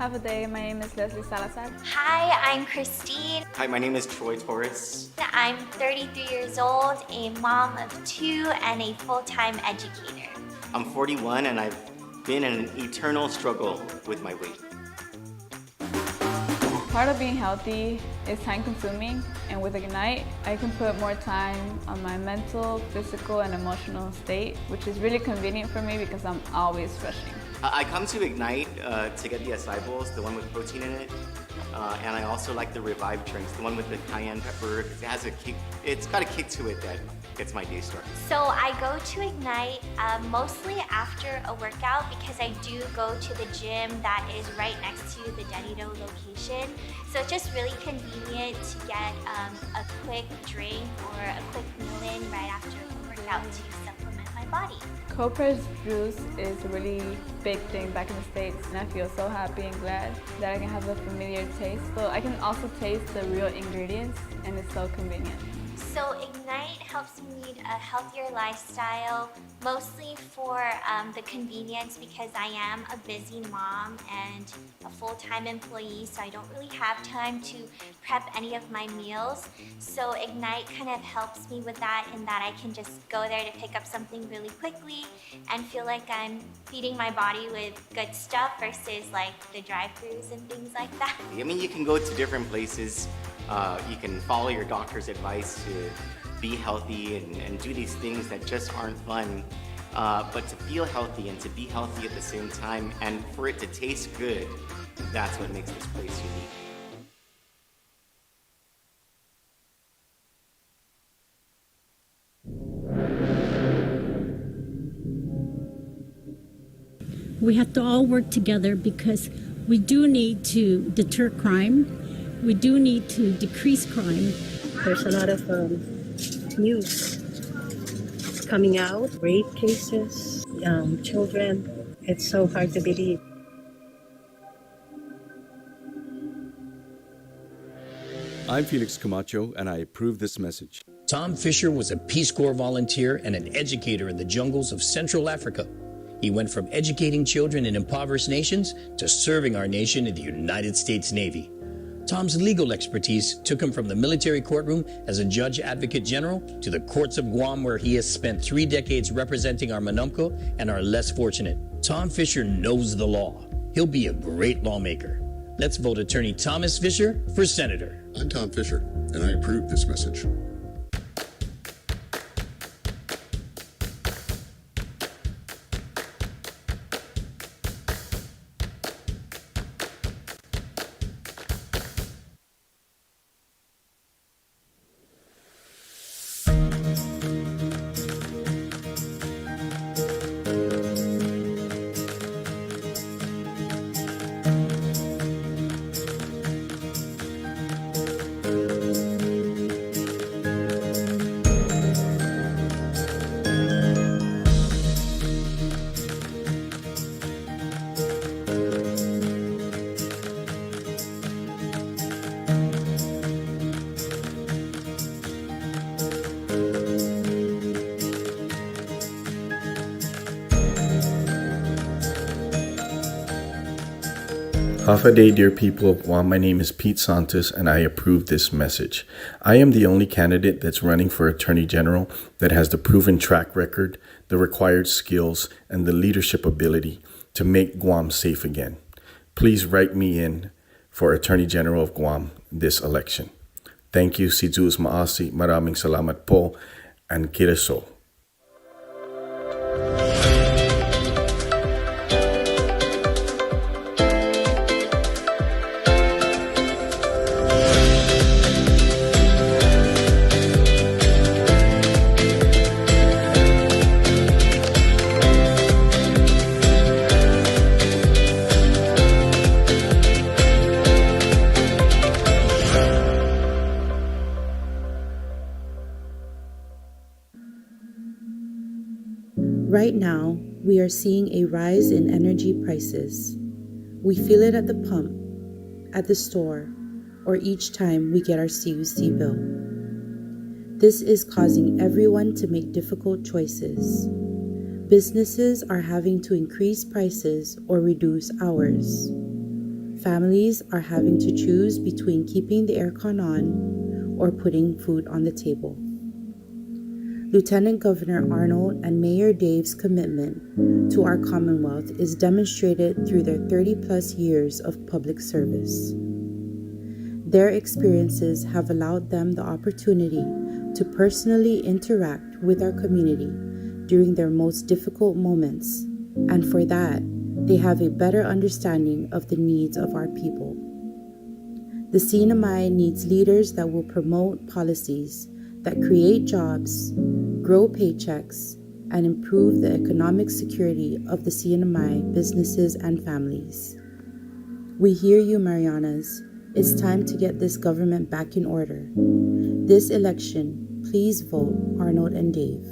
Have a day. My name is Leslie Salazar. Hi, I'm Christine. Hi, my name is Torres. I'm 33 years old, a mom of 2, and a full-time educator. I'm 41 and I've been in an eternal struggle with my weight. Part of being healthy is time consuming, and with Ignite, I can put more time on my mental, physical, and emotional state, which is really convenient for me because I'm always rushing. I come to Ignite to get the acai bowls, the one with protein in it, and I also like the Revive drinks, the one with the cayenne pepper. It has a kick. It's got a kick to it that gets my day started. So I go to Ignite mostly after a workout because I do go to the gym that is right next to the Dedito location. So it's just really convenient to get a quick drink or a quick meal in right after a workout to supplement my body. Cold pressed juice is a really big thing back in the States, and I feel so happy and glad that I can have a familiar taste. So I can also taste the real ingredients, and it's so convenient. So Ignite helps me lead a healthier lifestyle, mostly for the convenience because I am a busy mom and a full-time employee, so I don't really have time to prep any of my meals. So Ignite kind of helps me with that in that I can just go there to pick up something really quickly and feel like I'm feeding my body with good stuff versus like the drive-thrus and things like that. I mean, you can go to different places. You can follow your doctor's advice to be healthy and do these things that just aren't fun. But to feel healthy and to be healthy at the same time and for it to taste good, that's what makes this place unique. We have to all work together because we do need to deter crime. We do need to decrease crime. There's a lot of news coming out, rape cases, children. It's so hard to believe. I'm Felix Camacho, and I approve this message. Tom Fisher was a Peace Corps volunteer and an educator in the jungles of Central Africa. He went from educating children in impoverished nations to serving our nation in the United States Navy. Tom's legal expertise took him from the military courtroom as a judge advocate general to the courts of Guam, where he has spent 3 decades representing our Manumco and our less fortunate. Tom Fisher knows the law. He'll be a great lawmaker. Let's vote Attorney Thomas Fisher for Senator. I'm Tom Fisher, and I approve this message. Half a day, dear people of Guam. My name is Pete Santos, and I approve this message. I am the only candidate that's running for Attorney General that has the proven track record, the required skills, and the leadership ability to make Guam safe again. Please write me in for Attorney General of Guam this election. Thank you, si Diyos maasi, maraming salamat po, and kireso. Right now, we are seeing a rise in energy prices. We feel it at the pump, at the store, or each time we get our CUC bill. This is causing everyone to make difficult choices. Businesses are having to increase prices or reduce hours. Families are having to choose between keeping the aircon on or putting food on the table. Lieutenant Governor Arnold and Mayor Dave's commitment to our Commonwealth is demonstrated through their 30-plus years of public service. Their experiences have allowed them the opportunity to personally interact with our community during their most difficult moments, and for that, they have a better understanding of the needs of our people. The CNMI needs leaders that will promote policies that create jobs, grow paychecks, and improve the economic security of the CNMI businesses and families. We hear you, Marianas. It's time to get this government back in order. This election, please vote Arnold and Dave.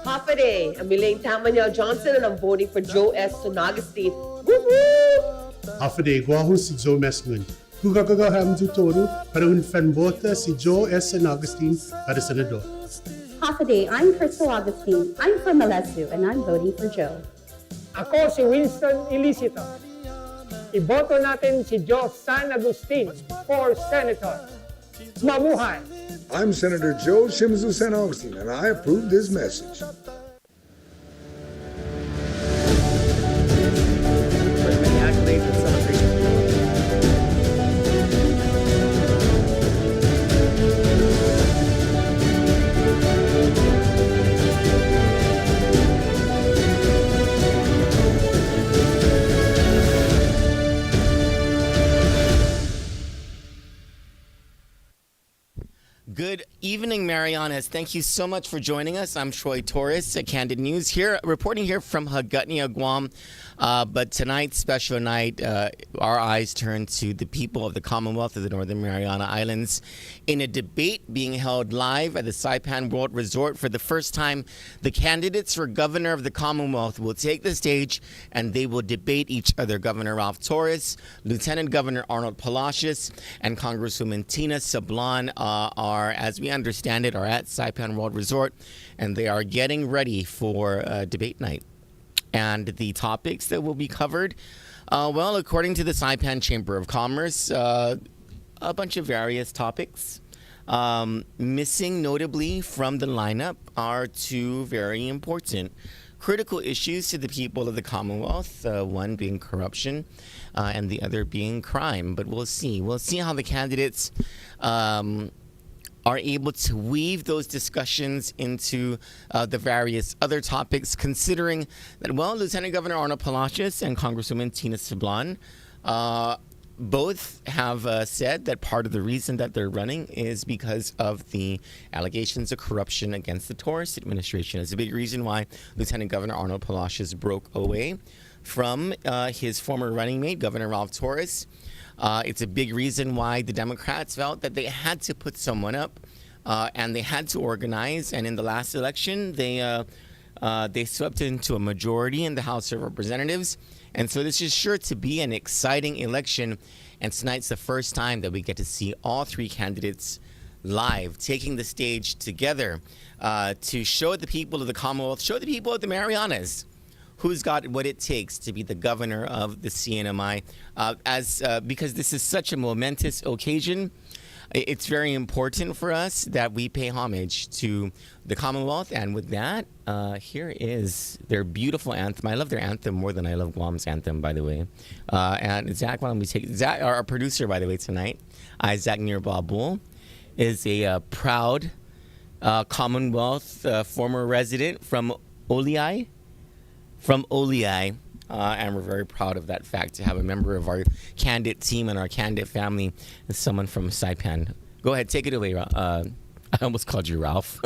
Half a day. I'm Elaine Tamanyao Johnson and I'm voting for Joe S. San Augustine. Woo-hoo! Half a day. Guahu si Joe Mesngun. Kugagagaham du Toru para un fanbota si Joe S. San Augustine para senador. Half a day. I'm Crystal Augustine. I'm from Palacios and I'm voting for Joe. Ako si Winston Ilisito. Iboto natin si Joe San Agustin for Senator. Mamuhay! I'm Senator Joe Shimizu San Augustine, and I approve this message. Many accolades and celebrations. Good evening, Marianas. Thank you so much for joining us. I'm Troy Torres at Candid News here, reporting here from Hagåtña, Guam. But tonight's special night, our eyes turn to the people of the Commonwealth of the Northern Mariana Islands in a debate being held live at the Saipan World Resort. For the first time, the candidates for governor of the Commonwealth will take the stage and they will debate each other. Governor Ralph Torres, Lieutenant Governor Arnold Palacios, and Congresswoman Tina Sablan are, as we understand it, are at Saipan World Resort, and they are getting ready for debate night. And the topics that will be covered, well, according to the Saipan Chamber of Commerce, a bunch of various topics. Missing notably from the lineup are two very important critical issues to the people of the Commonwealth, one being corruption and the other being crime. But we'll see. We'll see how the candidates are able to weave those discussions into the various other topics, considering that, well, Lieutenant Governor Arnold Palacios and Congresswoman Tina Sablan both have said that part of the reason that they're running is because of the allegations of corruption against the Torres administration. It's a big reason why Lieutenant Governor Arnold Palacios broke away from his former running mate, Governor Ralph Torres. It's a big reason why the Democrats felt that they had to put someone up and they had to organize. And in the last election, they swept into a majority in the House of Representatives. And so this is sure to be an exciting election. And tonight's the first time that we get to see all three candidates live, taking the stage together to show the people of the Commonwealth, show the people of the Marianas who's got what it takes to be the governor of the CNMI. Because this is such a momentous occasion, it's very important for us that we pay homage to the Commonwealth. And with that, here is their beautiful anthem. I love their anthem more than I love Guam's anthem, by the way. And Zach, why don't we take Zach, our producer, by the way, tonight, Zach Nirbabul, is a proud Commonwealth former resident from Oliai. And we're very proud of that fact, to have a member of our Kandit team and our Kandit family as someone from Saipan. Go ahead, take it away. I almost called you Ralph.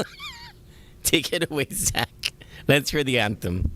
Take it away, Zach. Let's hear the anthem.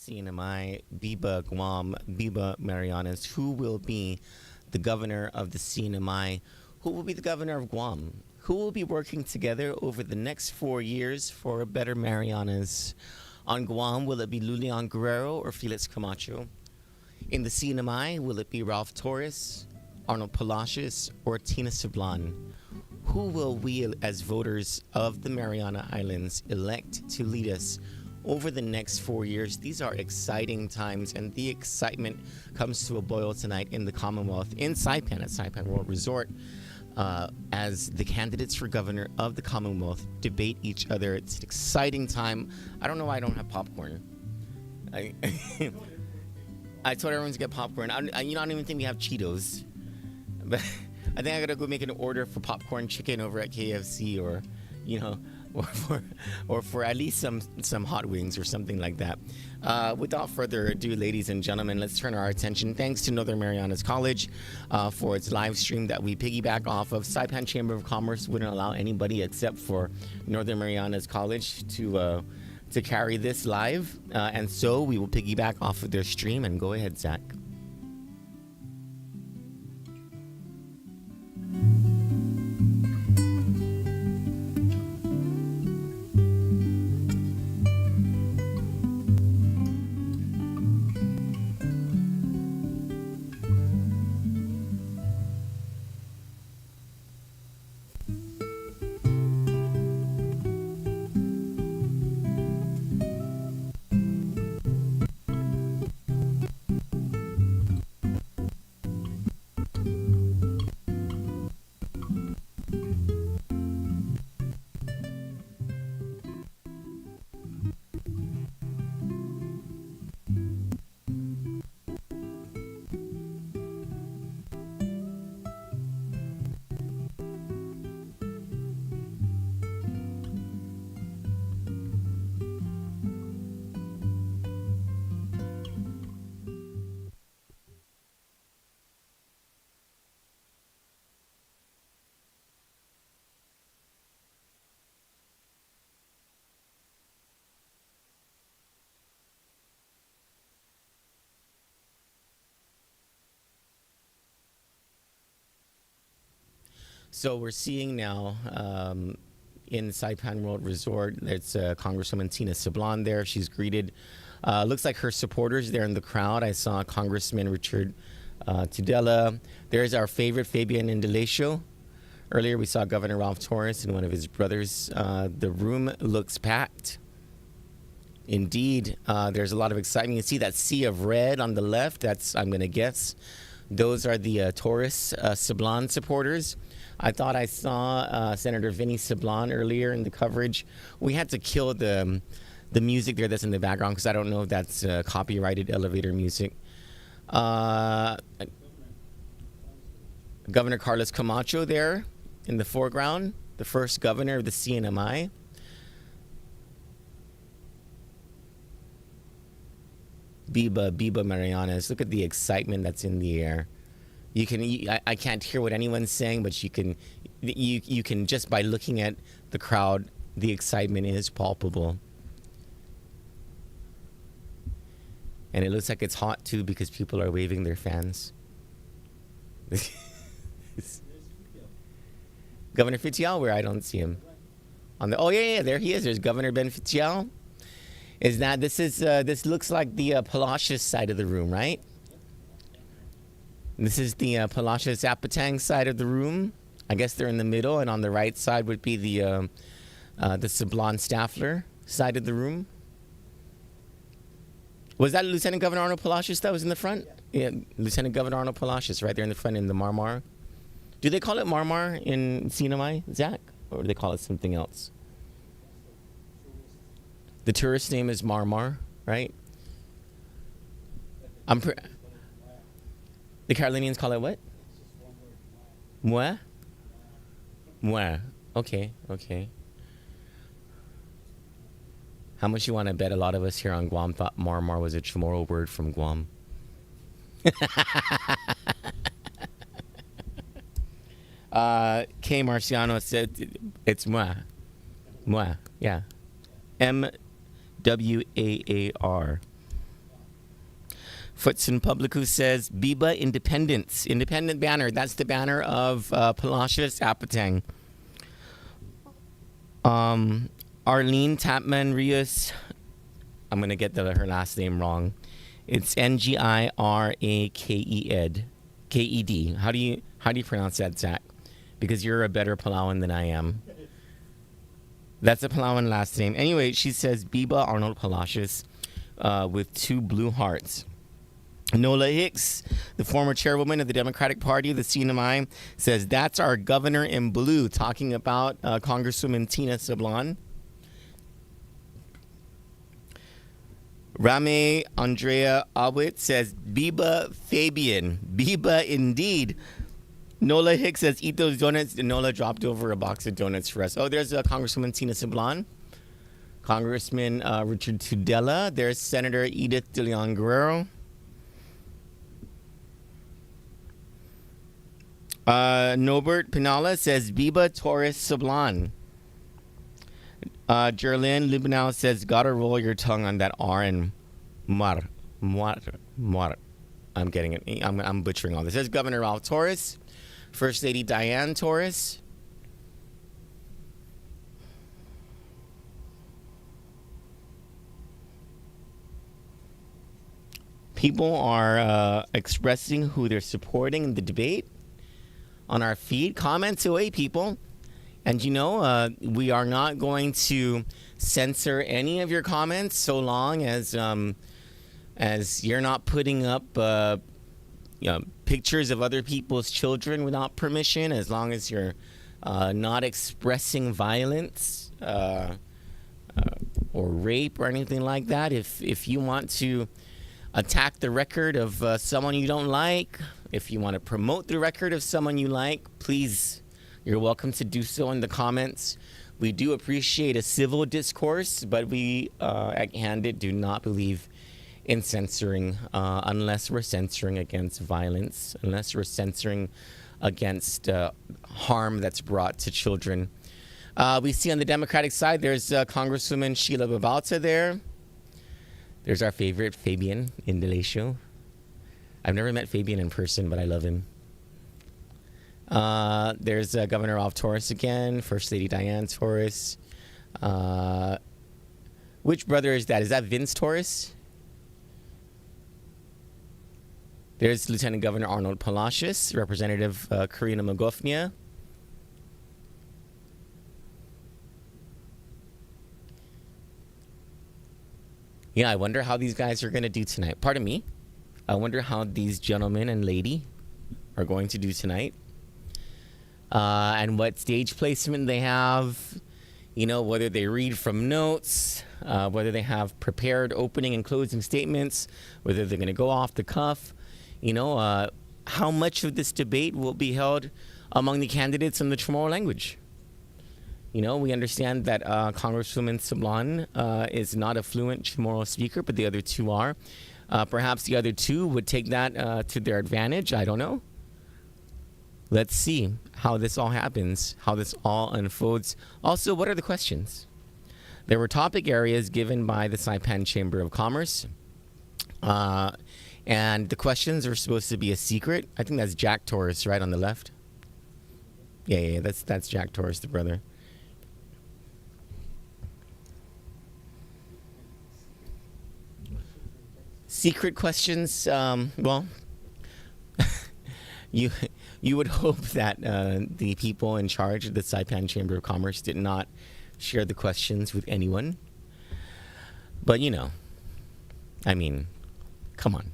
CNMI, Biba Guam, Biba Marianas, who will be the governor of the CNMI, who will be the governor of Guam, who will be working together over the next 4 years for a better Marianas. On Guam, will it be Lulian Guerrero or Felix Camacho? In the CNMI, will it be Ralph Torres, Arnold Palacios, or Tina Sablan? Who will we, as voters of the Mariana Islands, elect to lead us over the next 4 years? These are exciting times, and the excitement comes to a boil tonight in the Commonwealth, in Saipan, at Saipan World Resort, as the candidates for governor of the Commonwealth debate each other. It's an exciting time. I don't know why I don't have popcorn. I told everyone to get popcorn. I don't even think we have Cheetos. But I think I gotta go make an order for popcorn chicken over at KFC, or, or for at least some hot wings or something like that. Without further ado, ladies and gentlemen, let's turn our attention. Thanks to Northern Marianas College for its live stream that we piggyback off of. Saipan Chamber of Commerce wouldn't allow anybody except for Northern Marianas College to carry this live, and so we will piggyback off of their stream. And go ahead, Zach. So we're seeing now in Saipan World Resort, there's Congresswoman Tina Sablan there. She's greeted. Looks like her supporters there in the crowd. I saw Congressman Richard Tudela. There's our favorite Fabian Indalecio. Earlier we saw Governor Ralph Torres and one of his brothers. The room looks packed. Indeed, there's a lot of excitement. You see that sea of red on the left. That's, I'm going to guess, those are the Torres Sablan supporters. I thought I saw Senator Vinny Sablan earlier in the coverage. We had to kill the music there that's in the background because I don't know if that's copyrighted elevator music. Governor Carlos Camacho there in the foreground, the first governor of the CNMI. Biba Marianas. Look at the excitement that's in the air. I can't hear what anyone's saying, but you can just by looking at the crowd, the excitement is palpable. And it looks like it's hot too because people are waving their fans. Governor Fitial, where I don't see him. Oh yeah, there he is. There's Governor Ben Fitial. This looks like the Palacios side of the room, right? This is the Palacios Apatang side of the room. I guess they're in the middle, and on the right side would be the Sablan Staffler side of the room. Was that Lieutenant Governor Arnold Palacios that was in the front? Yeah, Lieutenant Governor Arnold Palacios right there in the front in the Marmar. Do they call it Marmar in CNMI, Zach? Or do they call it something else? The tourist name is Marmar, right? The Carolinians call it what? Mwa? Mwa. Okay. How much you want to bet a lot of us here on Guam thought Marmar was a Chamorro word from Guam? K. Marciano said it's Mwa. Mwa, yeah. MWAAR. Futson Publicu says, Biba Independence. Independent banner. That's the banner of Palacios, Apatang. Arlene Tapman Rios. I'm going to get her last name wrong. It's Ngiraraked. How do you pronounce that, Zach? Because you're a better Palauan than I am. That's a Palauan last name. Anyway, she says Biba Arnold Palacios with 2 blue hearts. Nola Hicks, the former chairwoman of the Democratic Party of the CNMI, says that's our governor in blue, talking about Congresswoman Tina Sablan. Rame Andrea Awit says Biba Fabian. Biba indeed. Nola Hicks says eat those donuts. Nola dropped over a box of donuts for us. Oh, there's Congresswoman Tina Sablan. Congressman Richard Tudela. There's Senator Edith De Leon Guerrero. Nobert Pinala says Biba Torres Sablan. Jerlyn Libanow says gotta roll your tongue on that R and mar. I'm getting it. I'm butchering all this. There's Governor Ralph Torres, First Lady Diane Torres. People are expressing who they're supporting in the debate on our feed. Comments away, people. And we are not going to censor any of your comments so long as you're not putting up pictures of other people's children without permission, as long as you're not expressing violence or rape or anything like that. If you want to attack the record of someone you don't like, if you want to promote the record of someone you like, please, you're welcome to do so in the comments. We do appreciate a civil discourse, but we at Kandit do not believe in censoring unless we're censoring against violence, unless we're censoring against harm that's brought to children. We see on the Democratic side, there's Congresswoman Sheila Babalta there. There's our favorite, Fabian Indalecio. I've never met Fabian in person, but I love him. There's Governor Ralph Torres again, First Lady Diane Torres. Which brother is that? Is that Vince Torres? There's Lieutenant Governor Arnold Palacios, Representative Karina Magofnia. Yeah, I wonder how these guys are going to do tonight. Pardon me. I wonder how these gentlemen and lady are going to do tonight. And what stage placement they have. Whether they read from notes, whether they have prepared opening and closing statements, whether they're going to go off the cuff. How much of this debate will be held among the candidates in the Chamorro language? We understand that Congresswoman Sablan is not a fluent Chamorro speaker, but the other two are. Perhaps the other two would take that to their advantage. I don't know. Let's see how this all happens, how this all unfolds. Also, what are the questions? There were topic areas given by the Saipan Chamber of Commerce. And the questions are supposed to be a secret. I think that's Jack Torres, right on the left. Yeah, that's Jack Torres, the brother. Secret questions. Well, you would hope that the people in charge of the Saipan Chamber of Commerce did not share the questions with anyone. But I mean, come on.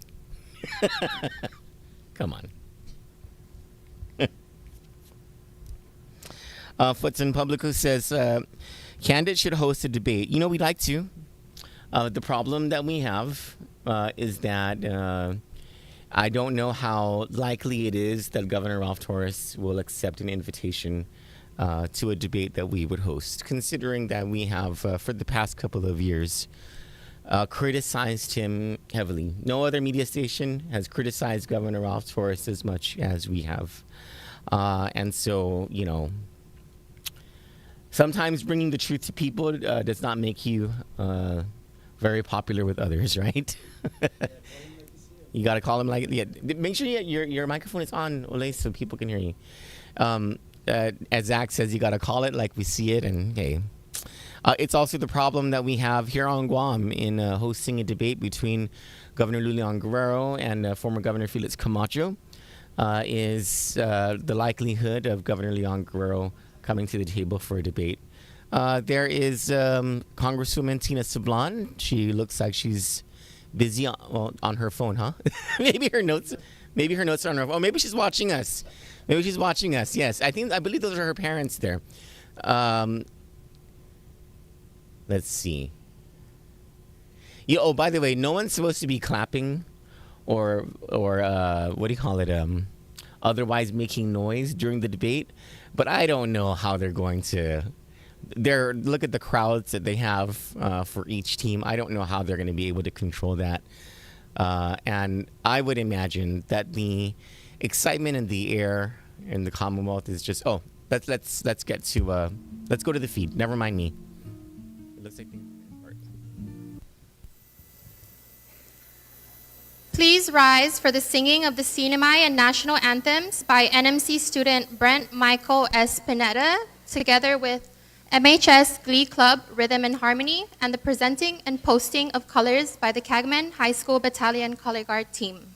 Come on. Futson Publico says, Kandit should host a debate. We'd like to. The problem that we have is that I don't know how likely it is that Governor Ralph Torres will accept an invitation to a debate that we would host, considering that we have, for the past couple of years, criticized him heavily. No other media station has criticized Governor Ralph Torres as much as we have. And so, sometimes bringing the truth to people does not make you very popular with others, right? You got to call him like, yeah. Make sure your microphone is on, Ole, so people can hear you. As Zach says, you got to call it like we see it, and hey. It's also the problem that we have here on Guam in hosting a debate between Governor Lulian Guerrero and former Governor Felix Camacho. Is the likelihood of Governor Leon Guerrero coming to the table for a debate. There is Congresswoman Tina Sablan. She looks like she's busy on her phone, huh? maybe her notes are on her phone. Oh, maybe she's watching us. Yes, I believe those are her parents there. Let's see. Yeah, oh, by the way, no one's supposed to be clapping or what do you call it? Otherwise making noise during the debate. But I don't know how they're going to. Look at the crowds that they have for each team. I don't know how they're going to be able to control that. And I would imagine that the excitement in the air in the Commonwealth is just. Oh, let's go to the feed. Never mind me. It looks like. Please rise for the singing of the Sinamay and national anthems by NMC student Brent Michael S. Pineda, together with MHS Glee Club Rhythm and Harmony, and the presenting and posting of colors by the Cagman High School Battalion Color Guard team.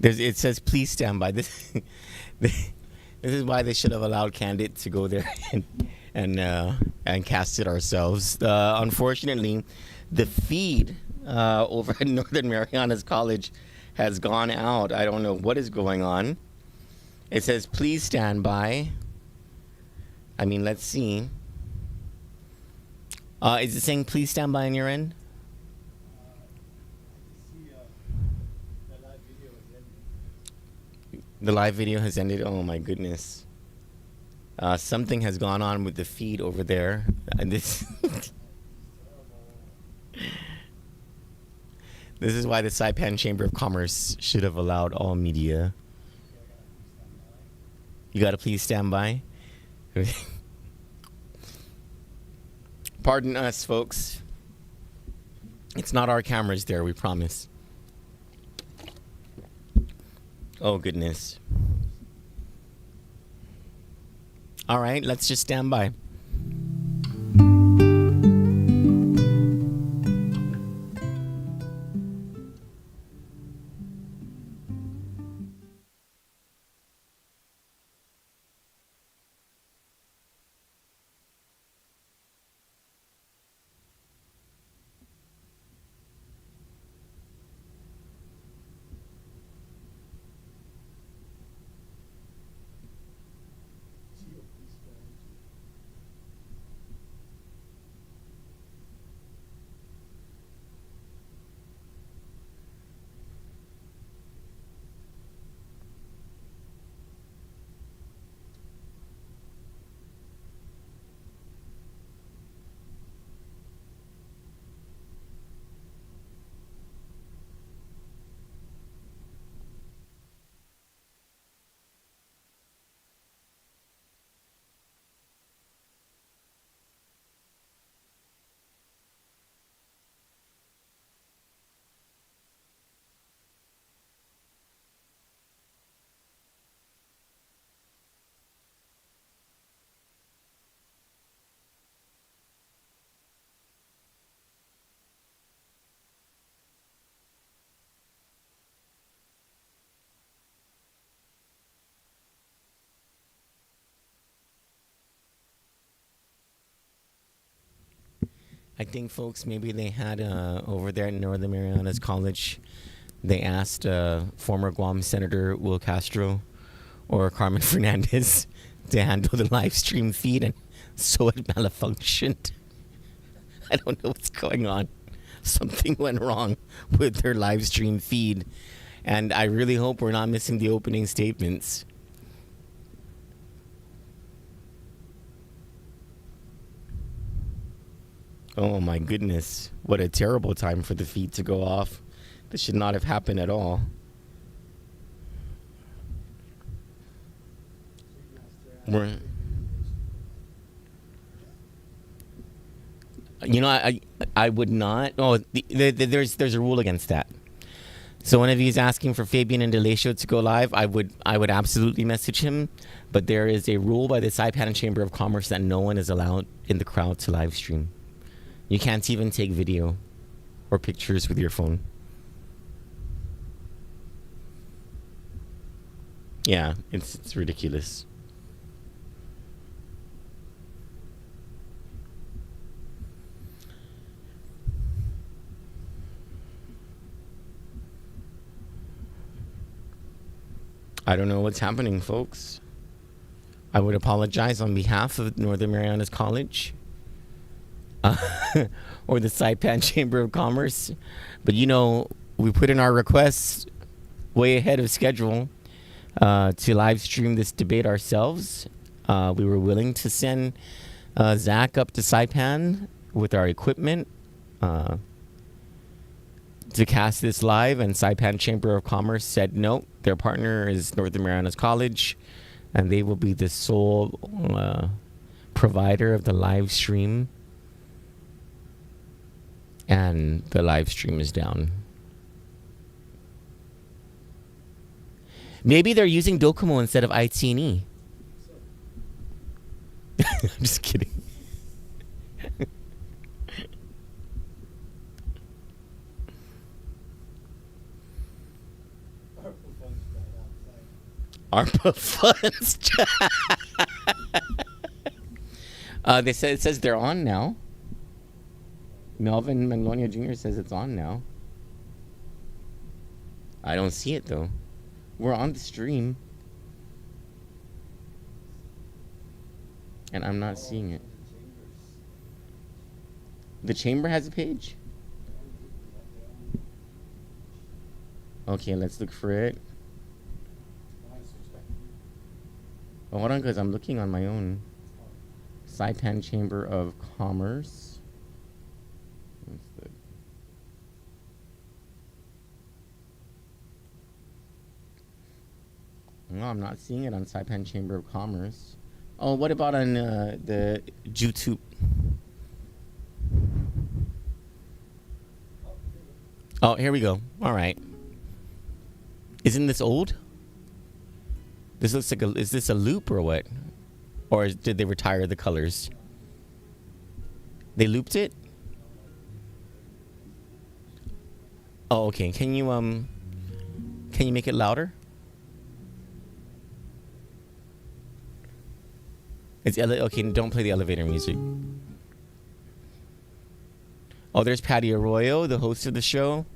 It says, please stand by. This is why they should have allowed Kandit to go there and cast it ourselves. Unfortunately, the feed over at Northern Marianas College has gone out. I don't know what is going on. It says, please stand by. I mean, let's see. Is it saying, please stand by on your end? The live video has ended. Oh my goodness. Something has gone on with the feed over there. And this is why the Saipan Chamber of Commerce should have allowed all media. You gotta please stand by. Pardon us, folks. It's not our cameras there, we promise. Oh, goodness. All right, let's just stand by. I think, folks, maybe they had over there at Northern Marianas College, they asked former Guam Senator Will Castro or Carmen Fernandez to handle the live stream feed, and so it malfunctioned. I don't know what's going on. Something went wrong with their live stream feed, and I really hope we're not missing the opening statements. Oh my goodness, what a terrible time for the feed to go off. This should not have happened at all. We're, I would not. Oh, there's a rule against that. So one of you is asking for Fabian and Delatio to go live. I would absolutely message him, but there is a rule by the Saipan Chamber of Commerce that no one is allowed in the crowd to live stream. You can't even take video or pictures with your phone. Yeah, it's ridiculous. I don't know what's happening, folks. I would apologize on behalf of Northern Marianas College or the Saipan Chamber of Commerce. But, we put in our requests way ahead of schedule to live stream this debate ourselves. We were willing to send Zach up to Saipan with our equipment to cast this live, and Saipan Chamber of Commerce said no. Their partner is Northern Marianas College, and they will be the sole provider of the live stream. And the live stream is down. Maybe they're using Docomo instead of IT&E. I'm just kidding. ARPA funds. It says they're on now. Melvin Magnolia Jr. says it's on now. I don't see it though. We're on the stream, and I'm not seeing it. The chamber has a page? Okay, let's look for it. Oh, hold on, because I'm looking on my own. Saipan Chamber of Commerce. No, I'm not seeing it on Saipan Chamber of Commerce. Oh, what about on the YouTube? Oh, here we go. All right. Isn't this old? This looks like is this a loop or what? Or did they retire the colors? They looped it? Oh, okay. Can you make it louder? Okay, don't play the elevator music. Oh, there's Patty Arroyo, the host of the show.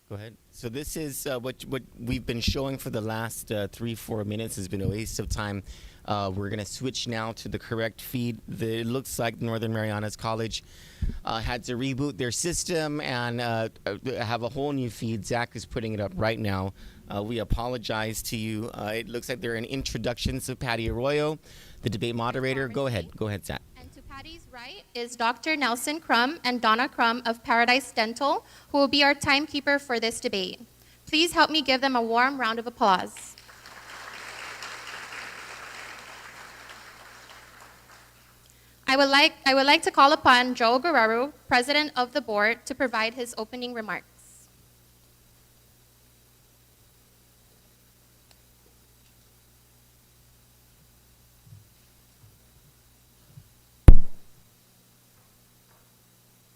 Go ahead. So this is what we've been showing for the last 3-4 minutes has been a waste of time. We're going to switch now to the correct feed. It looks like Northern Marianas College had to reboot their system and have a whole new feed. Zach is putting it up right now. We apologize to you. It looks like they're in introductions of Patty Arroyo, the debate moderator. Go ahead, Zach. And to Patty's right is Dr. Nelson Crum and Donna Crum of Paradise Dental, who will be our timekeeper for this debate. Please help me give them a warm round of applause. I would like to call upon Joe Guerrero, President of the Board, to provide his opening remarks.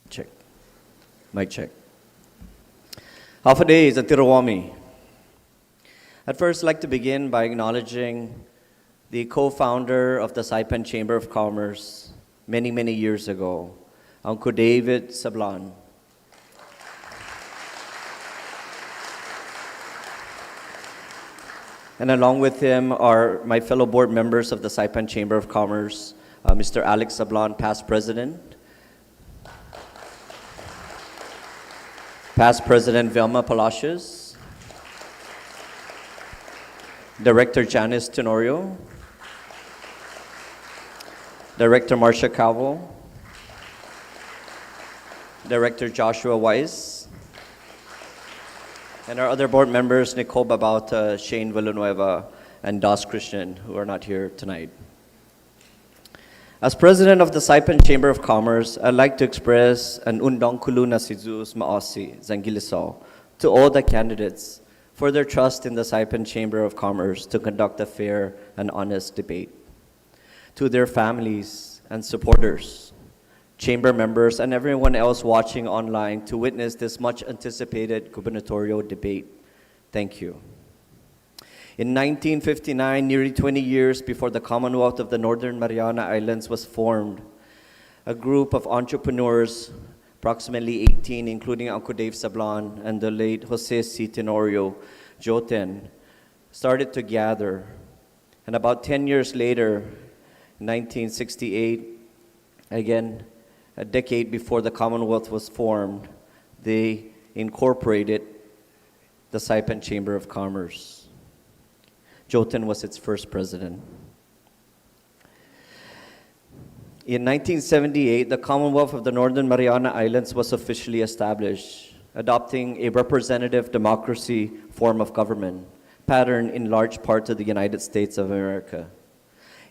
Check. Mic check. Half a day is a Tirawami. I'd first like to begin by acknowledging the co-founder of the Saipan Chamber of Commerce many, many years ago, Uncle David Sablan. And along with him are my fellow board members of the Saipan Chamber of Commerce, Mr. Alex Sablan, past president, Past President Vilma Palacios, Director Janice Tenorio, Director Marcia Calvo, Director Joshua Weiss, and our other board members, Nicole Babauta, Shane Villanueva, and Das Christian, who are not here tonight. As president of the Saipan Chamber of Commerce, I'd like to express an undang kuluna si Zeus Maasi Zangiliso to all the candidates for their trust in the Saipan Chamber of Commerce to conduct a fair and honest debate. To their families and supporters, chamber members, and everyone else watching online to witness this much anticipated gubernatorial debate, thank you. In 1959, nearly 20 years before the Commonwealth of the Northern Mariana Islands was formed, a group of entrepreneurs, approximately 18, including Uncle Dave Sablan and the late Jose C. Tenorio Joten, started to gather. And about 10 years later, 1968, again, a decade before the Commonwealth was formed, they incorporated the Saipan Chamber of Commerce. Joten was its first president. In 1978, the Commonwealth of the Northern Mariana Islands was officially established, adopting a representative democracy form of government, patterned in large part to the United States of America.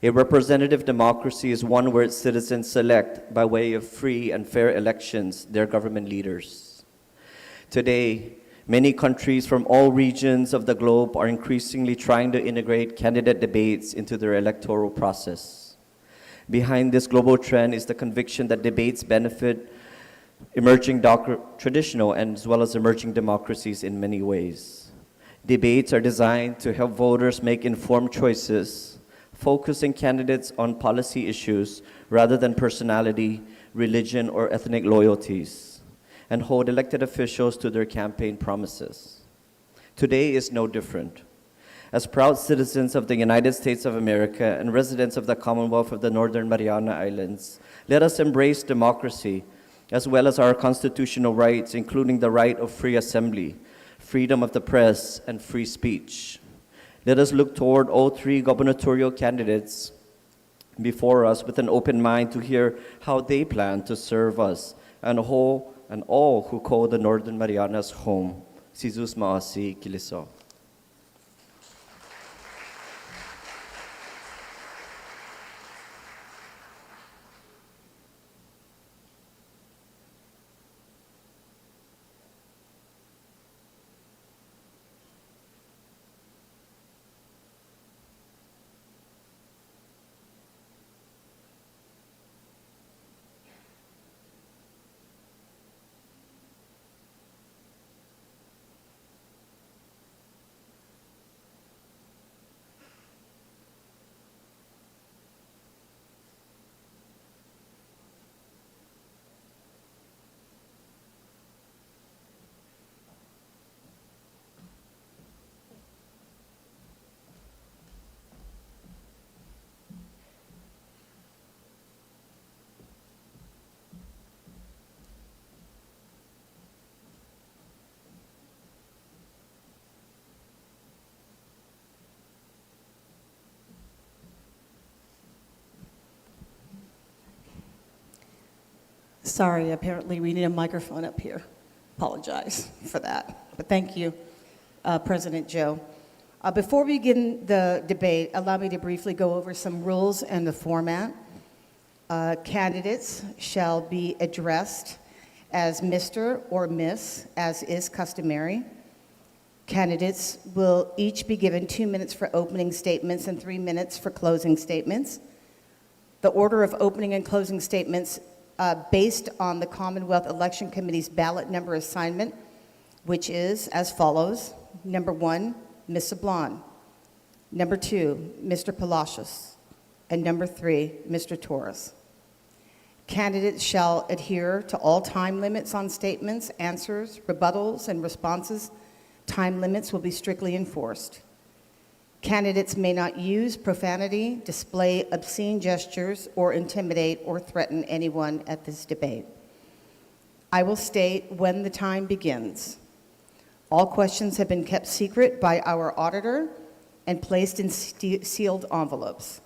A representative democracy is one where its citizens select, by way of free and fair elections, their government leaders. Today, many countries from all regions of the globe are increasingly trying to integrate candidate debates into their electoral process. Behind this global trend is the conviction that debates benefit emerging traditional and as well as emerging democracies in many ways. Debates are designed to help voters make informed choices, focusing candidates on policy issues rather than personality, religion, or ethnic loyalties, and hold elected officials to their campaign promises. Today is no different. As proud citizens of the United States of America and residents of the Commonwealth of the Northern Mariana Islands, let us embrace democracy as well as our constitutional rights, including the right of free assembly, freedom of the press, and free speech. Let us look toward all three gubernatorial candidates before us with an open mind to hear how they plan to serve us and all who call the Northern Marianas home. Si Zeus Maasi Kiliso. Sorry, apparently we need a microphone up here. Apologize for that. But thank you, President Joe. Before we begin the debate, allow me to briefly go over some rules and the format. Candidates shall be addressed as Mr. or Miss, as is customary. Candidates will each be given 2 minutes for opening statements and 3 minutes for closing statements. The order of opening and closing statements based on the Commonwealth Election Committee's ballot number assignment, which is as follows. Number 1, Ms. Sablan. Number 2, Mr. Palacios. And number 3, Mr. Torres. Candidates shall adhere to all time limits on statements, answers, rebuttals, and responses. Time limits will be strictly enforced. Candidates may not use profanity, display obscene gestures, or intimidate or threaten anyone at this debate. I will state when the time begins. All questions have been kept secret by our auditor and placed in sealed envelopes.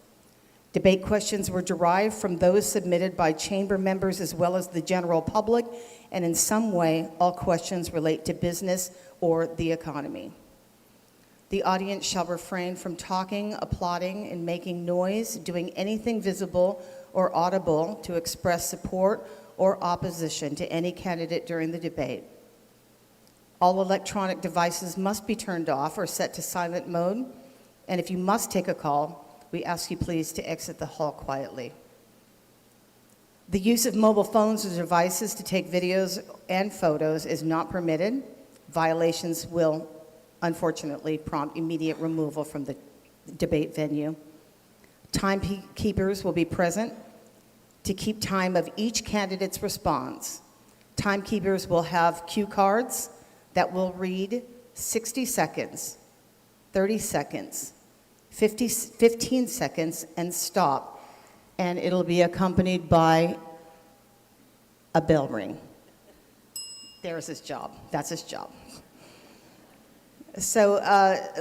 Debate questions were derived from those submitted by chamber members as well as the general public, and in some way, all questions relate to business or the economy. The audience shall refrain from talking, applauding, and making noise, doing anything visible or audible to express support or opposition to any candidate during the debate. All electronic devices must be turned off or set to silent mode, and if you must take a call, we ask you please to exit the hall quietly. The use of mobile phones or devices to take videos and photos is not permitted. Violations will unfortunately prompt immediate removal from the debate venue. Timekeepers will be present to keep time of each candidate's response. Timekeepers will have cue cards that will read 60 seconds, 30 seconds, 15 seconds, and stop. And it'll be accompanied by a bell ring. There's his job. That's his job. So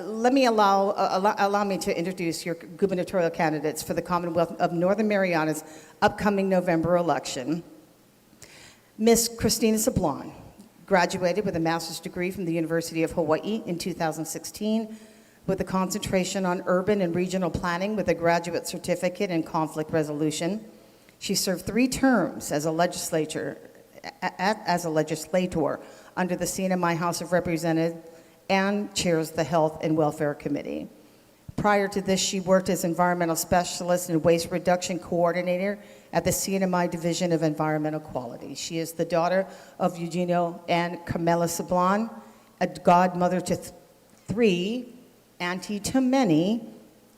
let me allow me to introduce your gubernatorial candidates for the Commonwealth of Northern Mariana's upcoming November election. Ms. Christina Sablan graduated with a master's degree from the University of Hawaii in 2016 with a concentration on urban and regional planning with a graduate certificate in conflict resolution. She served 3 terms as a legislator under the CNMI House of Representatives and chairs the Health and Welfare Committee. Prior to this, she worked as environmental specialist and waste reduction coordinator at the CNMI Division of Environmental Quality. She is the daughter of Eugenio and Carmela Sablan, a godmother to 3, auntie to many,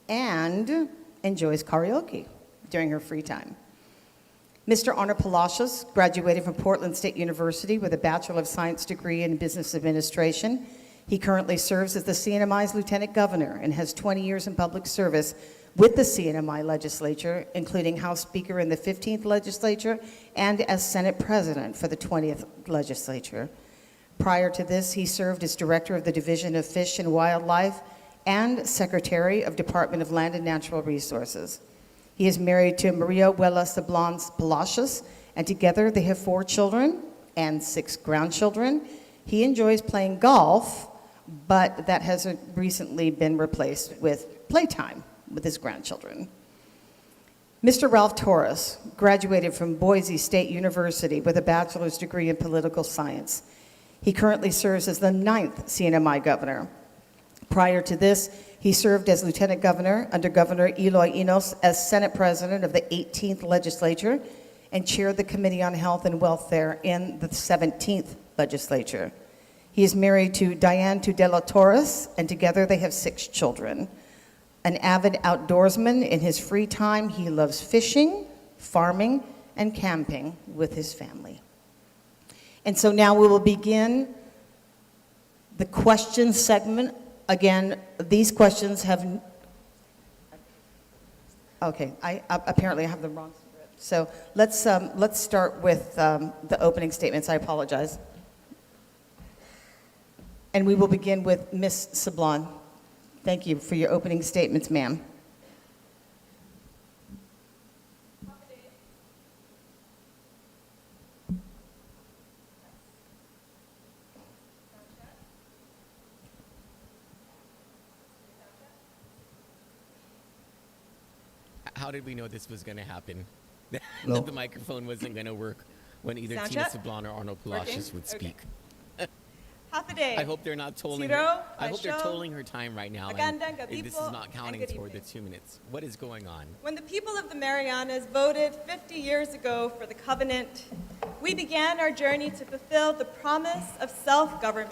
and enjoys karaoke during her free time. Mr. Arnold Palacios graduated from Portland State University with a Bachelor of Science degree in Business Administration. He currently serves as the CNMI's Lieutenant Governor and has 20 years in public service with the CNMI legislature, including House Speaker in the 15th legislature and as Senate President for the 20th legislature. Prior to this, he served as Director of the Division of Fish and Wildlife and Secretary of Department of Land and Natural Resources. He is married to Maria Huela Sablan Palacios, and together they have 4 children and 6 grandchildren. He enjoys playing golf, but that has recently been replaced with playtime with his grandchildren. Mr. Ralph Torres graduated from Boise State University with a bachelor's degree in political science. He currently serves as the 9th CNMI governor. Prior to this, he served as lieutenant governor under Governor Eloy Enos as Senate President of the 18th legislature and chaired the Committee on Health and Welfare in the 17th legislature. He is married to Diane Tudela Torres, and together they have 6 children. An avid outdoorsman, in his free time, he loves fishing, farming, and camping with his family. And so now we will begin the question segment. Again, these questions have, okay, apparently I have the wrong script. So let's start with the opening statements. I apologize. And we will begin with Ms. Sablan. Thank you for your opening statements, ma'am. How did we know this was going to happen? No. That the microphone wasn't going to work when either Sound Tina check? Sablan or Arnold Palacios would speak. Hafide. I hope they're not tolling Zero, her. I hope they're Paisyo, tolling her time right now. Magandang And gabi this po, is not counting and good toward the evening. 2 minutes. What is going on? When the people of the Marianas voted 50 years ago for the covenant, we began our journey to fulfill the promise of self-government,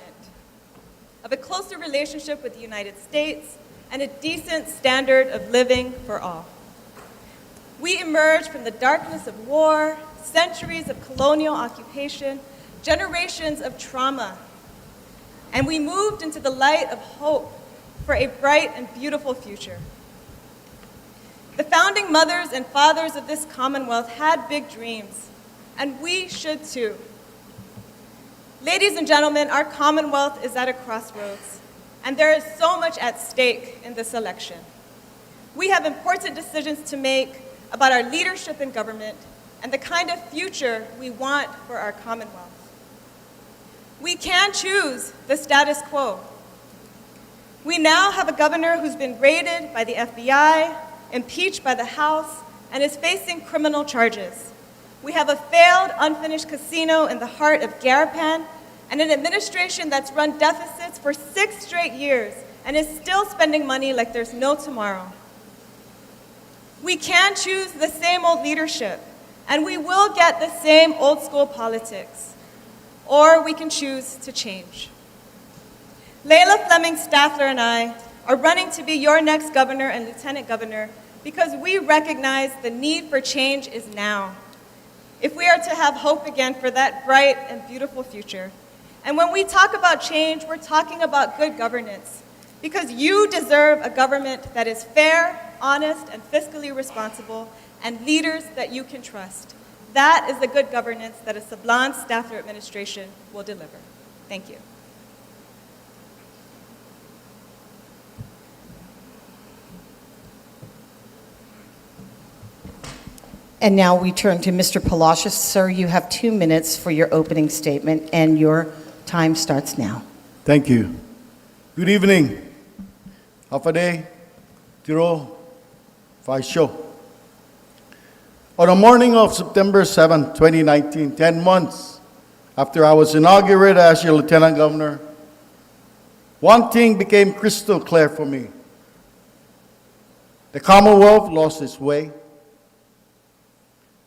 of a closer relationship with the United States, and a decent standard of living for all. We emerged from the darkness of war, centuries of colonial occupation, generations of trauma, and we moved into the light of hope for a bright and beautiful future. The founding mothers and fathers of this Commonwealth had big dreams, and we should too. Ladies and gentlemen, our Commonwealth is at a crossroads, and there is so much at stake in this election. We have important decisions to make about our leadership in government and the kind of future we want for our Commonwealth. We can choose the status quo. We now have a governor who's been raided by the FBI, impeached by the House, and is facing criminal charges. We have a failed, unfinished casino in the heart of Garapan, and an administration that's run deficits for 6 straight years and is still spending money like there's no tomorrow. We can choose the same old leadership, and we will get the same old school politics. Or we can choose to change. Layla Fleming Staffler and I are running to be your next governor and lieutenant governor because we recognize the need for change is now, if we are to have hope again for that bright and beautiful future. And when we talk about change, we're talking about good governance, because you deserve a government that is fair, honest, and fiscally responsible, and leaders that you can trust. That is the good governance that a Sablan Staffler administration will deliver. Thank you. And now we turn to Mr. Palacios. Sir, you have 2 minutes for your opening statement, and your time starts now. Thank you. Good evening. Hafade, Tiro, Faisyo. On the morning of September 7, 2019, 10 months after I was inaugurated as your Lieutenant Governor, one thing became crystal clear for me. The Commonwealth lost its way.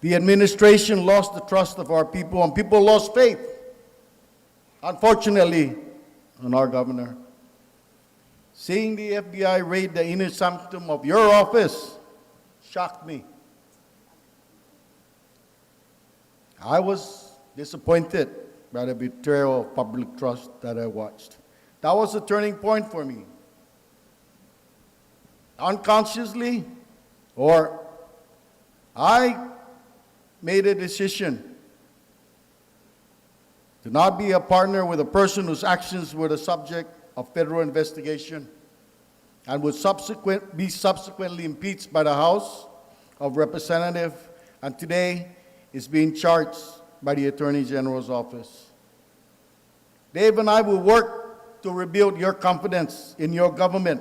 The administration lost the trust of our people, and people lost faith, unfortunately, in our governor. Seeing the FBI raid the inner sanctum of your office shocked me. I was disappointed by the betrayal of public trust that I watched. That was a turning point for me. Unconsciously, or I made a decision to not be a partner with a person whose actions were the subject of federal investigation and would be subsequently impeached by the House of Representatives, and today is being charged by the Attorney General's office. Dave and I will work to rebuild your confidence in your government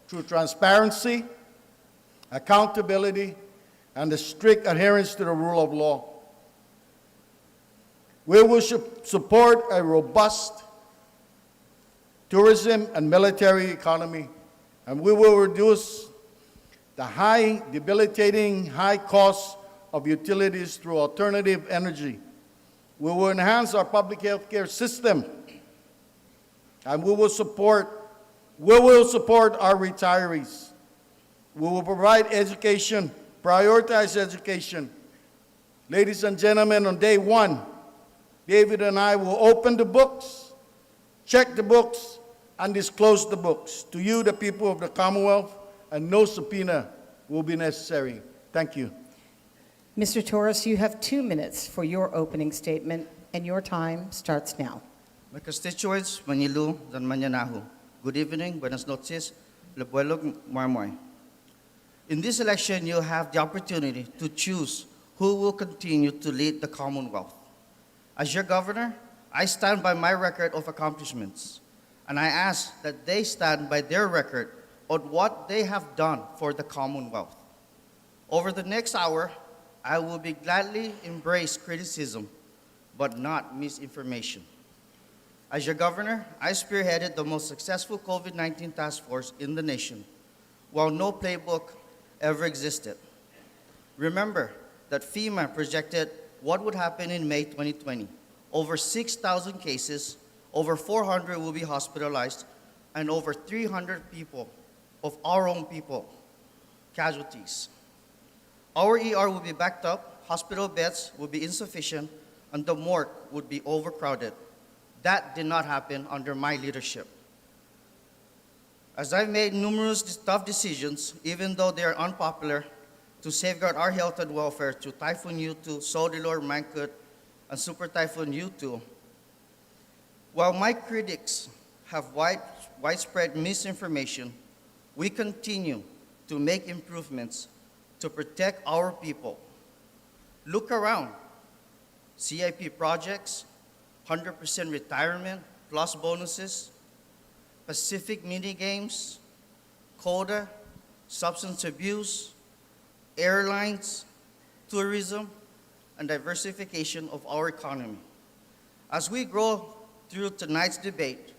through transparency, accountability, and the strict adherence to the rule of law. We will support a robust tourism and military economy, and we will reduce the debilitating high costs of utilities through alternative energy. We will enhance our public health care system, and we will support our retirees. We will provide education, prioritize education. Ladies and gentlemen, on day one, David and I will open the books, check the books, and disclose the books to you, the people of the Commonwealth, and no subpoena will be necessary. Thank you. Mr. Torres, you have 2 minutes for your opening statement, and your time starts now. My constituents, Manilu dan Manyanahu. Good evening, buenas noches, Lebuelog Marmoy. In this election, you have the opportunity to choose who will continue to lead the Commonwealth. As your governor, I stand by my record of accomplishments, and I ask that they stand by their record on what they have done for the Commonwealth. Over the next hour, I will be gladly embrace criticism, but not misinformation. As your governor, I spearheaded the most successful COVID-19 task force in the nation, while no playbook ever existed. Remember that FEMA projected what would happen in May 2020. Over 6,000 cases, over 400 will be hospitalized, and over 300 people, of our own people, casualties. Our ER will be backed up, hospital beds will be insufficient, and the morgue would be overcrowded. That did not happen under my leadership. As I've made numerous tough decisions, even though they are unpopular, to safeguard our health and welfare through Typhoon U2, Sodilor, Mangkut, and Super Typhoon U2, while my critics have widespread misinformation, we continue to make improvements to protect our people. Look around. CIP projects, 100% retirement plus bonuses, Pacific mini games, CODA, substance abuse, airlines, tourism, and diversification of our economy. As we grow through tonight's debate,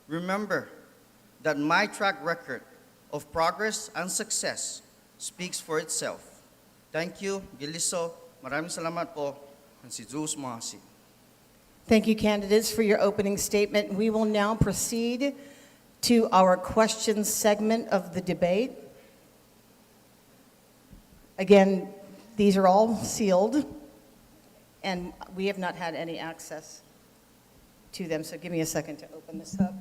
remember that my track record of progress and success speaks for itself. Thank you, Giliso. Maraming salamat po. And si Zeus Mahasi. Thank you, candidates, for your opening statement. We will now proceed to our question segment of the debate. Again, these are all sealed, and we have not had any access to them, so give me a second to open this up.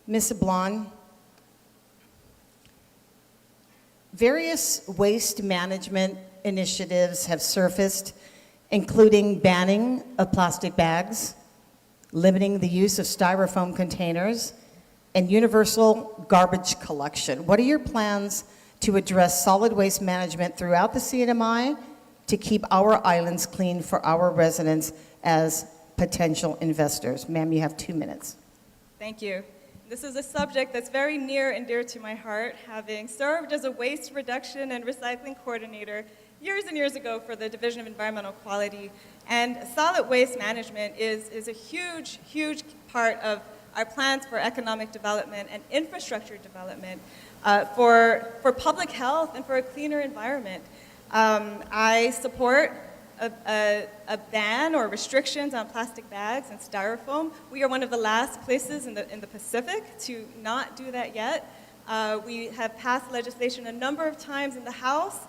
Ms. Sablan, various waste management initiatives have surfaced, including banning of plastic bags, limiting the use of styrofoam containers, and universal garbage collection. What are your plans to address solid waste management throughout the CNMI to keep our islands clean for our residents as potential investors? Ma'am, you have 2 minutes. Thank you. This is a subject that's very near and dear to my heart, having served as a waste reduction and recycling coordinator years and years ago for the Division of Environmental Quality. And solid waste management is a huge, huge part of our plans for economic development and infrastructure development for public health and for a cleaner environment. I support a ban or restrictions on plastic bags and styrofoam. We are one of the last places in the Pacific to not do that yet. We have passed legislation a number of times in the House,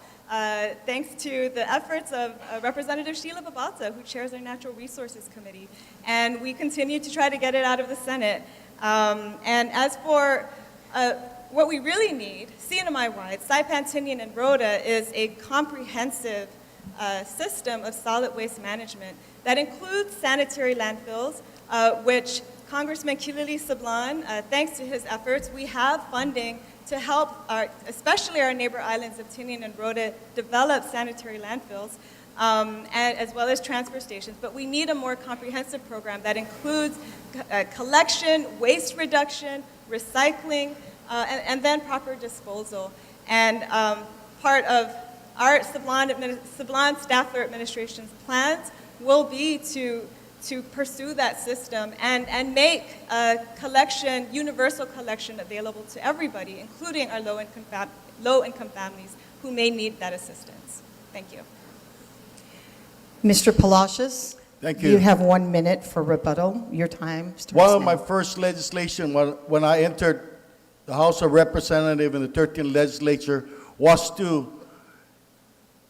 thanks to the efforts of Representative Sheila Babata, who chairs our Natural Resources Committee. And we continue to try to get it out of the Senate. And as for what we really need, CNMI-wide, Saipan, Tinian, and Rhoda is a comprehensive system of solid waste management that includes sanitary landfills, which Congressman Kilili Sablan, thanks to his efforts, we have funding to help especially our neighbor islands of Tinian and Rhoda develop sanitary landfills, and as well as transfer stations. But we need a more comprehensive program that includes collection, waste reduction, recycling, and then proper disposal. And part of our Sablan Staffler Administration's plans will be to pursue that system and make collection, universal collection available to everybody, including our low-income families who may need that assistance. Thank you. Mr. Palacios, Thank you. You have 1 minute for rebuttal. Your time starts One of now. my first legislation when I entered the House of Representatives in the 13th legislature was to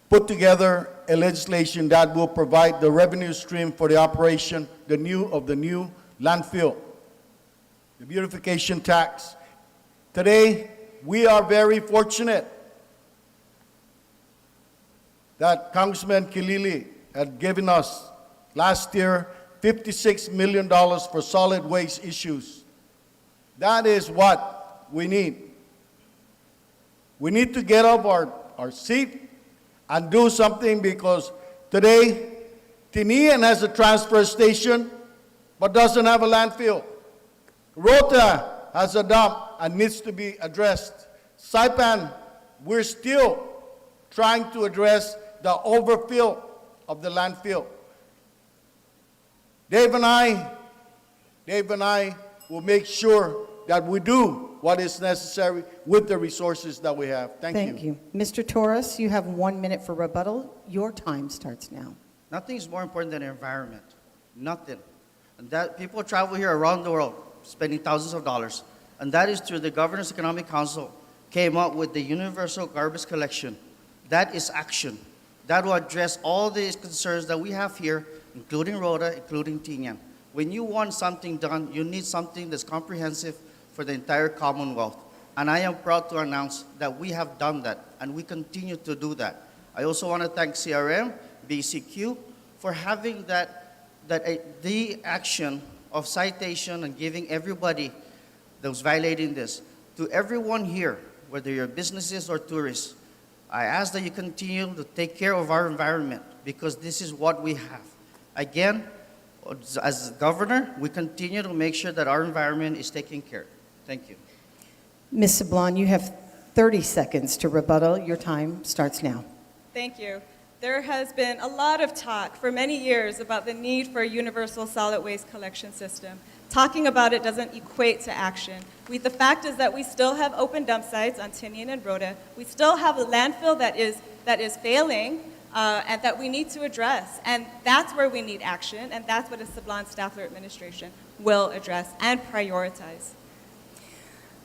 put together a legislation that will provide the revenue stream for the operation, the new landfill, the beautification tax. Today, we are very fortunate that Congressman Kilili had given us last year $56 million for solid waste issues. That is what we need. We need to get off our seat and do something, because today, Tinian has a transfer station but doesn't have a landfill. Rota has a dump and needs to be addressed. Saipan, we're still trying to address the overfill of the landfill. Dave and I will make sure that we do what is necessary with the resources that we have. Thank you. Mr. Torres, you have 1 minute for rebuttal. Your time starts now. Nothing is more important than the environment. Nothing. And that people travel here around the world, spending thousands of dollars. And that is through the Governor's Economic Council came up with the universal garbage collection. That is action. That will address all these concerns that we have here, including Rhoda, including Tinian. When you want something done, you need something that's comprehensive for the entire Commonwealth. And I am proud to announce that we have done that, and we continue to do that. I also want to thank CRM, BCQ, for having the action of citation and giving everybody that was violating this. To everyone here, whether you're businesses or tourists, I ask that you continue to take care of our environment, because this is what we have. Again, as governor, we continue to make sure that our environment is taken care of. Thank you. Ms. Sablan, you have 30 seconds to rebuttal. Your time starts now. Thank you. There has been a lot of talk for many years about the need for a universal solid waste collection system. Talking about it doesn't equate to action. The fact is that we still have open dump sites on Tinian and Rhoda. We still have a landfill that is failing and that we need to address. And that's where we need action, and that's what a Sablan Staffler administration will address and prioritize.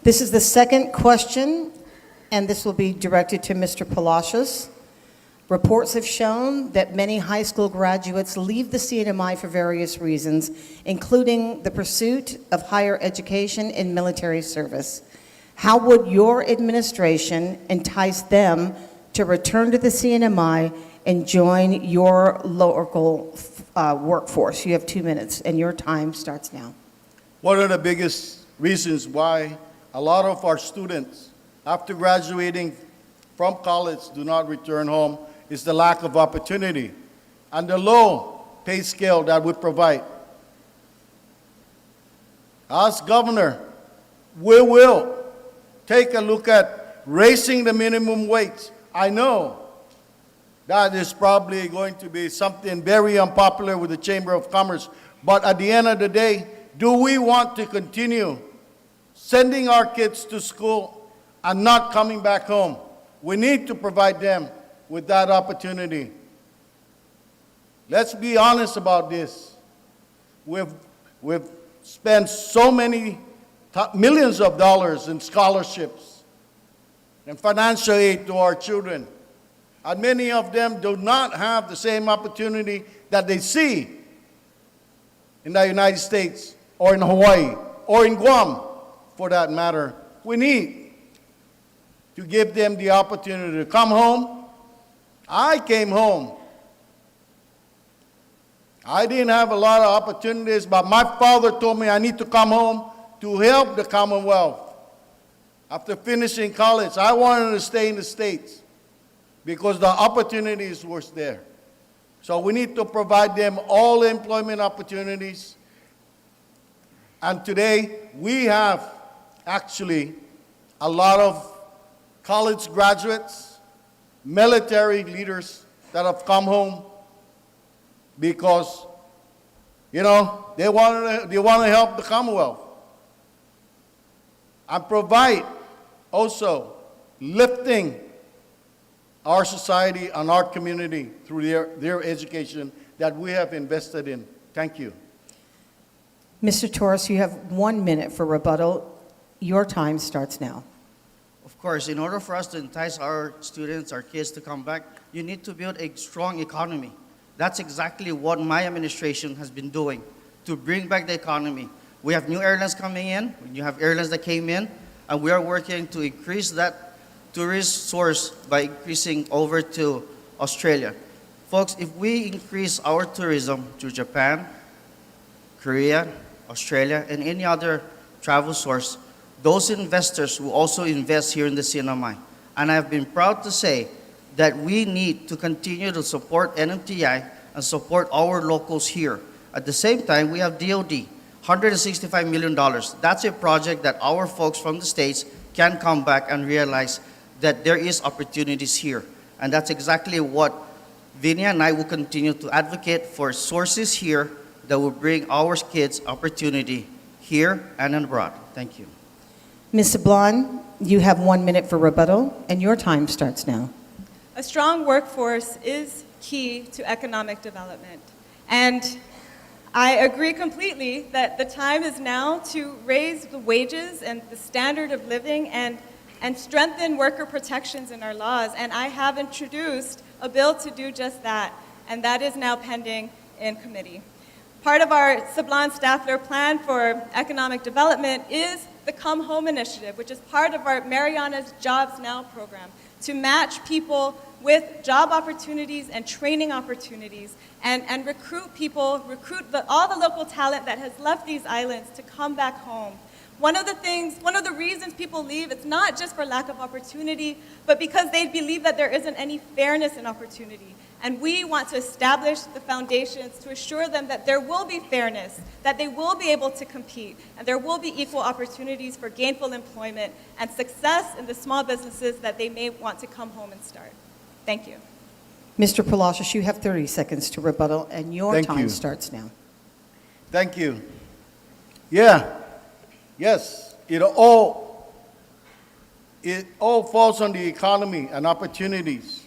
This is the second question, and this will be directed to Mr. Palacios. Reports have shown that many high school graduates leave the CNMI for various reasons, including the pursuit of higher education and military service. How would your administration entice them to return to the CNMI and join your local workforce? You have 2 minutes, and your time starts now. One of the biggest reasons why a lot of our students, after graduating from college, do not return home is the lack of opportunity and the low pay scale that we provide. As governor, we will take a look at raising the minimum wage. I know that is probably going to be something very unpopular with the Chamber of Commerce, but at the end of the day, do we want to continue sending our kids to school and not coming back home? We need to provide them with that opportunity. Let's be honest about this. We've spent so many millions of dollars in scholarships and financial aid to our children, and many of them do not have the same opportunity that they see in the United States or in Hawaii or in Guam, for that matter. We need to give them the opportunity to come home. I came home. I didn't have a lot of opportunities, but my father told me I need to come home to help the Commonwealth. After finishing college, I wanted to stay in the States because the opportunities were there. So we need to provide them all employment opportunities. And today, we have actually a lot of college graduates, military leaders that have come home because, they want to help the Commonwealth and provide also lifting our society and our community through their education that we have invested in. Thank you. Mr. Torres, you have 1 minute for rebuttal. Your time starts now. Of course, in order for us to entice our students, our kids to come back, you need to build a strong economy. That's exactly what my administration has been doing to bring back the economy. We have new airlines coming in. You have airlines that came in, and we are working to increase that tourist source by increasing over to Australia. Folks, if we increase our tourism to Japan, Korea, Australia, and any other travel source, those investors will also invest here in the CNMI. And I've been proud to say that we need to continue to support NMTI and support our locals here. At the same time, we have DOD, $165 million. That's a project that our folks from the States can come back and realize that there is opportunities here. And that's exactly what Vinny and I will continue to advocate for, sources here that will bring our kids opportunity here and abroad. Thank you. Ms. Sablan, you have 1 minute for rebuttal, and your time starts now. A strong workforce is key to economic development. And I agree completely that the time is now to raise the wages and the standard of living and strengthen worker protections in our laws. And I have introduced a bill to do just that, and that is now pending in committee. Part of our Sablan-Staffler plan for economic development is the Come Home Initiative, which is part of our Mariana's Jobs Now program, to match people with job opportunities and training opportunities and recruit all the local talent that has left these islands to come back home. One of the reasons people leave, it's not just for lack of opportunity, but because they believe that there isn't any fairness in opportunity. And we want to establish the foundations to assure them that there will be fairness, that they will be able to compete, and there will be equal opportunities for gainful employment and success in the small businesses that they may want to come home and start. Thank you. Mr. Palacios, you have 30 seconds to rebuttal, and your time starts now. Thank you. Yeah. Yes, it all falls on the economy and opportunities.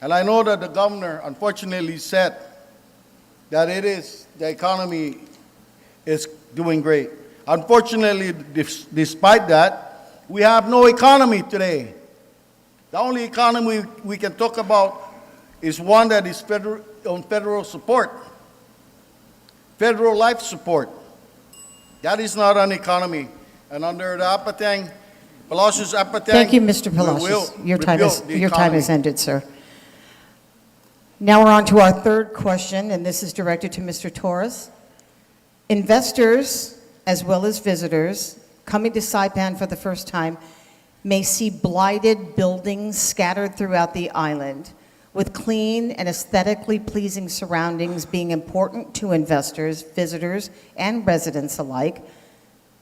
And I know that the governor unfortunately said that the economy is doing great. Unfortunately, despite that, we have no economy today. The only economy we can talk about is one that is on federal support, federal life support. That is not an economy. And under the Apatang, Palacios Apatang. Thank you, Mr. Palacios. Your time has ended, sir. Now we're on to our third question, and this is directed to Mr. Torres. Investors, as well as visitors, coming to Saipan for the first time, may see blighted buildings scattered throughout the island, with clean and aesthetically pleasing surroundings being important to investors, visitors, and residents alike.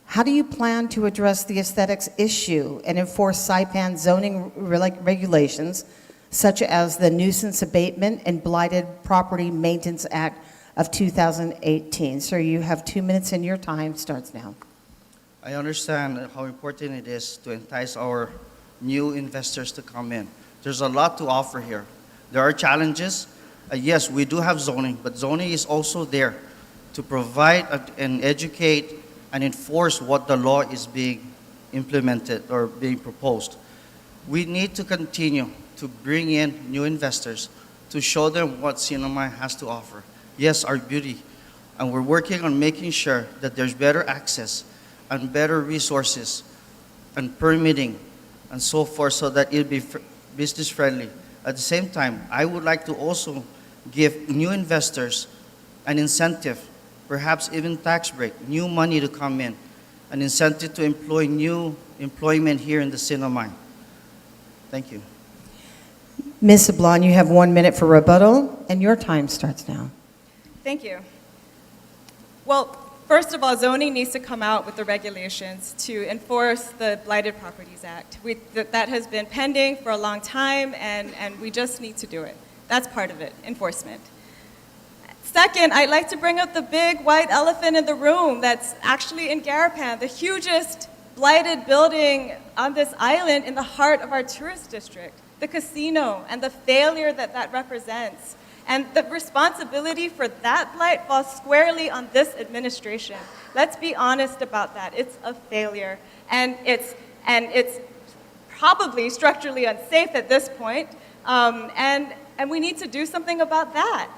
How do you plan to address the aesthetics issue and enforce Saipan zoning regulations, such as the Nuisance Abatement and Blighted Property Maintenance Act of 2018? Sir, you have 2 minutes and your time starts now. I understand how important it is to entice our new investors to come in. There's a lot to offer here. There are challenges. Yes, we do have zoning, but zoning is also there to provide and educate and enforce what the law is being implemented or being proposed. We need to continue to bring in new investors to show them what Sinamay has to offer. Yes, our beauty. And we're working on making sure that there's better access and better resources and permitting and so forth so that it'll be business friendly. At the same time, I would like to also give new investors an incentive, perhaps even tax break, new money to come in, an incentive to employ new employment here in the Sinamay. Thank you. Ms. Sablan, you have 1 minute for rebuttal, and your time starts now. Thank you. Well, first of all, zoning needs to come out with the regulations to enforce the Blighted Properties Act. That has been pending for a long time, and we just need to do it. That's part of it, enforcement. Second, I'd like to bring up the big white elephant in the room that's actually in Garapan, the hugest blighted building on this island in the heart of our tourist district, the casino, and the failure that represents. And the responsibility for that blight falls squarely on this administration. Let's be honest about that. It's a failure. And it's probably structurally unsafe at this point. And we need to do something about that.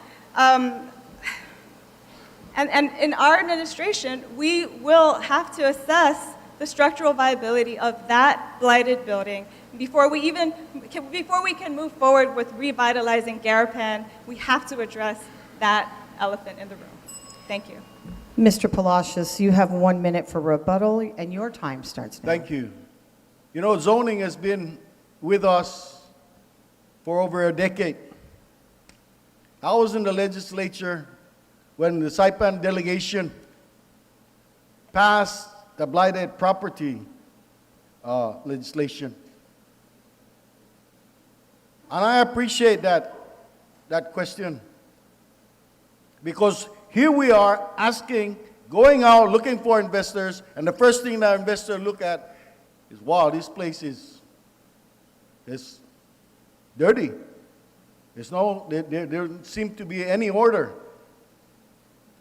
And in our administration, we will have to assess the structural viability of that blighted building. Before we can move forward with revitalizing Garapan, we have to address that elephant in the room. Thank you. Mr. Palacios, you have 1 minute for rebuttal, and your time starts now. Thank you. You know, zoning has been with us for over a decade. I was in the legislature when the Saipan delegation passed the blighted property legislation. And I appreciate that question, because here we are asking, going out looking for investors, and the first thing that investors look at is, wow, this place is dirty. There doesn't seem to be any order.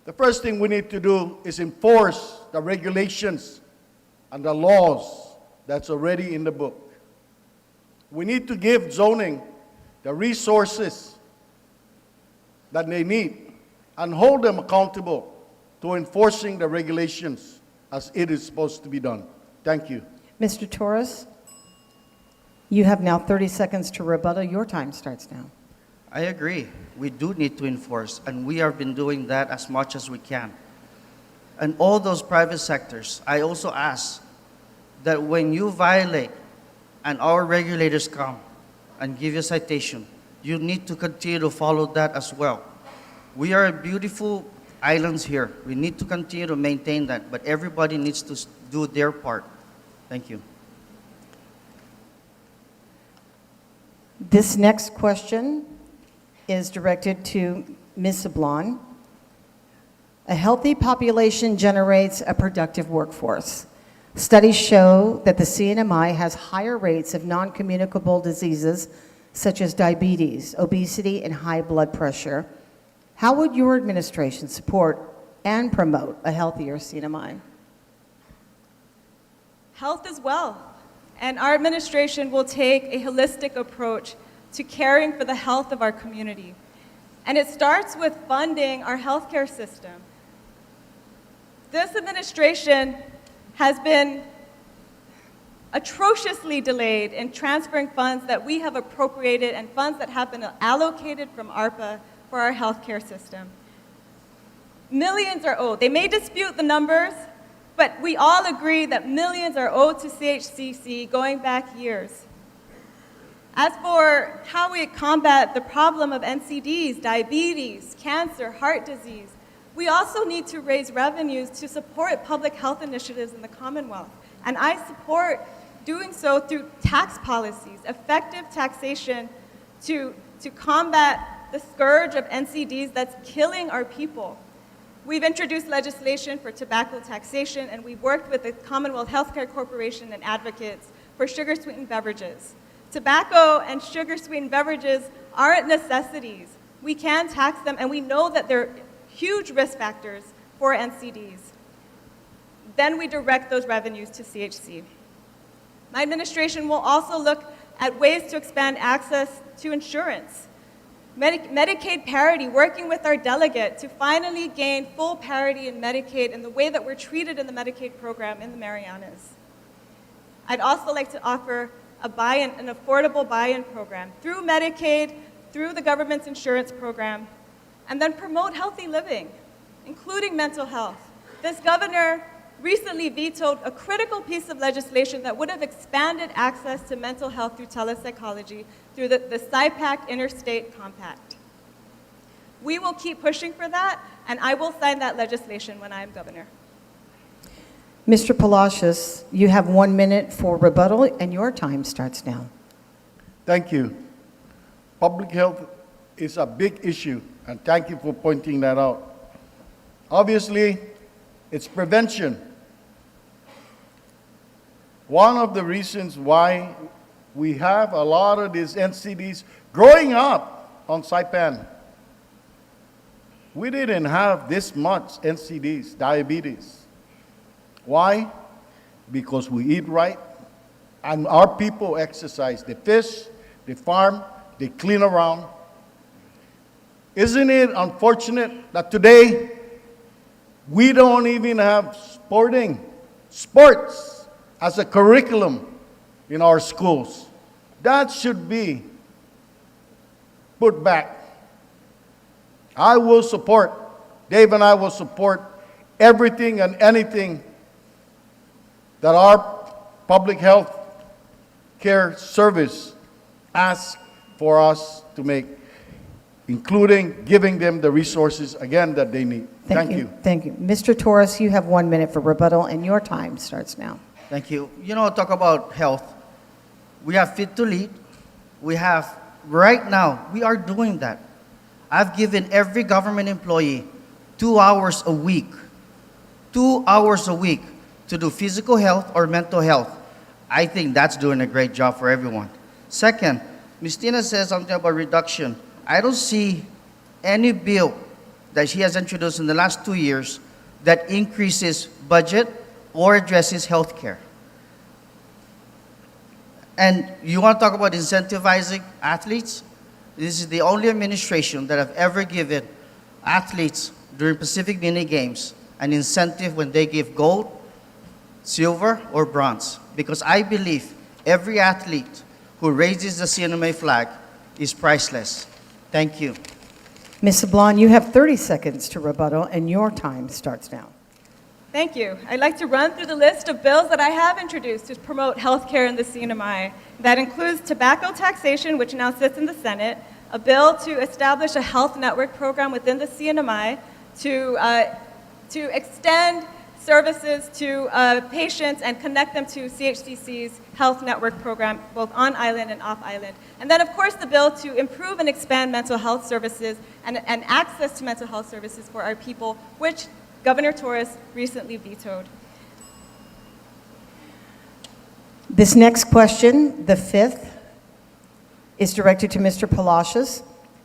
The first thing we need to do is enforce the regulations and the laws that's already in the book. We need to give zoning the resources that they need and hold them accountable to enforcing the regulations as it is supposed to be done. Thank you. Mr. Torres, you have now 30 seconds to rebuttal. Your time starts now. I agree. We do need to enforce, and we have been doing that as much as we can. And all those private sectors, I also ask that when you violate and our regulators come and give you a citation, you need to continue to follow that as well. We are beautiful islands here. We need to continue to maintain that, but everybody needs to do their part. Thank you. This next question is directed to Ms. Sablan. A healthy population generates a productive workforce. Studies show that the CNMI has higher rates of non-communicable diseases such as diabetes, obesity, and high blood pressure. How would your administration support and promote a healthier CNMI? Health is wealth, and our administration will take a holistic approach to caring for the health of our community. And it starts with funding our healthcare system. This administration has been atrociously delayed in transferring funds that we have appropriated and funds that have been allocated from ARPA for our healthcare system. Millions are owed. They may dispute the numbers, but we all agree that millions are owed to CHCC going back years. As for how we combat the problem of NCDs, diabetes, cancer, heart disease, we also need to raise revenues to support public health initiatives in the Commonwealth. And I support doing so through tax policies, effective taxation to combat the scourge of NCDs that's killing our people. We've introduced legislation for tobacco taxation, and we've worked with the Commonwealth Healthcare Corporation and advocates for sugar-sweetened beverages. Tobacco and sugar-sweetened beverages aren't necessities. We can tax them, and we know that they're huge risk factors for NCDs. Then we direct those revenues to CHC. My administration will also look at ways to expand access to insurance. Medicaid parity, working with our delegate to finally gain full parity in Medicaid in the way that we're treated in the Medicaid program in the Marianas. I'd also like to offer an affordable buy-in program through Medicaid, through the government's insurance program, and then promote healthy living, including mental health. This governor recently vetoed a critical piece of legislation that would have expanded access to mental health through telepsychology through the SIPAC Interstate Compact. We will keep pushing for that, and I will sign that legislation when I am governor. Mr. Palacios, you have 1 minute for rebuttal, and your time starts now. Thank you. Public health is a big issue, and thank you for pointing that out. Obviously, it's prevention. One of the reasons why we have a lot of these NCDs growing up on Saipan, we didn't have this much NCDs, diabetes. Why? Because we eat right, and our people exercise. They fish, they farm, they clean around. Isn't it unfortunate that today we don't even have sports as a curriculum in our schools? That should be put back. I will support, Dave and I will support everything and anything that our public health care service asks for us to make, including giving them the resources, again, that they need. Thank you. Thank you. Mr. Torres, you have 1 minute for rebuttal, and your time starts now. Thank you. You know, talk about health. We have Fit to Lead. We have, right now, we are doing that. I've given every government employee 2 hours a week, 2 hours a week to do physical health or mental health. I think that's doing a great job for everyone. Second, Ms. Tina says something about reduction. I don't see any bill that she has introduced in the last 2 years that increases budget or addresses health care. And you want to talk about incentivizing athletes? This is the only administration that have ever given athletes during Pacific Mini Games an incentive when they give gold, silver, or bronze. Because I believe every athlete who raises the CNMA flag is priceless. Thank you. Ms. Sablan, you have 30 seconds to rebuttal, and your time starts now. Thank you. I'd like to run through the list of bills that I have introduced to promote health care in the CNMI. That includes tobacco taxation, which now sits in the Senate, a bill to establish a health network program within the CNMI to extend services to patients and connect them to CHCC's health network program, both on island and off island. And then, of course, the bill to improve and expand mental health services and access to mental health services for our people, which Governor Torres recently vetoed. This next question, the fifth, is directed to Mr. Palacios.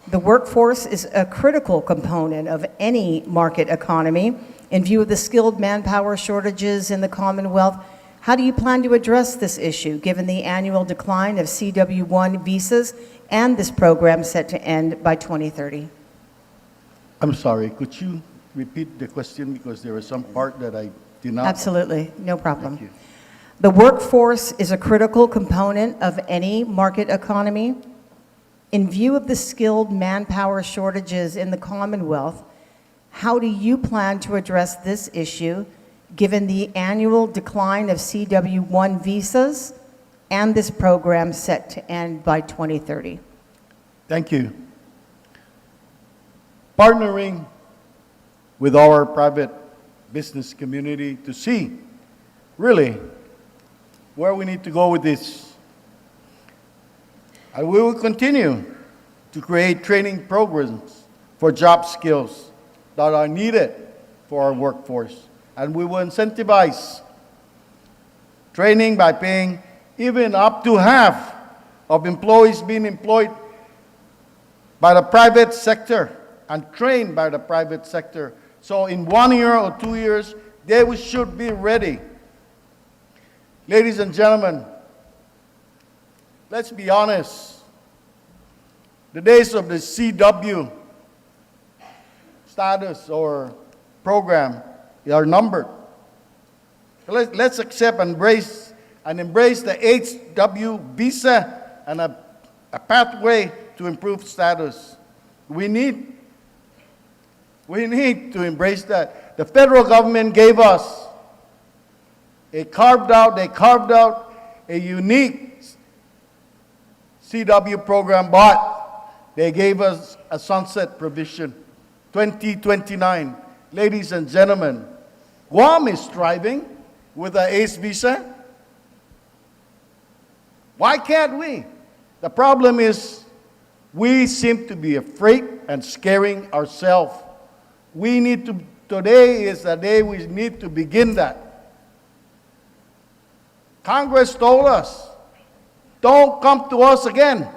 The workforce is a critical component of any market economy. In view of the skilled manpower shortages in the Commonwealth, how do you plan to address this issue, given the annual decline of CW1 visas and this program set to end by 2030? I'm sorry, could you repeat the question, because there was some part that I did not. Absolutely, no problem. Thank you. The workforce is a critical component of any market economy. In view of the skilled manpower shortages in the Commonwealth, how do you plan to address this issue, given the annual decline of CW1 visas and this program set to end by 2030? Thank you. Partnering with our private business community to see really where we need to go with this. And we will continue to create training programs for job skills that are needed for our workforce. And we will incentivize training by paying even up to half of employees being employed by the private sector and trained by the private sector. So in 1 year or 2 years, they should be ready. Ladies and gentlemen, let's be honest. The days of the CW status or program are numbered. Let's accept and embrace the HW visa and a pathway to improve status. We need to embrace that. The federal government gave us they carved out a unique CW program, but they gave us a sunset provision, 2029. Ladies and gentlemen, Guam is thriving with the ACE visa. Why can't we? The problem is we seem to be afraid and scaring ourselves. Today is the day we need to begin that. Congress told us, don't come to us again.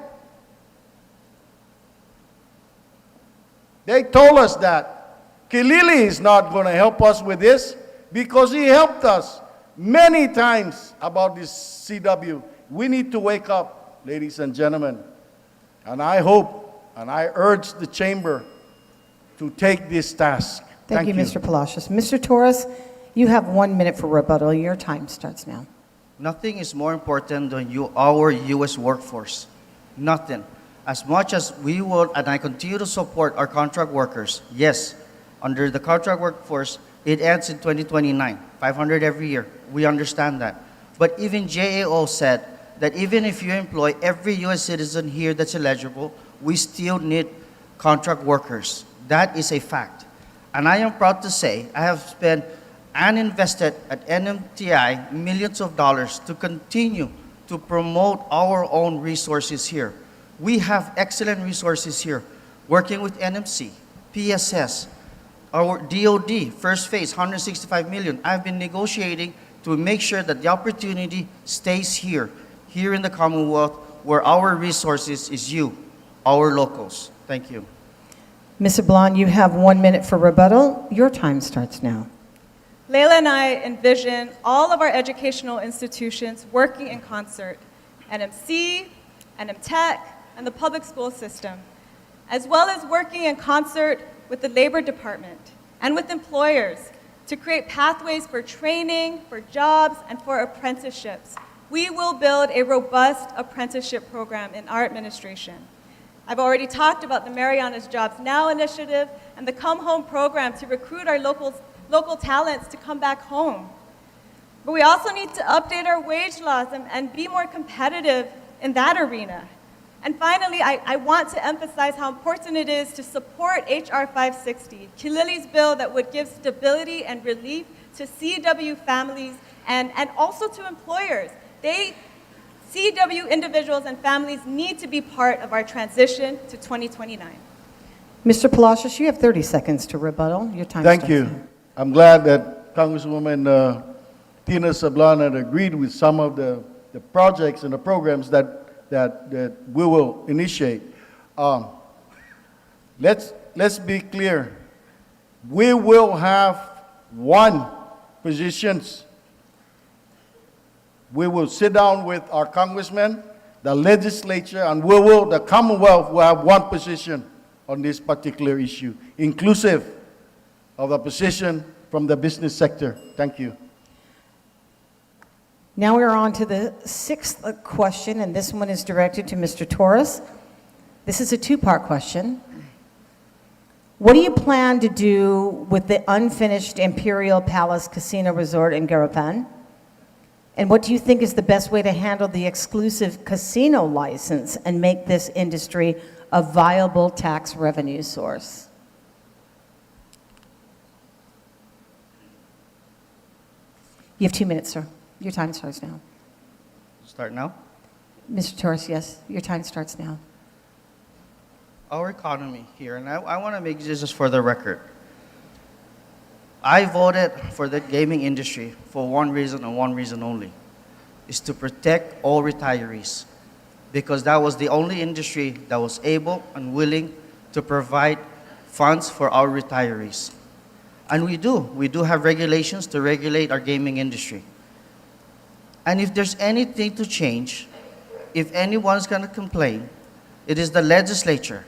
They told us that Kilili is not going to help us with this because he helped us many times about this CW. We need to wake up, ladies and gentlemen. And I hope and I urge the chamber to take this task. Thank you, Mr. Palacios. Mr. Torres, you have 1 minute for rebuttal. Your time starts now. Nothing is more important than our U.S. workforce. Nothing. As much as we will, and I continue to support our contract workers, yes, under the contract workforce, it ends in 2029, 500 every year. We understand that. But even GAO said that even if you employ every U.S. citizen here that's eligible, we still need contract workers. That is a fact. And I am proud to say I have spent and invested at NMTI millions of dollars to continue to promote our own resources here. We have excellent resources here, working with NMC, PSS, our DOD, first phase, 165 million. I've been negotiating to make sure that the opportunity stays here in the Commonwealth, where our resources is you, our locals. Thank you. Ms. Sablan, you have 1 minute for rebuttal. Your time starts now. Layla and I envision all of our educational institutions working in concert, NMC, NMTech, and the public school system, as well as working in concert with the Labor Department and with employers to create pathways for training, for jobs, and for apprenticeships. We will build a robust apprenticeship program in our administration. I've already talked about the Mariana's Jobs Now initiative and the Come Home program to recruit our local talents to come back home. But we also need to update our wage laws and be more competitive in that arena. And finally, I want to emphasize how important it is to support H.R. 560, Kilili's bill that would give stability and relief to CW families and also to employers. CW individuals and families need to be part of our transition to 2029. Mr. Palacios, you have 30 seconds to rebuttal. Your time Thank starts you. now. I'm glad that Congresswoman Tina Sablan had agreed with some of the projects and the programs that we will initiate. Let's be clear. We will have one positions. We will sit down with our congressmen, the legislature, and the Commonwealth will have one position on this particular issue, inclusive of the position from the business sector. Thank you. Now we're on to the sixth question, and this one is directed to Mr. Torres. This is a two-part question. What do you plan to do with the unfinished Imperial Palace Casino Resort in Garapan? And what do you think is the best way to handle the exclusive casino license and make this industry a viable tax revenue source? You have 2 minutes, sir. Your time starts now. Start now? Mr. Torres, yes, your time starts now. Our economy here, and I want to make this just for the record. I voted for the gaming industry for one reason and one reason only, is to protect all retirees, because that was the only industry that was able and willing to provide funds for our retirees. And we do have regulations to regulate our gaming industry. And if there's anything to change, if anyone's going to complain, it is the legislature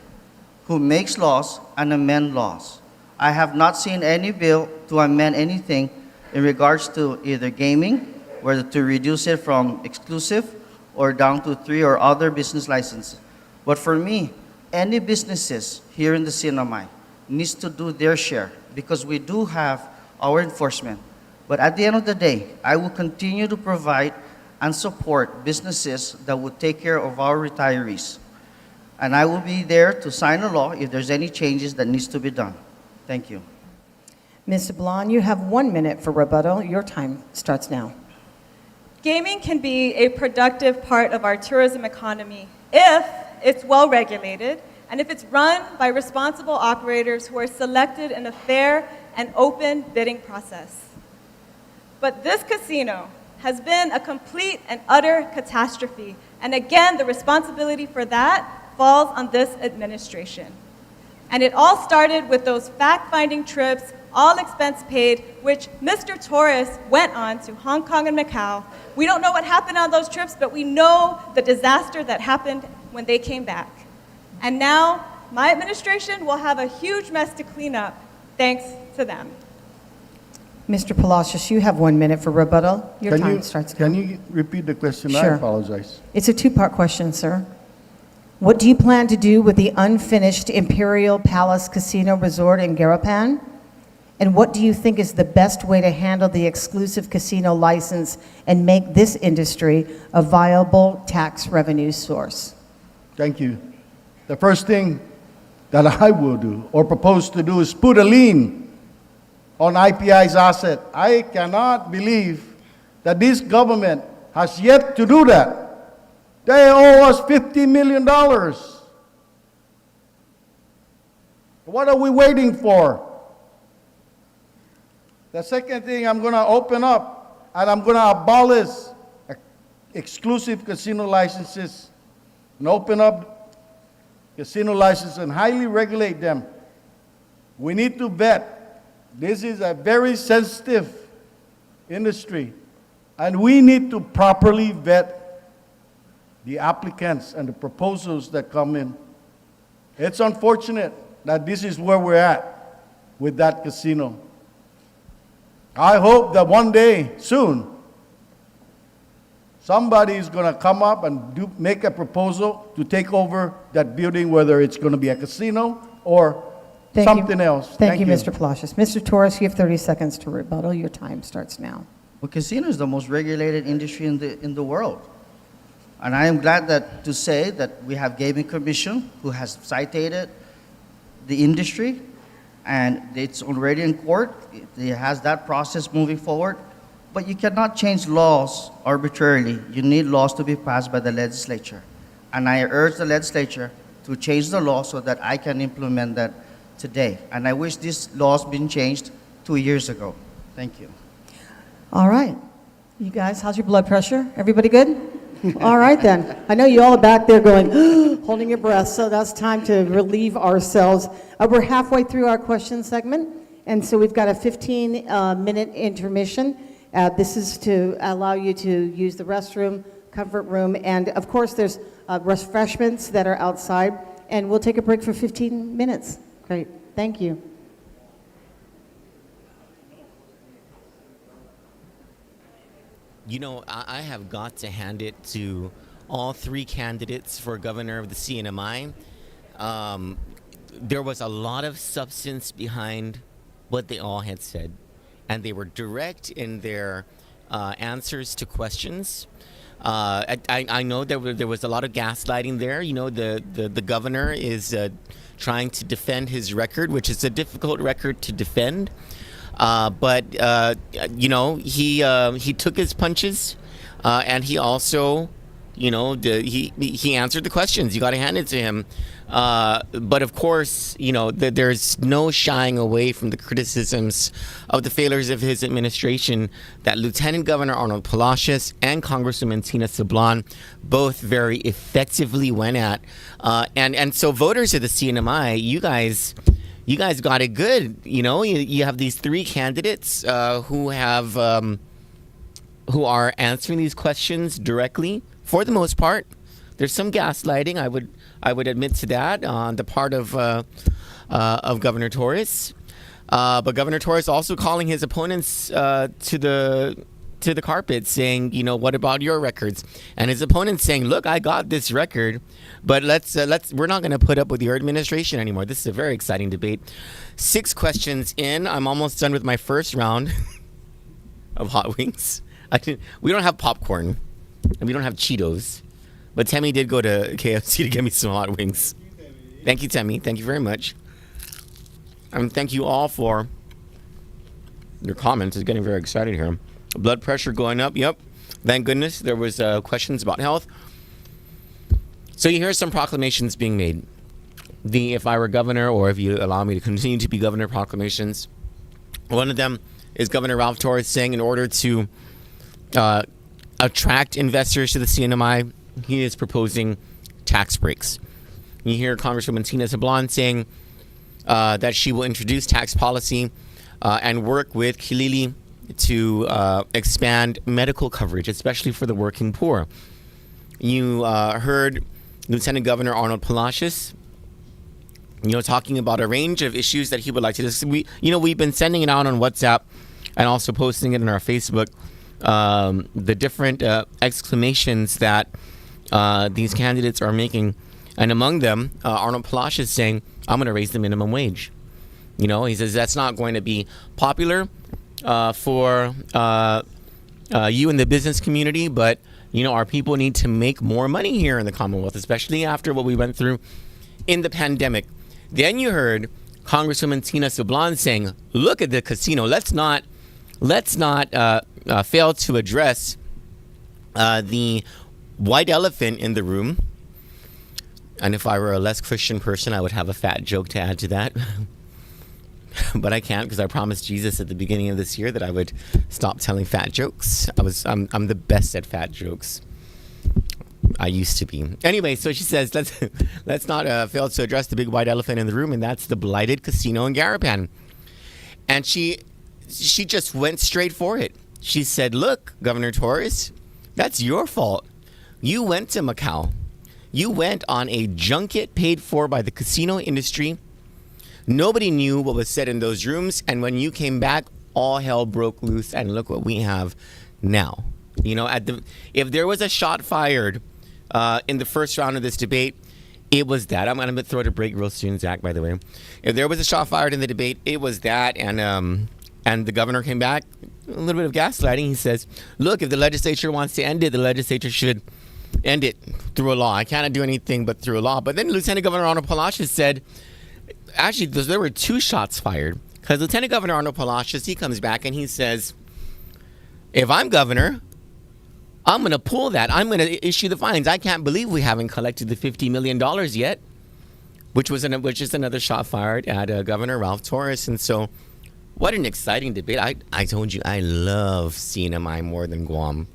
who makes laws and amend laws. I have not seen any bill to amend anything in regards to either gaming, whether to reduce it from exclusive or down to 3 or other business licenses. But for me, any businesses here in the Sinamay needs to do their share, because we do have our enforcement. But at the end of the day, I will continue to provide and support businesses that will take care of our retirees. And I will be there to sign a law if there's any changes that needs to be done. Thank you. Ms. Sablan, you have 1 minute for rebuttal. Your time starts now. Gaming can be a productive part of our tourism economy if it's well regulated and if it's run by responsible operators who are selected in a fair and open bidding process. But this casino has been a complete and utter catastrophe, and again, the responsibility for that falls on this administration. And it all started with those fact-finding trips, all expense paid, which Mr. Torres went on to Hong Kong and Macau. We don't know what happened on those trips, but we know the disaster that happened when they came back. And now, my administration will have a huge mess to clean up, thanks to them. Mr. Palacios, you have 1 minute for rebuttal. Your time starts now. Can you repeat the question? Sure. I apologize. It's a two-part question, sir. What do you plan to do with the unfinished Imperial Palace Casino Resort in Garapan? And what do you think is the best way to handle the exclusive casino license and make this industry a viable tax revenue source? Thank you. The first thing that I will do or propose to do is put a lien on IPI's asset. I cannot believe that this government has yet to do that. They owe us $50 million. What are we waiting for? The second thing, I'm going to open up and I'm going to abolish exclusive casino licenses and open up casino licenses and highly regulate them. We need to vet. This is a very sensitive industry, and we need to properly vet the applicants and the proposals that come in. It's unfortunate that this is where we're at with that casino. I hope that one day, soon, somebody is going to come up and make a proposal to take over that building, whether it's going to be a casino or something else. Thank you, Mr. Palacios. Mr. Torres, you have 30 seconds to rebuttal. Your time starts now. Well, casino is the most regulated industry in the world. And I am glad to say that we have Gaming Commission who has cited the industry, and it's already in court. It has that process moving forward. But you cannot change laws arbitrarily. You need laws to be passed by the legislature. And I urge the legislature to change the law so that I can implement that today. And I wish this law's been changed 2 years ago. Thank you. All right. You guys, how's your blood pressure? Everybody good? All right then. I know you all are back there going, holding your breath, so that's time to relieve ourselves. We're halfway through our question segment, and so we've got a 15-minute intermission. This is to allow you to use the restroom, comfort room, and of course there's refreshments that are outside, and we'll take a break for 15 minutes. Great. Thank you. You know, I have got to hand it to all three candidates for governor of the CNMI. There was a lot of substance behind what they all had said, and they were direct in their answers to questions. I know there was a lot of gaslighting there. You know, the governor is trying to defend his record, which is a difficult record to defend. But you know, he took his punches, and he also, you know, he answered the questions. You got to hand it to him. But of course, you know, there's no shying away from the criticisms of the failures of his administration that Lieutenant Governor Arnold Palacios and Congresswoman Tina Sablan both very effectively went at. And so voters of the CNMI, you guys got it good. You know, you have these three candidates who are answering these questions directly for the most part. There's some gaslighting, I would admit to that on the part of Governor Torres. But Governor Torres also calling his opponents to the carpet, saying, you know, what about your records? And his opponents saying, look, I got this record, but we're not going to put up with your administration anymore. This is a very exciting debate. 6 questions in. I'm almost done with my first round of hot wings. We don't have popcorn, and we don't have Cheetos. But Temi did go to KFC to get me some hot wings. Thank you, Temi. Thank you very much. And thank you all for your comments. It's getting very excited here. Blood pressure going up. Yep. Thank goodness there was questions about health. So you hear some proclamations being made. The if I were governor, or if you allow me to continue to be governor proclamations. One of them is Governor Ralph Torres saying in order to attract investors to the CNMI, he is proposing tax breaks. You hear Congresswoman Tina Sablan saying that she will introduce tax policy and work with Kilili to expand medical coverage, especially for the working poor. You heard Lieutenant Governor Arnold Palacios, you know, talking about a range of issues that he would like to discuss. We've been sending it out on WhatsApp and also posting it in our Facebook. The different exclamations that these candidates are making, and among them, Arnold Palacios saying, I'm going to raise the minimum wage. He says that's not going to be popular for you in the business community, but our people need to make more money here in the Commonwealth, especially after what we went through in the pandemic. Then you heard Congresswoman Tina Sablan saying, look at the casino. Let's not fail to address the white elephant in the room. And if I were a less Christian person, I would have a fat joke to add to that. But I can't, because I promised Jesus at the beginning of this year that I would stop telling fat jokes. I'm the best at fat jokes. I used to be. Anyway, so she says, let's not fail to address the big white elephant in the room, and that's the blighted casino in Garapan. And she just went straight for it. She said, look, Governor Torres, that's your fault. You went to Macau. You went on a junket paid for by the casino industry. Nobody knew what was said in those rooms, and when you came back, all hell broke loose, and look what we have now. If there was a shot fired in the first round of this debate, it was that. I'm going to throw it a break real soon, Zach, by the way. If there was a shot fired in the debate, it was that, and the governor came back, a little bit of gaslighting. He says, look, if the legislature wants to end it, the legislature should end it through a law. I cannot do anything but through a law. But then Lieutenant Governor Arnold Palacios said, actually, there were two shots fired. Because Lieutenant Governor Arnold Palacios, he comes back and he says, if I'm governor, I'm going to pull that. I'm going to issue the fines. I can't believe we haven't collected the $50 million yet, which is another shot fired at Governor Ralph Torres. And so, what an exciting debate. I told you, I love CNMI more than Guam.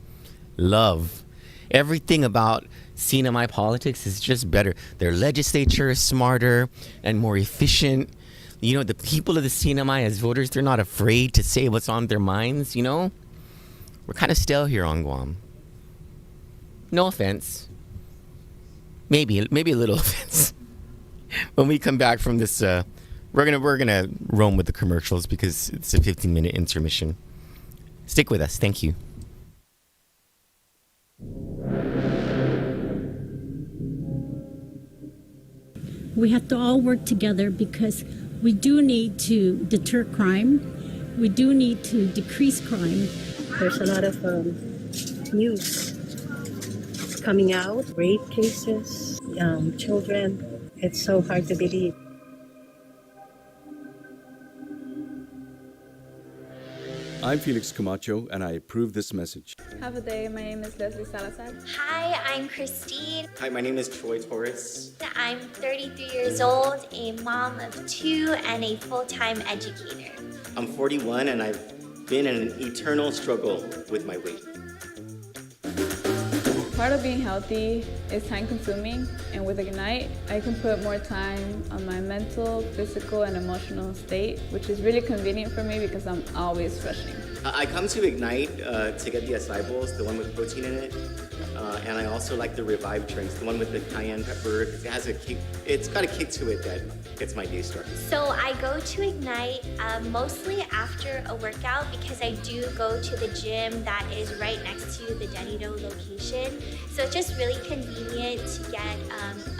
Love. Everything about CNMI politics is just better. Their legislature is smarter and more efficient. The people of the CNMI as voters, they're not afraid to say what's on their minds, We're kind of stale here on Guam. No offense. Maybe a little offense. When we come back from this, we're gonna roam with the commercials because it's a 15-minute intermission. Stick with us. Thank you. We have to all work together because we do need to deter crime. We do need to decrease crime. There's a lot of news coming out, rape cases, children. It's so hard to believe. I'm Felix Camacho, and I approve this message. Have a day. My name is Leslie Salazar. Hi, I'm Christine. Hi, my name is Troy Torres. I'm 33 years old, a mom of 2, and a full-time educator. I'm 41, and I've been in an eternal struggle with my weight. Part of being healthy is time-consuming, and with Ignite, I can put more time on my mental, physical, and emotional state, which is really convenient for me because I'm always rushing. I come to Ignite to get the acai bowls, the one with protein in it, and I also like the Revive drinks, the one with the cayenne pepper. It has a kick. It's got a kick to it that gets my day started. So I go to Ignite mostly after a workout because I do go to the gym that is right next to the Denito location. So it's just really convenient to get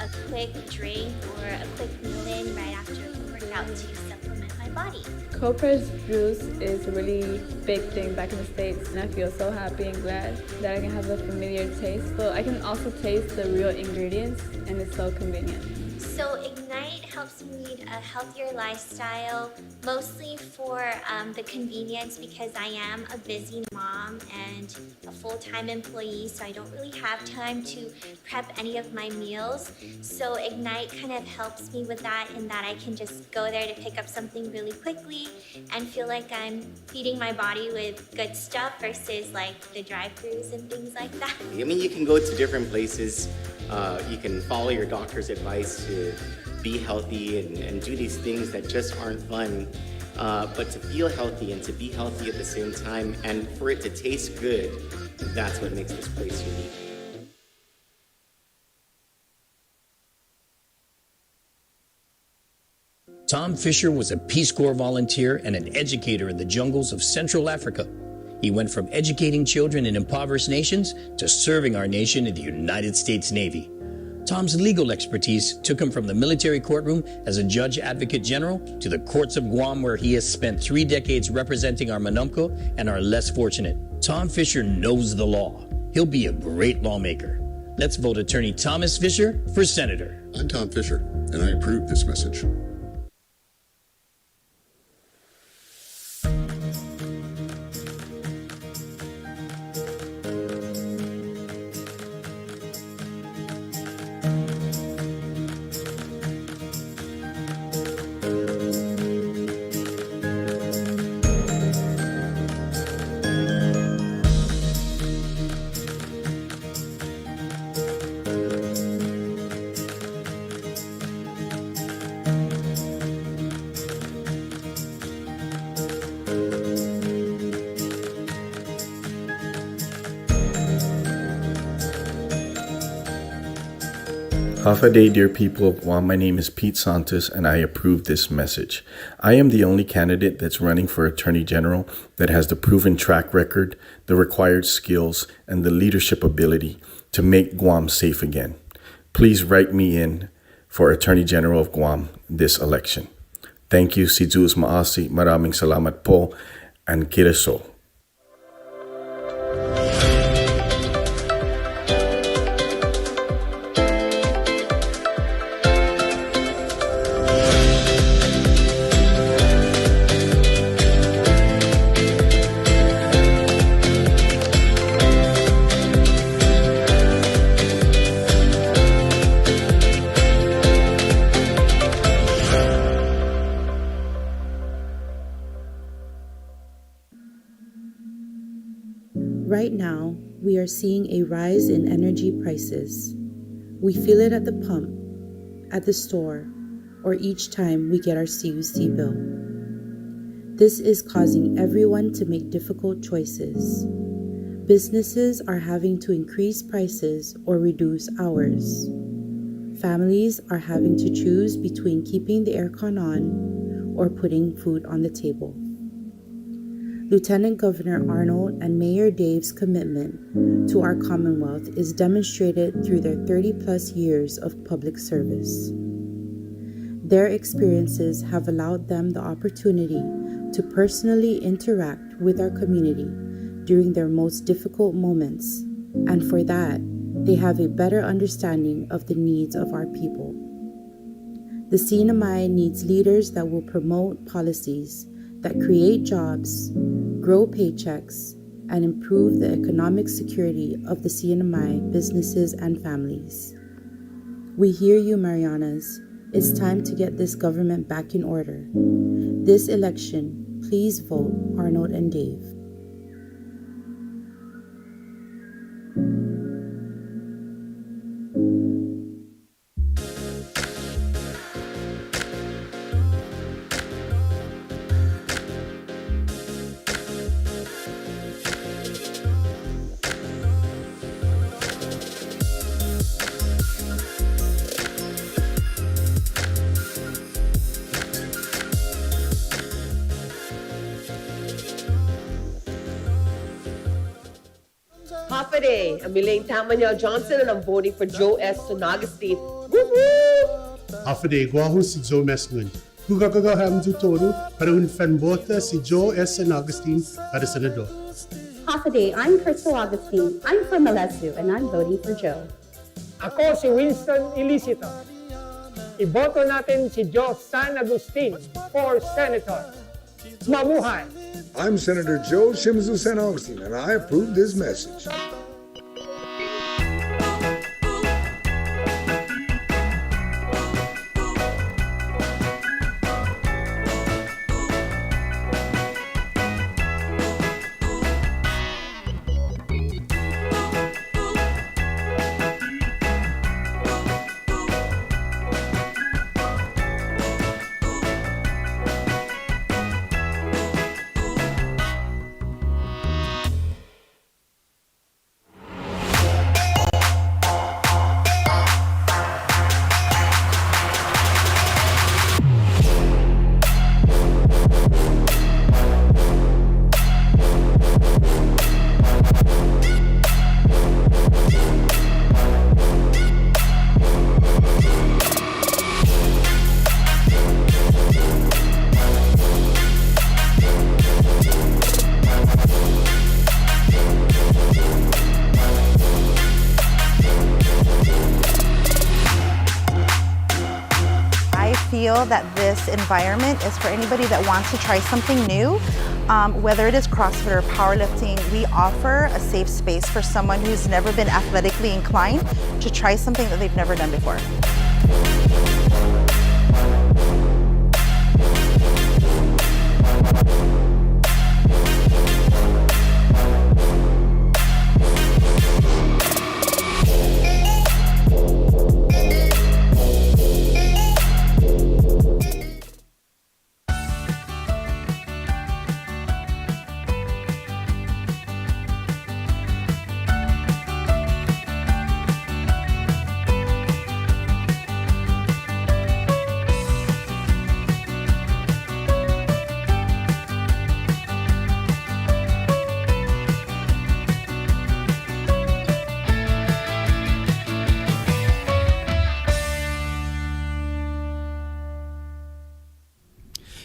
a quick drink or a quick meal in right after a workout to supplement my body. Cold pressed juice is a really big thing back in the States, and I feel so happy and glad that I can have a familiar taste. So I can also taste the real ingredients, and it's so convenient. So Ignite helps me lead a healthier lifestyle, mostly for the convenience because I am a busy mom and a full-time employee, so I don't really have time to prep any of my meals. So Ignite kind of helps me with that in that I can just go there to pick up something really quickly and feel like I'm feeding my body with good stuff versus like the drive-thrus and things like that. I mean, you can go to different places. You can follow your doctor's advice to be healthy and do these things that just aren't fun. But to feel healthy and to be healthy at the same time and for it to taste good, that's what makes this place unique. Tom Fisher was a Peace Corps volunteer and an educator in the jungles of Central Africa. He went from educating children in impoverished nations to serving our nation in the United States Navy. Tom's legal expertise took him from the military courtroom as a judge advocate general to the courts of Guam, where he has spent 3 decades representing our Manumco and our less fortunate. Tom Fisher knows the law. He'll be a great lawmaker. Let's vote Attorney Thomas Fisher for Senator. I'm Tom Fisher, and I approve this message. Hafa Day, dear people of Guam. My name is Pete Santos, and I approve this message. I am the only candidate that's running for Attorney General that has the proven track record, the required skills, and the leadership ability to make Guam safe again. Please write me in for Attorney General of Guam this election. Thank you, si Diyos maasi, maraming salamat po, and kireso. Right now, we are seeing a rise in energy prices. We feel it at the pump, at the store, or each time we get our CUC bill. This is causing everyone to make difficult choices. Businesses are having to increase prices or reduce hours. Families are having to choose between keeping the aircon on or putting food on the table. Lieutenant Governor Arnold and Mayor Dave's commitment to our Commonwealth is demonstrated through their 30-plus years of public service. Their experiences have allowed them the opportunity to personally interact with our community during their most difficult moments, and for that, they have a better understanding of the needs of our people. The CNMI needs leaders that will promote policies that create jobs, grow paychecks, and improve the economic security of the CNMI businesses and families. We hear you, Marianas. It's time to get this government back in order. This election, please vote Arnold and Dave. Hafa Day, ang Milaine Tamanyao Johnson, and I'm voting for Joe S. Sonagustin. Woo-hoo! Hafa Day, guahu si Joe Mesngun. Kugagaga hamdu toru para un fanbota si Joe S. Sonagustin para senador. Half a day, I'm Crystal Augustine. I'm from Palacios, and I'm voting for Joe. Ako si Winston Illicito. Iboto natin si Joe San Agustin for Senator. Mamuhay! I'm Senator Joe Shimizu San Augustine, and I approve this message. feel that this environment is for anybody that wants to try something new. Whether it is CrossFit or powerlifting, we offer a safe space for someone who's never been athletically inclined to try something that they've never done before.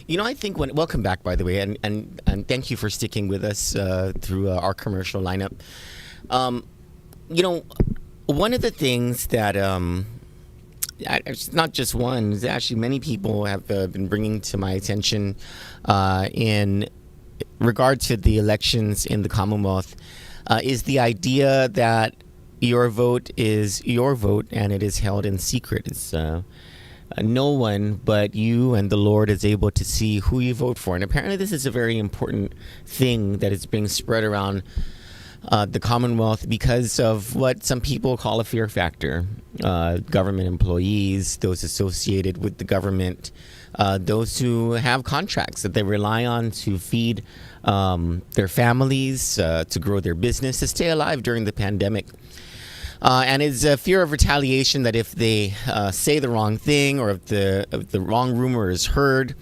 You know, I think welcome back, by the way, and thank you for sticking with us through our commercial lineup. You know, one of the things that, it's not just one, it's actually many people have been bringing to my attention in regard to the elections in the Commonwealth is the idea that your vote is your vote and it is held in secret. It's no one but you and the Lord is able to see who you vote for. And apparently this is a very important thing that is being spread around the Commonwealth because of what some people call a fear factor. Government employees, those associated with the government, those who have contracts that they rely on to feed their families, to grow their business, to stay alive during the pandemic. And it's a fear of retaliation that if they say the wrong thing or if the wrong rumor is heard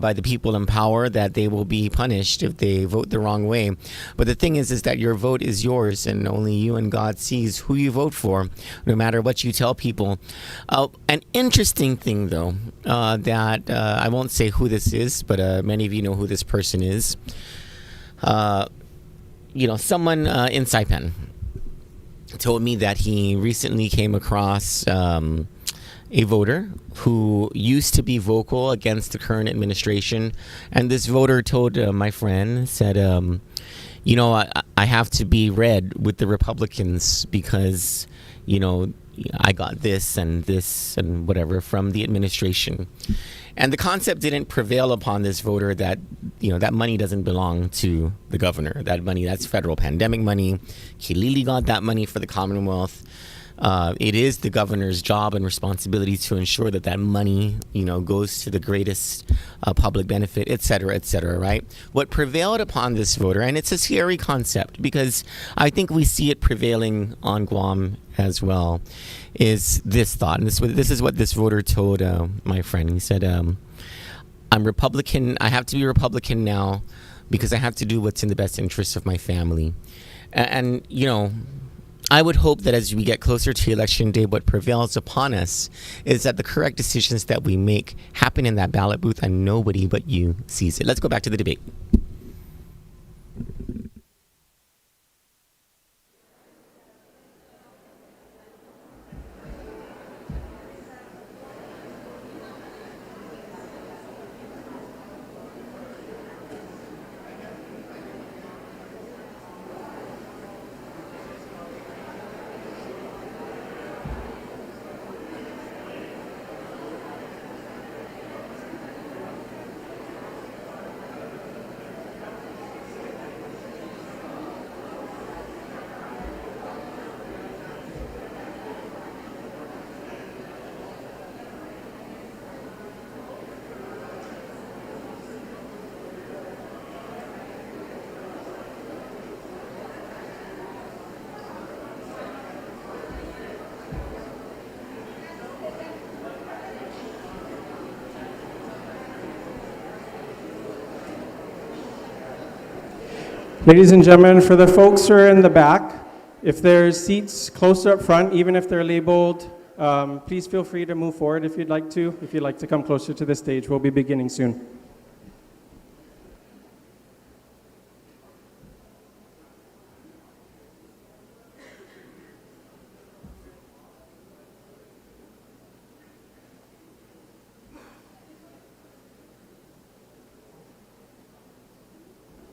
by the people in power, that they will be punished if they vote the wrong way. But the thing is that your vote is yours and only you and God sees who you vote for, no matter what you tell people. An interesting thing, though, that I won't say who this is, but many of you know who this person is. You know, someone in Saipan told me that he recently came across a voter who used to be vocal against the current administration. And this voter told my friend, said, you know, I have to be red with the Republicans because, you know, I got this and whatever from the administration. And the concept didn't prevail upon this voter that, you know, that money doesn't belong to the governor. That money, that's federal pandemic money. Kilili got that money for the Commonwealth. It is the governor's job and responsibility to ensure that that money, you know, goes to the greatest public benefit, et cetera, right? What prevailed upon this voter, and it's a scary concept because I think we see it prevailing on Guam as well, is this thought. And this is what this voter told my friend. He said, I'm Republican. I have to be Republican now because I have to do what's in the best interest of my family. And you know, I would hope that as we get closer to Election Day, what prevails upon us is that the correct decisions that we make happen in that ballot booth and nobody but you sees it. Let's go back to the debate. Ladies and gentlemen, for the folks who are in the back, if there's seats closer up front, even if they're labeled, please feel free to move forward if you'd like to. If you'd like to come closer to the stage, we'll be beginning soon.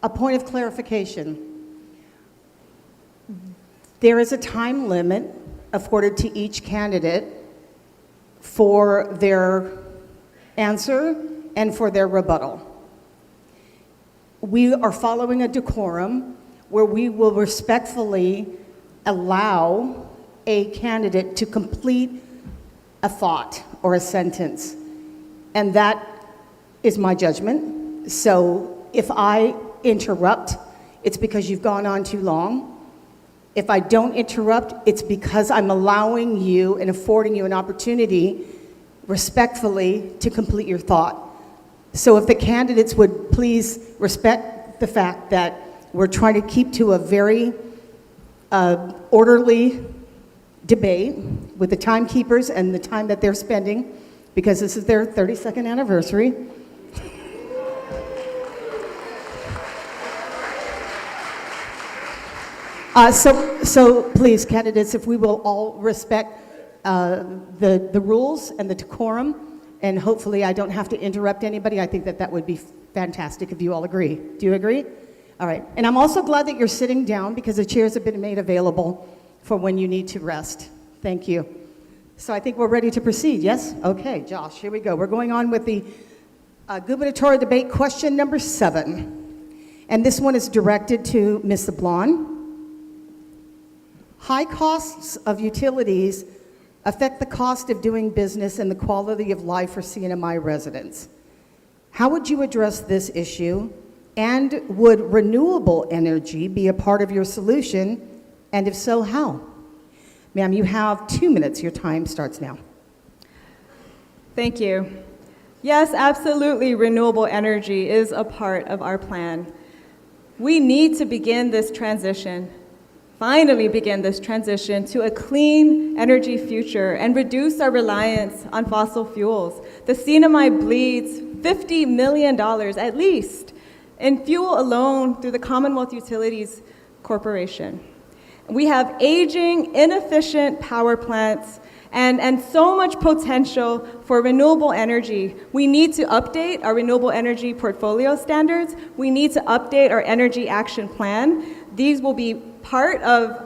A point of clarification. There is a time limit afforded to each candidate for their answer and for their rebuttal. We are following a decorum where we will respectfully allow a candidate to complete a thought or a sentence. And that is my judgment. So if I interrupt, it's because you've gone on too long. If I don't interrupt, it's because I'm allowing you and affording you an opportunity respectfully to complete your thought. So if the candidates would please respect the fact that we're trying to keep to a very orderly debate with the timekeepers and the time that they're spending, because this is their 32nd anniversary. So please, candidates, if we will all respect the rules and the decorum, and hopefully I don't have to interrupt anybody, I think that that would be fantastic if you all agree. Do you agree? All right. And I'm also glad that you're sitting down because the chairs have been made available for when you need to rest. Thank you. So I think we're ready to proceed, yes? Okay, Josh, here we go. We're going on with the gubernatorial debate question number 7. And this one is directed to Ms. Sablan. High costs of utilities affect the cost of doing business and the quality of life for CNMI residents. How would you address this issue? And would renewable energy be a part of your solution? And if so, how? Ma'am, you have 2 minutes. Your time starts now. Thank you. Yes, absolutely, renewable energy is a part of our plan. We need to begin this transition, finally begin this transition to a clean energy future and reduce our reliance on fossil fuels. The CNMI bleeds $50 million at least in fuel alone through the Commonwealth Utilities Corporation. We have aging, inefficient power plants and so much potential for renewable energy. We need to update our renewable energy portfolio standards. We need to update our energy action plan. These will be part of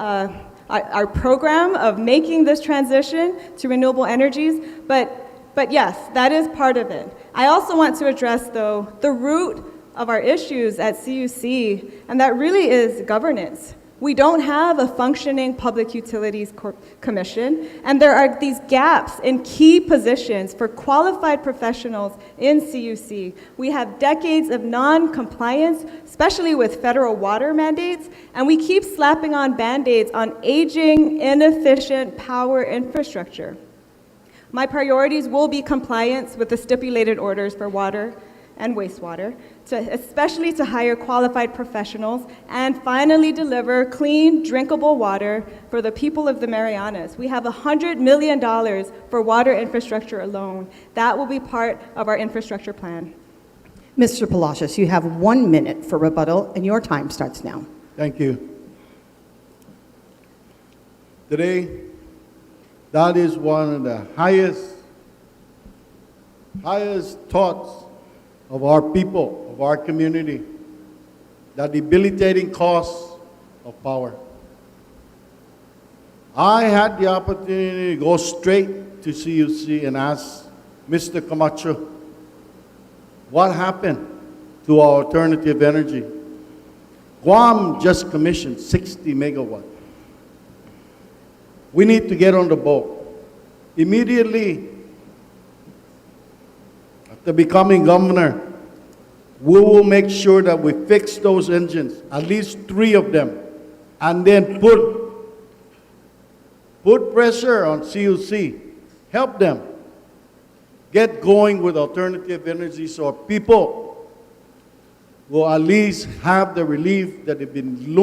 our program of making this transition to renewable energies, but yes, that is part of it. I also want to address, though, the root of our issues at CUC, and that really is governance. We don't have a functioning Public Utilities Commission, and there are these gaps in key positions for qualified professionals in CUC. We have decades of non-compliance, especially with federal water mandates, and we keep slapping on Band-Aids on aging, inefficient power infrastructure. My priorities will be compliance with the stipulated orders for water and wastewater, especially to hire qualified professionals, and finally deliver clean, drinkable water for the people of the Marianas. We have $100 million for water infrastructure alone. That will be part of our infrastructure plan. Mr. Palacios, you have 1 minute for rebuttal, and your time starts now. Thank you. Today, that is one of the highest thoughts of our people, of our community, the debilitating costs of power. I had the opportunity to go straight to CUC and ask Mr. Camacho, what happened to our alternative energy? Guam just commissioned 60 megawatts. We need to get on the boat. Immediately, after becoming governor, we will make sure that we fix those engines, at least 3 of them, and then put pressure on CUC, help them get going with alternative energy so our people will at least have the relief that they've been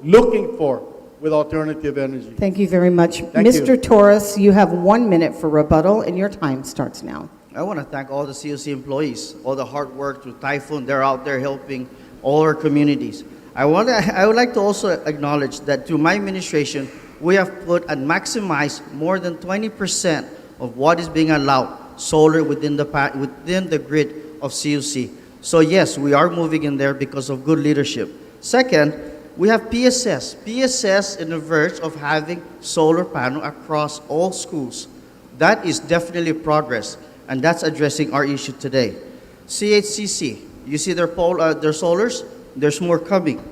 looking for with alternative energy. Thank you very much. Thank Mr. you. Torres, you have 1 minute for rebuttal, and your time starts now. I want to thank all the COC employees, all the hard work through Typhoon. They're out there helping all our communities. I would like to also acknowledge that through my administration, we have put and maximized more than 20% of what is being allowed solar within the grid of CUC. So yes, we are moving in there because of good leadership. Second, we have PSS. PSS in the verge of having solar panel across all schools. That is definitely progress, and that's addressing our issue today. CHCC, you see their solars? There's more coming.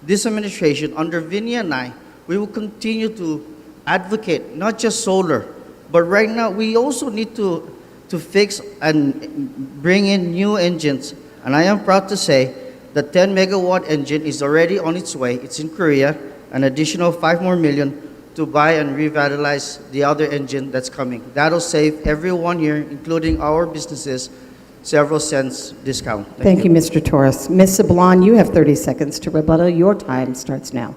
This administration, under Vinny and I, we will continue to advocate not just solar, but right now we also need to fix and bring in new engines. And I am proud to say the 10 megawatt engine is already on its way. It's in Korea, an additional 5 more million to buy and revitalize the other engine that's coming. That'll save everyone here, including our businesses, several cents discount. Thank you, Mr. Torres. Ms. Sablan, you have 30 seconds to rebuttal. Your time starts now.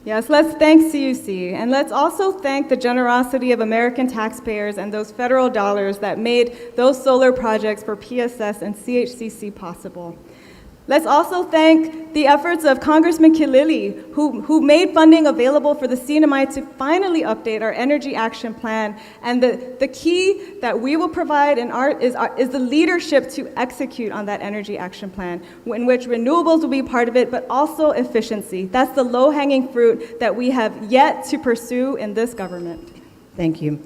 Yes, let's thank CUC, and let's also thank the generosity of American taxpayers and those federal dollars that made those solar projects for PSS and CHCC possible. Let's also thank the efforts of Congressman Kilili, who made funding available for the CNMI to finally update our energy action plan. And the key that we will provide is the leadership to execute on that energy action plan, in which renewables will be part of it, but also efficiency. That's the low-hanging fruit that we have yet to pursue in this government. Thank you.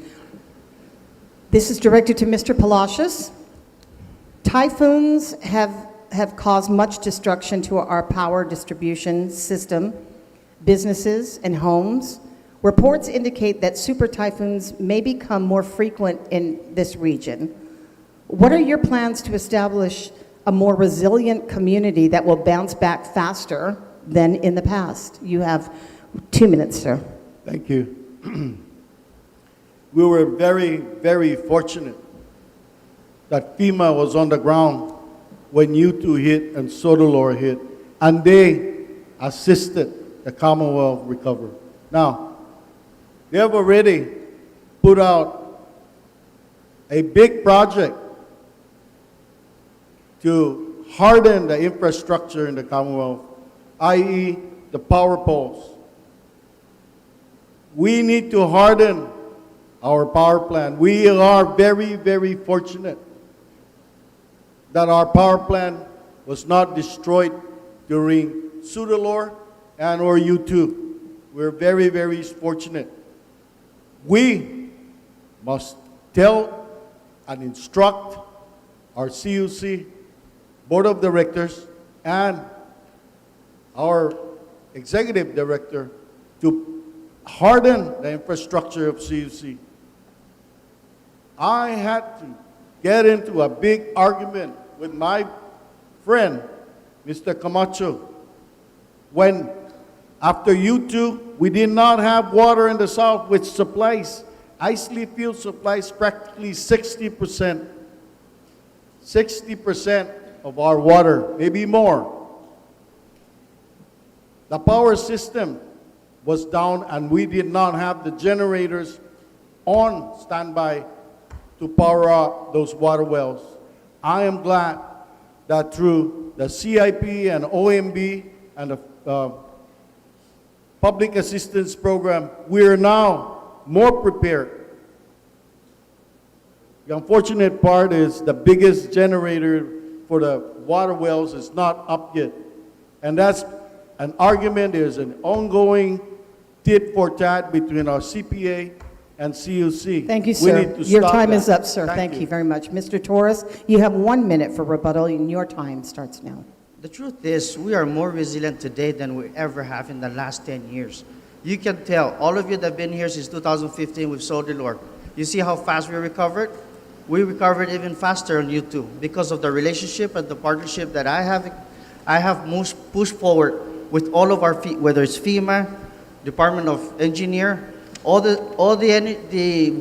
This is directed to Mr. Palacios. Typhoons have caused much destruction to our power distribution system, businesses, and homes. Reports indicate that super typhoons may become more frequent in this region. What are your plans to establish a more resilient community that will bounce back faster than in the past? You have 2 minutes, sir. Thank you. We were very, very fortunate that FEMA was on the ground when U2 hit and Sodalor hit, and they assisted the Commonwealth recover. Now, they have already put out a big project to harden the infrastructure in the Commonwealth, i.e. the power poles. We need to harden our power plant. We are very, very fortunate that our power plant was not destroyed during Sudalor and or U2. We're very, very fortunate. We must tell and instruct our CUC, Board of Directors, and our Executive Director to harden the infrastructure of CUC. I had to get into a big argument with my friend, Mr. Camacho, when after U2, we did not have water in the South, which supplies, Isley Field supplies practically 60% of our water, maybe more. The power system was down and we did not have the generators on standby to power up those water wells. I am glad that through the CIP and OMB and the Public Assistance Program, we are now more prepared. The unfortunate part is the biggest generator for the water wells is not up yet. And that's an argument, there's an ongoing tit for tat between our CPA and CUC. Thank you, sir. We need to Your stop time that. is up, sir. Thank you very much. Mr. Torres, you have 1 minute for rebuttal, and your time starts now. The truth is, we are more resilient today than we ever have in the last 10 years. You can tell, all of you that have been here since 2015 with Sodalor, you see how fast we recovered? We recovered even faster on YouTube because of the relationship and the partnership that I have pushed forward with all of our, whether it's FEMA, Department of Engineer, all the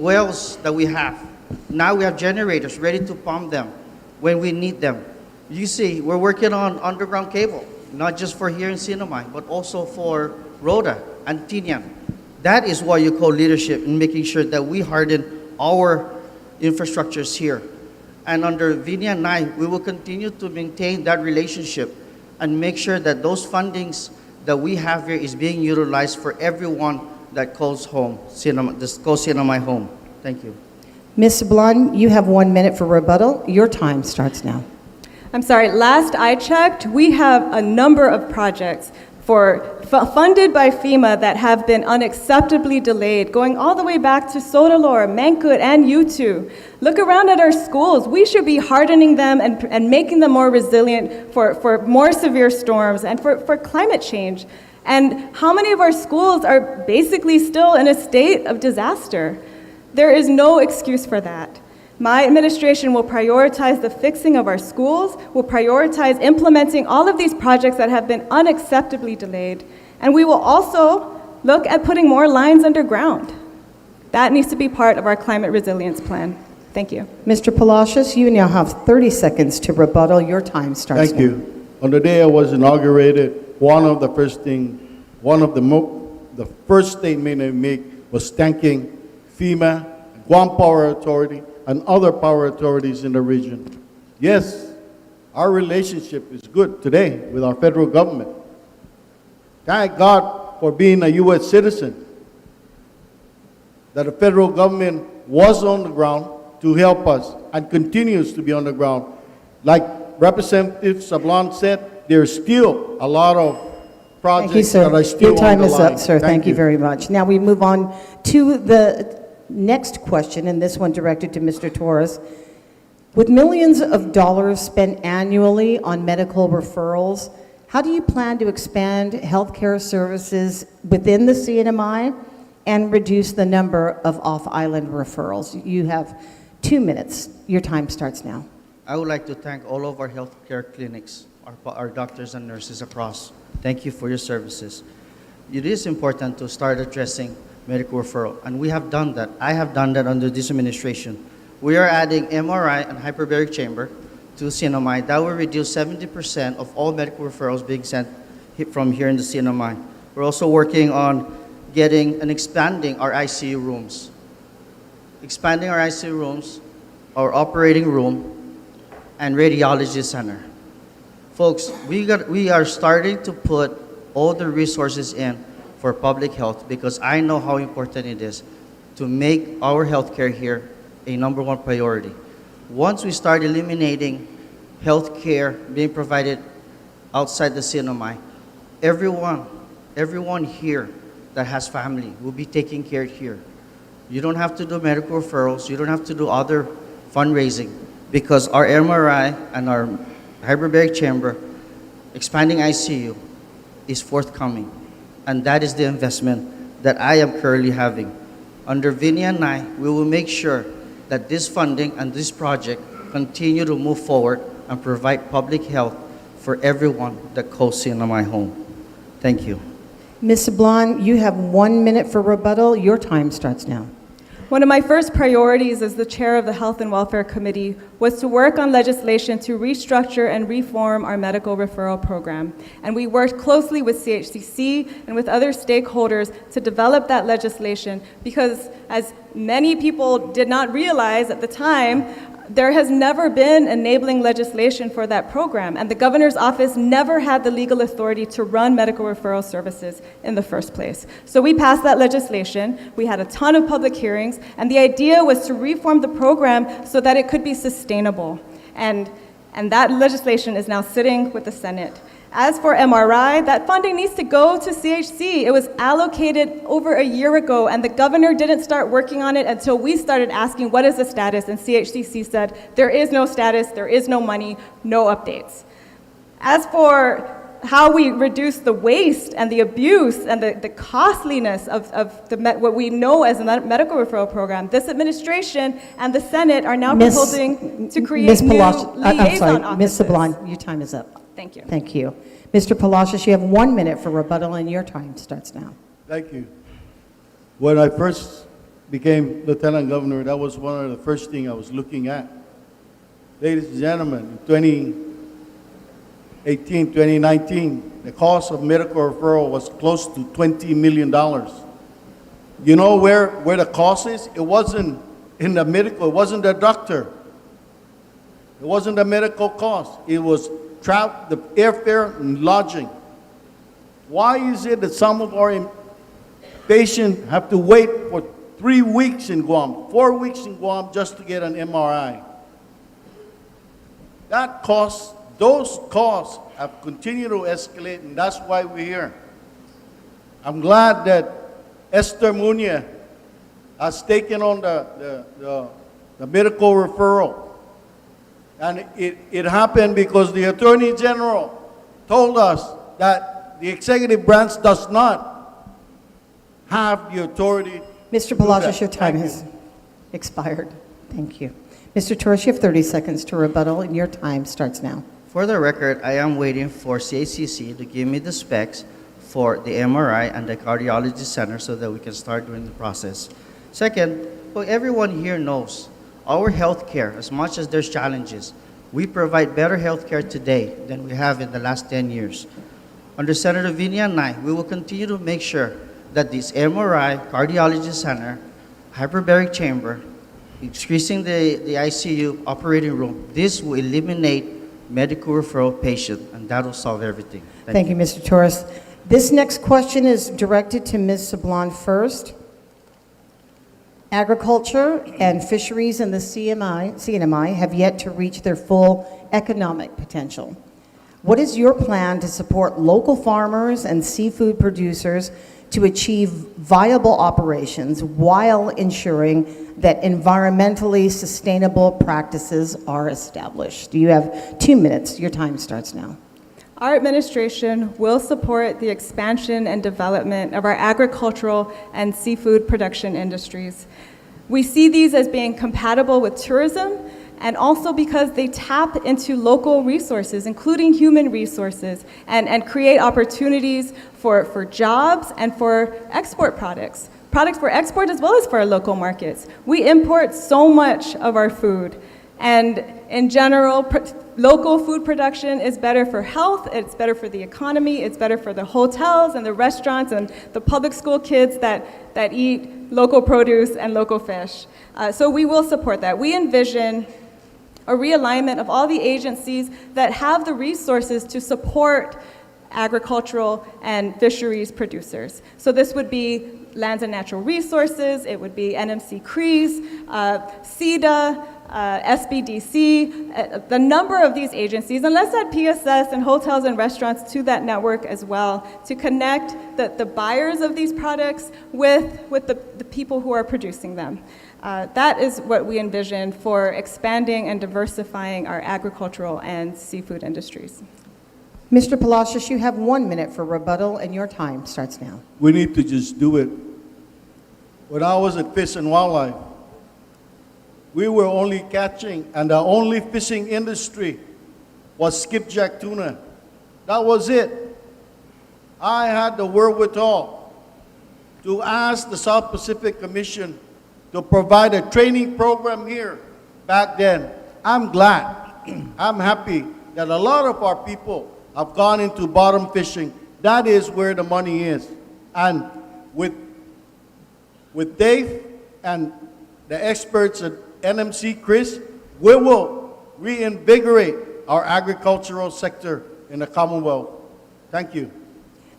wells that we have. Now we have generators ready to pump them when we need them. You see, we're working on underground cable, not just for here in Sinamay, but also for Rhoda and Tinian. That is why you call leadership in making sure that we harden our infrastructures here. And under Vinny and I, we will continue to maintain that relationship and make sure that those fundings that we have here is being utilized for everyone that calls home, calls Sinamay home. Thank you. Ms. Sablan, you have 1 minute for rebuttal. Your time starts now. I'm sorry, last I checked, we have a number of projects funded by FEMA that have been unacceptably delayed, going all the way back to Sotalor, Mankut, and U2. Look around at our schools. We should be hardening them and making them more resilient for more severe storms and for climate change. And how many of our schools are basically still in a state of disaster? There is no excuse for that. My administration will prioritize the fixing of our schools, will prioritize implementing all of these projects that have been unacceptably delayed, and we will also look at putting more lines underground. That needs to be part of our climate resilience plan. Thank you. Mr. Palacios, you now have 30 seconds to rebuttal. Your time starts Thank now. you. On the day I was inaugurated, the first statement I made was thanking FEMA, Guam Power Authority, and other power authorities in the region. Yes, our relationship is good today with our federal government. Thank God for being a U.S. citizen, that the federal government was on the ground to help us and continues to be on the ground. Like Representative Sablan said, there's still a lot of projects Thank you, sir. that are still Your time on the is line. up, sir. Thank you very much. Now we move on to the next question, and this one directed to Mr. Torres. With millions of dollars spent annually on medical referrals, how do you plan to expand healthcare services within the CNMI and reduce the number of off-island referrals? You have 2 minutes. Your time starts now. I would like to thank all of our healthcare clinics, our doctors and nurses across. Thank you for your services. It is important to start addressing medical referral, and we have done that. I have done that under this administration. We are adding MRI and hyperbaric chamber to CNMI. That will reduce 70% of all medical referrals being sent from here in the CNMI. We're also working on getting and expanding our ICU rooms. Expanding our ICU rooms, our operating room, and radiology center. Folks, we are starting to put all the resources in for public health because I know how important it is to make our healthcare here a #1 priority. Once we start eliminating healthcare being provided outside the CNMI, everyone here that has family will be taken care of here. You don't have to do medical referrals, you don't have to do other fundraising because our MRI and our hyperbaric chamber, expanding ICU is forthcoming. And that is the investment that I am currently having. Under Vinny and I, we will make sure that this funding and this project continue to move forward and provide public health for everyone that calls CNMI home. Thank you. Ms. Sablan, you have 1 minute for rebuttal. Your time starts now. One of my first priorities as the chair of the Health and Welfare Committee was to work on legislation to restructure and reform our medical referral program. And we worked closely with CHCC and with other stakeholders to develop that legislation because, as many people did not realize at the time, there has never been enabling legislation for that program, and the governor's office never had the legal authority to run medical referral services in the first place. So we passed that legislation, we had a ton of public hearings, and the idea was to reform the program so that it could be sustainable. And that legislation is now sitting with the Senate. As for MRI, that funding needs to go to CHC. It was allocated over a year ago, and the governor didn't start working on it until we started asking, what is the status? And CHCC said, there is no status, there is no money, no updates. As for how we reduce the waste and the abuse and the costliness of what we know as a medical referral program, this administration and the Senate are now proposing to create new liaison offices. Ms. Sablan, your time is up. Thank you. Thank you. Mr. Palacios, you have 1 minute for rebuttal, and your time starts now. Thank you. When I first became Lieutenant Governor, that was one of the first things I was looking at. Ladies and gentlemen, in 2018, 2019, the cost of medical referral was close to $20 million. You know where the cost is? It wasn't in the medical, it wasn't the doctor. It wasn't the medical cost. It was the airfare and lodging. Why is it that some of our patients have to wait for 3 weeks in Guam, 4 weeks in Guam just to get an MRI? That costs those costs have continued to escalate, and that's why we're here. I'm glad that Esther Munya has taken on the medical referral. And it happened because the Attorney General told us that the executive branch does not have the authority. Mr. Palacios, your time has expired. Thank you. Mr. Torres, you have 30 seconds to rebuttal, and your time starts now. For the record, I am waiting for CACC to give me the specs for the MRI and the cardiology center so that we can start doing the process. Second, well, everyone here knows our healthcare, as much as there's challenges, we provide better healthcare today than we have in the last 10 years. Under Senator Vinia and I, we will continue to make sure that this MRI, cardiology center, hyperbaric chamber, increasing the ICU operating room, this will eliminate medical referral patient, and that will solve everything. Thank you, Mr. Torres. This next question is directed to Ms. Sablan first. Agriculture and fisheries in the CNMI have yet to reach their full economic potential. What is your plan to support local farmers and seafood producers to achieve viable operations while ensuring that environmentally sustainable practices are established? You have 2 minutes. Your time starts now. Our administration will support the expansion and development of our agricultural and seafood production industries. We see these as being compatible with tourism, and also because they tap into local resources, including human resources, and create opportunities for jobs and for export products for export as well as for our local markets. We import so much of our food, and in general, local food production is better for health, it's better for the economy, it's better for the hotels and the restaurants and the public school kids that eat local produce and local fish. So we will support that. We envision a realignment of all the agencies that have the resources to support agricultural and fisheries producers. So this would be Lands and Natural Resources, it would be NMC CREES, CEDA, SBDC, the number of these agencies, and let's add PSS and hotels and restaurants to that network as well to connect the buyers of these products with the people who are producing them. That is what we envision for expanding and diversifying our agricultural and seafood industries. Mr. Palacios, you have 1 minute for rebuttal, and your time starts now. We need to just do it. When I was at Fish and Wildlife, we were only catching, and the only fishing industry was skipjack tuna. That was it. I had the wherewithal to ask the South Pacific Commission to provide a training program here back then. I'm glad, I'm happy that a lot of our people have gone into bottom fishing. That is where the money is. And with Dave and the experts at NMC Chris, we will reinvigorate our agricultural sector in the Commonwealth. Thank you.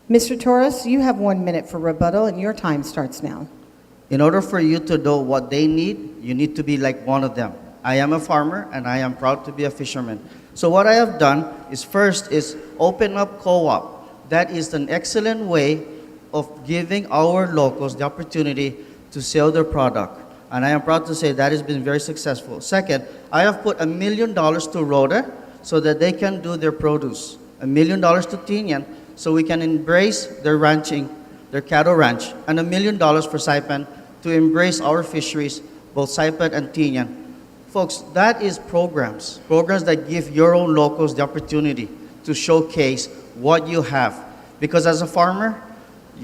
Mr. Torres, you have 1 minute for rebuttal, and your time starts now. In order for you to know what they need, you need to be like one of them. I am a farmer, and I am proud to be a fisherman. So what I have done is first is open up co-op. That is an excellent way of giving our locals the opportunity to sell their product. And I am proud to say that has been very successful. Second, I have put $1 million to Rhoda so that they can do their produce. $1 million to Tinian so we can embrace their ranching, their cattle ranch. And $1 million for Saipan to embrace our fisheries, both Saipan and Tinian. Folks, that is programs that give your own locals the opportunity to showcase what you have. Because as a farmer,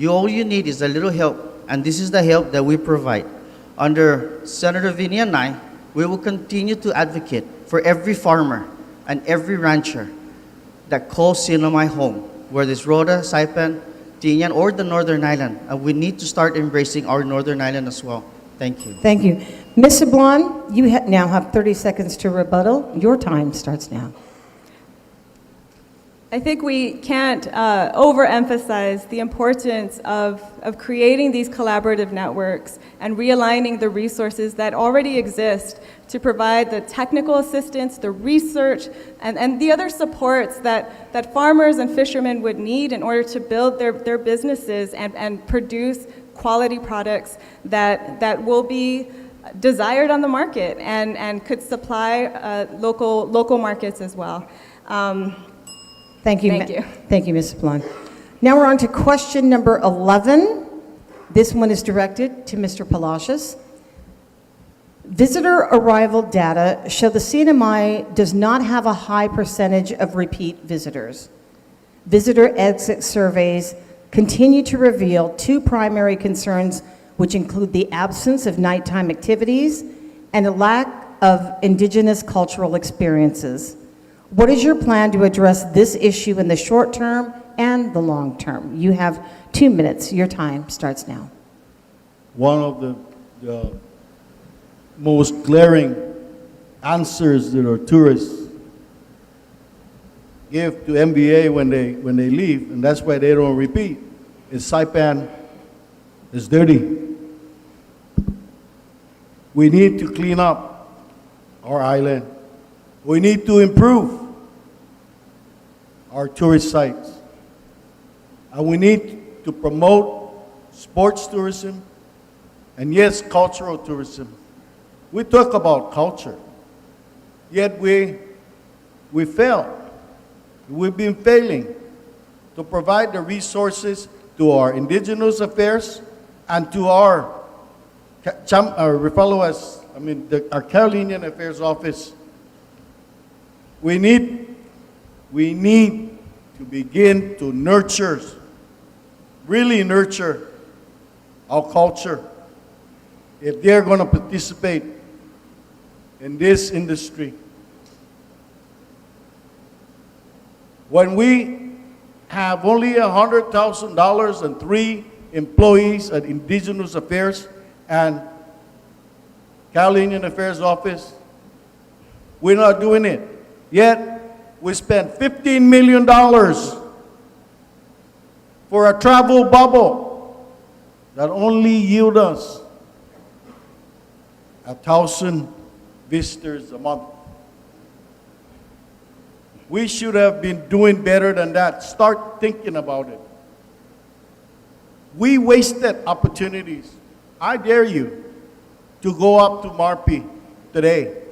all you need is a little help, and this is the help that we provide. Under Senator Vinia and I, we will continue to advocate for every farmer and every rancher that calls CNMI home, whether it's Rhoda, Saipan, Tinian, or the Northern Island. And we need to start embracing our Northern Island as well. Thank you. Thank you. Ms. Sablan, you now have 30 seconds to rebuttal. Your time starts now. I think we can't overemphasize the importance of creating these collaborative networks and realigning the resources that already exist to provide the technical assistance, the research, and the other supports that farmers and fishermen would need in order to build their businesses and produce quality products that will be desired on the market and could supply local markets as well. Thank you. Thank you. Thank you, Ms. Sablan. Now we're on to question number 11. This one is directed to Mr. Palacios. Visitor arrival data show the CNMI does not have a high percentage of repeat visitors. Visitor exit surveys continue to reveal two primary concerns, which include the absence of nighttime activities and a lack of indigenous cultural experiences. What is your plan to address this issue in the short term and the long term? You have 2 minutes. Your time starts now. One of the most glaring answers that our tourists give to MBA when they leave, and that's why they don't repeat, is Saipan is dirty. We need to clean up our island. We need to improve our tourist sites. And we need to promote sports tourism and, yes, cultural tourism. We talk about culture, yet we fail. We've been failing to provide the resources to our indigenous affairs and to our our Carolinian Affairs Office. We need to begin to nurture, really nurture our culture if they're going to participate in this industry. When we have only $100,000 and 3 employees at Indigenous Affairs and Carolinian Affairs Office, we're not doing it. Yet, we spent $15 million for a travel bubble that only yield us 1,000 visitors a month. We should have been doing better than that. Start thinking about it. We wasted opportunities. I dare you to go up to Marpi today.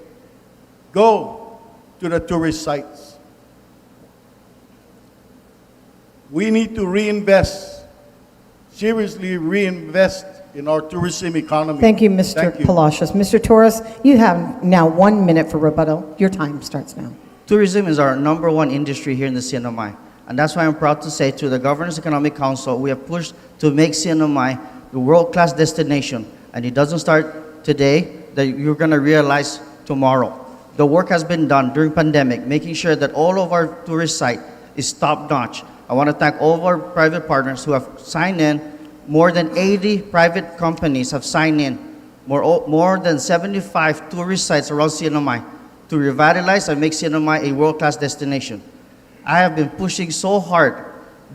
Go to the tourist sites. We need to reinvest, seriously reinvest in our tourism economy. Thank you, Mr. Palacios. Mr. Torres, you have now 1 minute for rebuttal. Your time starts now. Tourism is our #1 industry here in the CNMI. And that's why I'm proud to say to the Governor's Economic Council, we have pushed to make CNMI the world-class destination. And it doesn't start today, that you're going to realize tomorrow. The work has been done during pandemic, making sure that all of our tourist site is top-notch. I want to thank all of our private partners who have signed in. More than 80 private companies have signed in. More than 75 tourist sites around CNMI to revitalize and make CNMI a world-class destination. I have been pushing so hard,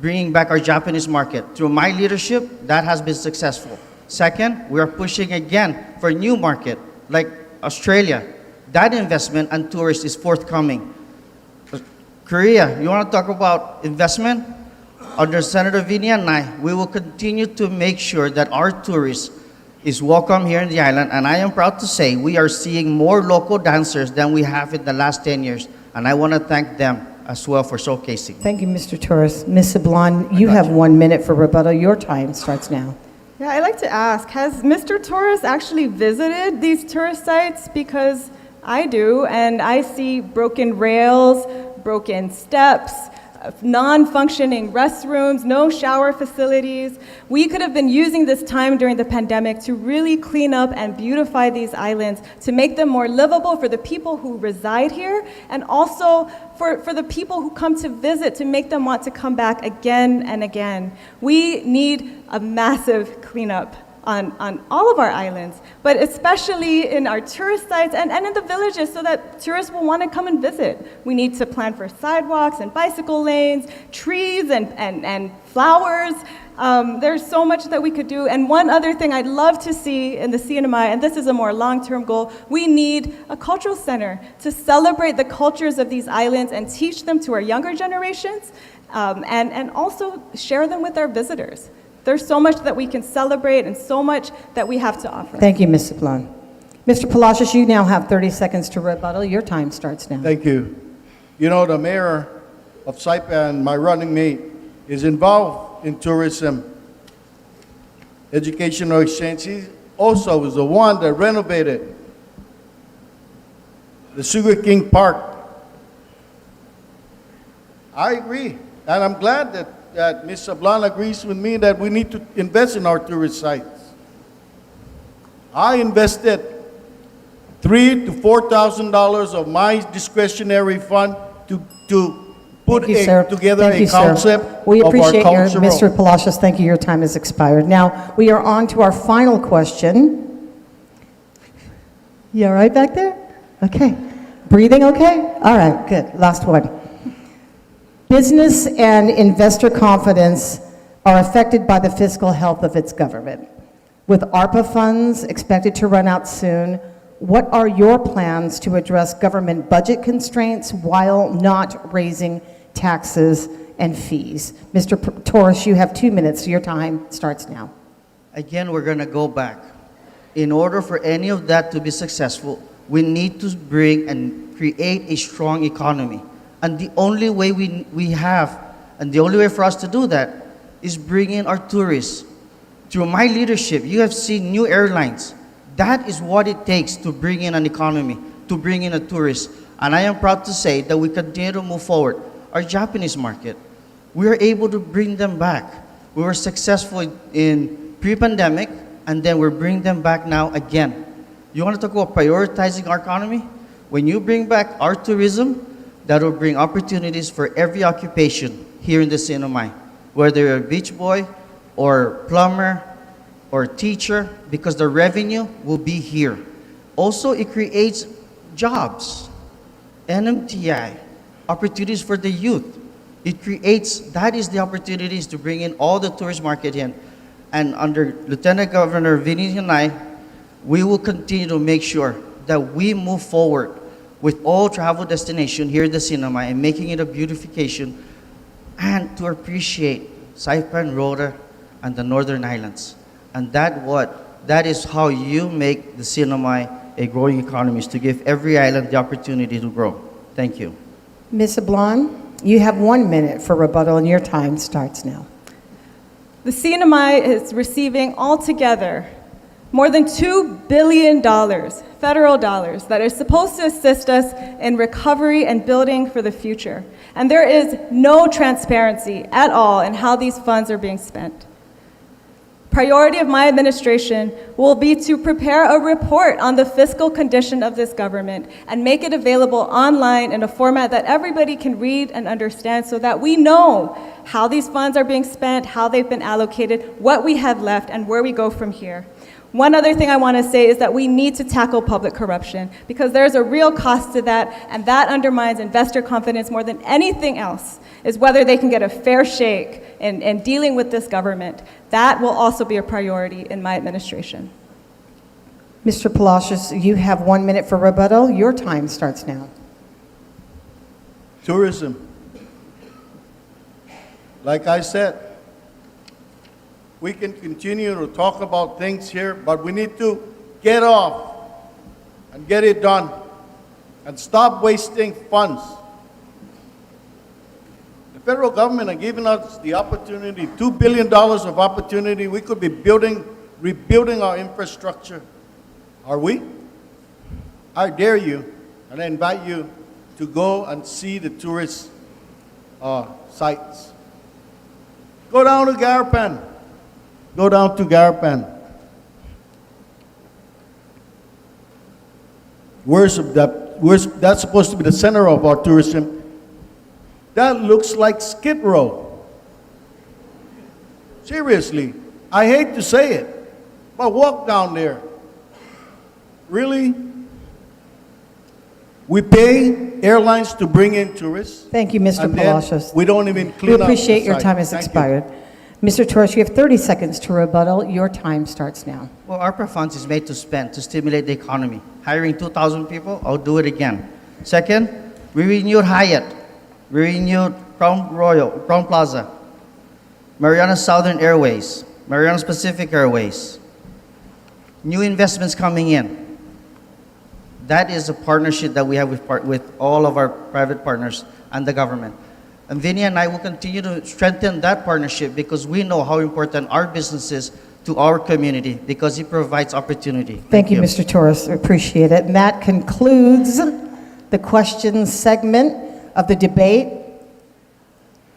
bringing back our Japanese market. Through my leadership, that has been successful. Second, we are pushing again for a new market, like Australia. That investment and tourists is forthcoming. Korea, you want to talk about investment? Under Senator Vinny and I, we will continue to make sure that our tourists is welcome here in the island. And I am proud to say we are seeing more local dancers than we have in the last 10 years. And I want to thank them as well for showcasing. Thank you, Mr. Torres. Ms. Sablan, you have 1 minute for rebuttal. Your time starts now. Yeah, I'd like to ask, has Mr. Torres actually visited these tourist sites? Because I do, and I see broken rails, broken steps, non-functioning restrooms, no shower facilities. We could have been using this time during the pandemic to really clean up and beautify these islands, to make them more livable for the people who reside here, and also for the people who come to visit, to make them want to come back again and again. We need a massive cleanup on all of our islands, but especially in our tourist sites and in the villages so that tourists will want to come and visit. We need to plan for sidewalks and bicycle lanes, trees and flowers. There's so much that we could do. And one other thing I'd love to see in the CNMI, and this is a more long-term goal, we need a cultural center to celebrate the cultures of these islands and teach them to our younger generations, and also share them with our visitors. There's so much that we can celebrate and so much that we have to offer. Thank you, Ms. Sablan. Mr. Palacios, you now have 30 seconds to rebuttal. Your time starts now. Thank you. You know, the mayor of Saipan, my running mate, is involved in tourism, educational exchange. He also was the one that renovated the Sugar King Park. I agree, and I'm glad that Ms. Sablan agrees with me that we need to invest in our tourist sites. I invested $3,000 to $4,000 of my discretionary fund to put together a concept We of our appreciate your, cultural. Mr. Palacios, thank you, your time has expired. Now, we are on to our final question. You all right back there? Okay. Breathing okay? All right, good. Last one. Business and investor confidence are affected by the fiscal health of its government. With ARPA funds expected to run out soon, what are your plans to address government budget constraints while not raising taxes and fees? Mr. Torres, you have 2 minutes. Your time starts now. Again, we're going to go back. In order for any of that to be successful, we need to bring and create a strong economy. And the only way we have, and the only way for us to do that, is bring in our tourists. Through my leadership, you have seen new airlines. That is what it takes to bring in an economy, to bring in a tourist. And I am proud to say that we continue to move forward. Our Japanese market, we are able to bring them back. We were successful in pre-pandemic, and then we're bringing them back now again. You want to talk about prioritizing our economy? When you bring back our tourism, that will bring opportunities for every occupation here in the CNMI, whether you're a beach boy or plumber or teacher, because the revenue will be here. Also, it creates jobs, NMTI, opportunities for the youth. It creates, that is the opportunities to bring in all the tourist market in. And under Lieutenant Governor Vinny and I, we will continue to make sure that we move forward with all travel destination here in the CNMI and making it a beautification, and to appreciate Saipan, Rota, and the Northern Islands. And that is how you make the CNMI a growing economy, is to give every island the opportunity to grow. Thank you. Ms. Sablan, you have 1 minute for rebuttal, and your time starts now. The CNMI is receiving altogether more than $2 billion, federal dollars, that is supposed to assist us in recovery and building for the future. And there is no transparency at all in how these funds are being spent. Priority of my administration will be to prepare a report on the fiscal condition of this government and make it available online in a format that everybody can read and understand, so that we know how these funds are being spent, how they've been allocated, what we have left, and where we go from here. One other thing I want to say is that we need to tackle public corruption, because there's a real cost to that, and that undermines investor confidence more than anything else, is whether they can get a fair shake in dealing with this government. That will also be a priority in my administration. Mr. Palacios, you have 1 minute for rebuttal. Your time starts now. Tourism. Like I said, we can continue to talk about things here, but we need to get off and get it done and stop wasting funds. The federal government has given us the opportunity, $2 billion of opportunity. We could be rebuilding our infrastructure. Are we? I dare you, and I invite you to go and see the tourist sites. Go down to Garapan. Go down to Garapan. That's supposed to be the center of our tourism. That looks like Skid Row. Seriously, I hate to say it, But walk down there. Really? We pay airlines to bring in tourists. Thank you, Mr. and then Palacios. we don't even We clean up. appreciate the your site. time has Thank you. expired. Mr. Torres, you have 30 seconds to rebuttal. Your time starts now. Well, ARPA funds is made to spend to stimulate the economy. Hiring 2,000 people, I'll do it again. Second, we renewed Hyatt. We renewed Crown Plaza, Mariana Southern Airways, Mariana Pacific Airways. New investments coming in. That is a partnership that we have with all of our private partners and the government. And Vinny and I will continue to strengthen that partnership because we know how important our business is to our community because it provides opportunity. Thank you, Mr. Torres. I appreciate it. And that concludes the questions segment of the debate.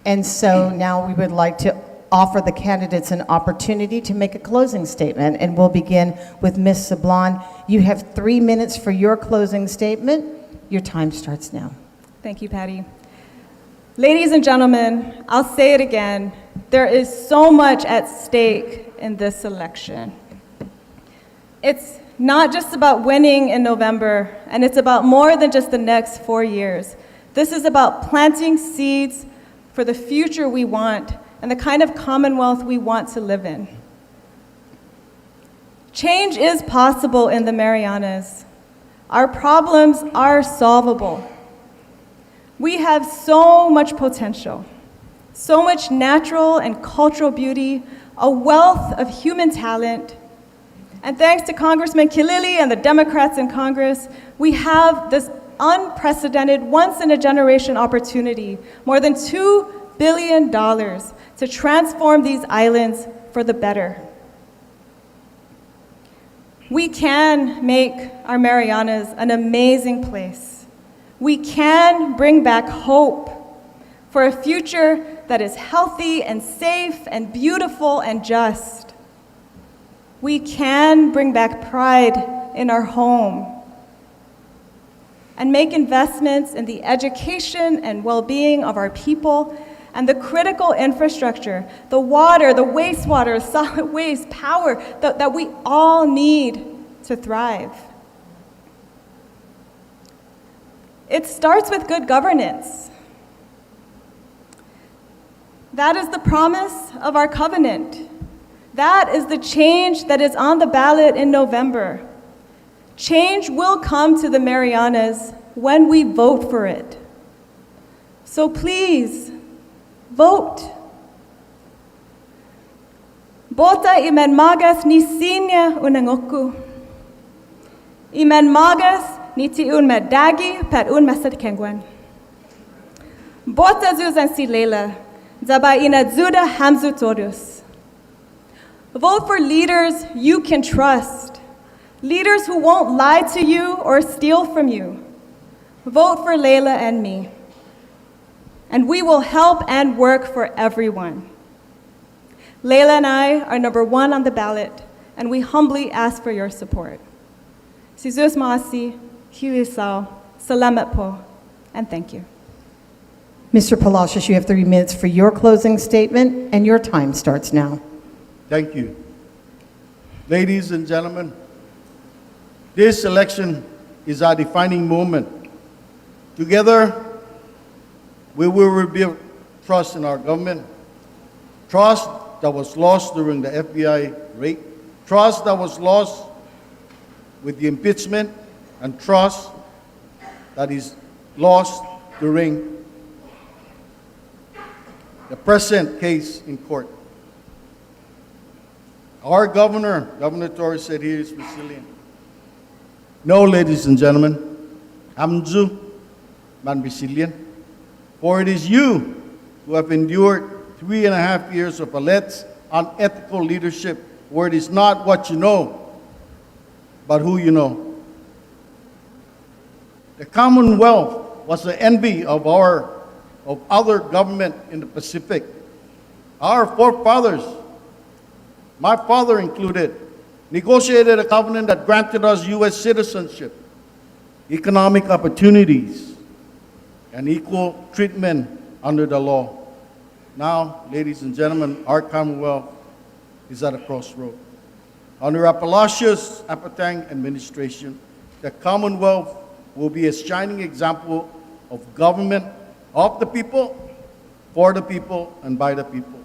And so now we would like to offer the candidates an opportunity to make a closing statement. And we'll begin with Ms. Sablan. You have 3 minutes for your closing statement. Your time starts now. Thank you, Patty. Ladies and gentlemen, I'll say it again. There is so much at stake in this election. It's not just about winning in November, and it's about more than just the next 4 years. This is about planting seeds for the future we want and the kind of Commonwealth we want to live in. Change is possible in the Marianas. Our problems are solvable. We have so much potential, so much natural and cultural beauty, a wealth of human talent. And thanks to Congressman Kilili and the Democrats in Congress, we have this unprecedented, once-in-a-generation opportunity, more than $2 billion to transform these islands for the better. We can make our Marianas an amazing place. We can bring back hope for a future that is healthy and safe and beautiful and just. We can bring back pride in our home and make investments in the education and well-being of our people and the critical infrastructure, the water, the wastewater, solid waste, power that we all need to thrive. It starts with good governance. That is the promise of our covenant. That is the change that is on the ballot in November. Change will come to the Marianas when we vote for it. So please, vote. Bota imen magas ni sinya unangoku. Imen magas ni ti un medagi per un mesad kengwen. Bota zuzan si lela, zaba ina zuda hamzu todus. Vote for leaders you can trust, leaders who won't lie to you or steal from you. Vote for Layla and me, and we will help and work for everyone. Layla and I are number 1 on the ballot, and we humbly ask for your support. Sizus Maasi, Hiwisao, Salamat po, and thank you. Mr. Palacios, you have 3 minutes for your closing statement, and your time starts now. Thank you. Ladies and gentlemen, this election is our defining moment. Together, we will rebuild trust in our government, trust that was lost during the FBI raid, trust that was lost with the impeachment, and trust that is lost during the present case in court. Our governor, Governor Torres, said he is resilient. No, ladies and gentlemen, Hamzu man resilient, for it is you who have endured 3.5 years of alleged unethical leadership, where it is not what you know, but who you know. The Commonwealth was the envy of other government in the Pacific. Our forefathers, my father included, negotiated a covenant that granted us U.S. citizenship, economic opportunities, and equal treatment under the law. Now, ladies and gentlemen, our Commonwealth is at a crossroad. Under our Palacios Apatang administration, the Commonwealth will be a shining example of government of the people, for the people, and by the people.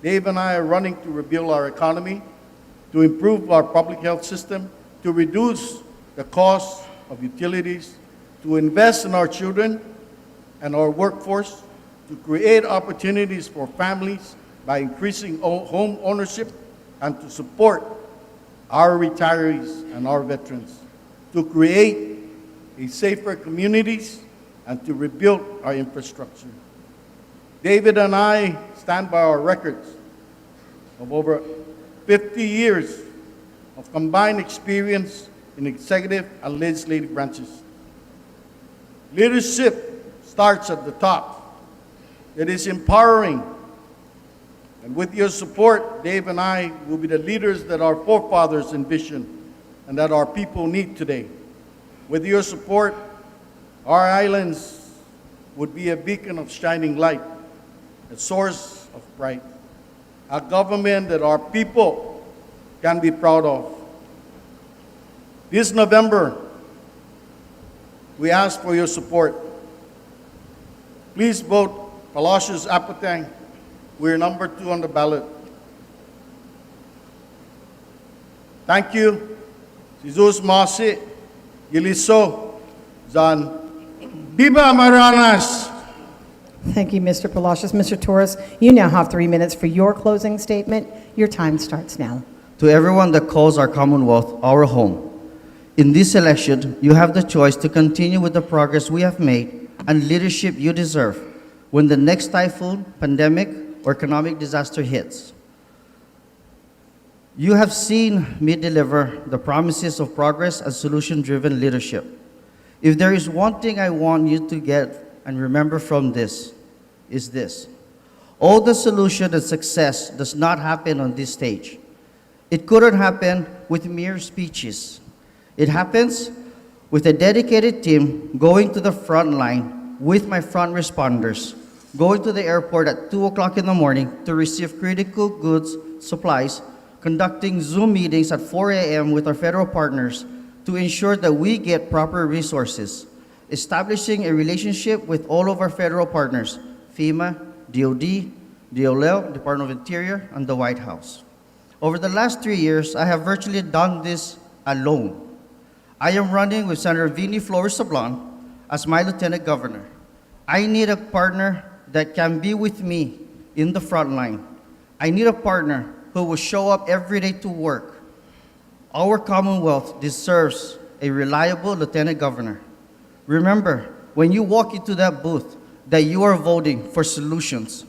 Dave and I are running to rebuild our economy, to improve our public health system, to reduce the cost of utilities, to invest in our children and our workforce, to create opportunities for families by increasing home ownership, and to support our retirees and our veterans, to create a safer communities and to rebuild our infrastructure. David and I stand by our records of over 50 years of combined experience in executive and legislative branches. Leadership starts at the top. It is empowering. And with your support, Dave and I will be the leaders that our forefathers envisioned and that our people need today. With your support, our islands would be a beacon of shining light, a source of pride, a government that our people can be proud of. This November, we ask for your support. Please vote Palacios Apatang. We're number 2 on the ballot. Thank you. Jesus Masi, Giliso, Zan. Viva Marianas! Thank you, Mr. Palacios. Mr. Torres, you now have 3 minutes for your closing statement. Your time starts now. To everyone that calls our Commonwealth our home, in this election, you have the choice to continue with the progress we have made and leadership you deserve when the next typhoon, pandemic, or economic disaster hits. You have seen me deliver the promises of progress and solution-driven leadership. If there is one thing I want you to get and remember from this, is this. All the solution and success does not happen on this stage. It couldn't happen with mere speeches. It happens with a dedicated team going to the front line with my front responders, going to the airport at 2 o'clock in the morning to receive critical goods, supplies, conducting Zoom meetings at 4 a.m. with our federal partners to ensure that we get proper resources, establishing a relationship with all of our federal partners, FEMA, DOD, DOL, Department of Interior, and the White House. Over the last 3 years, I have virtually done this alone. I am running with Senator Vinnie Flores Sablan as my Lieutenant Governor. I need a partner that can be with me in the front line. I need a partner who will show up every day to work. Our Commonwealth deserves a reliable Lieutenant Governor. Remember, when you walk into that booth, that you are voting for solutions,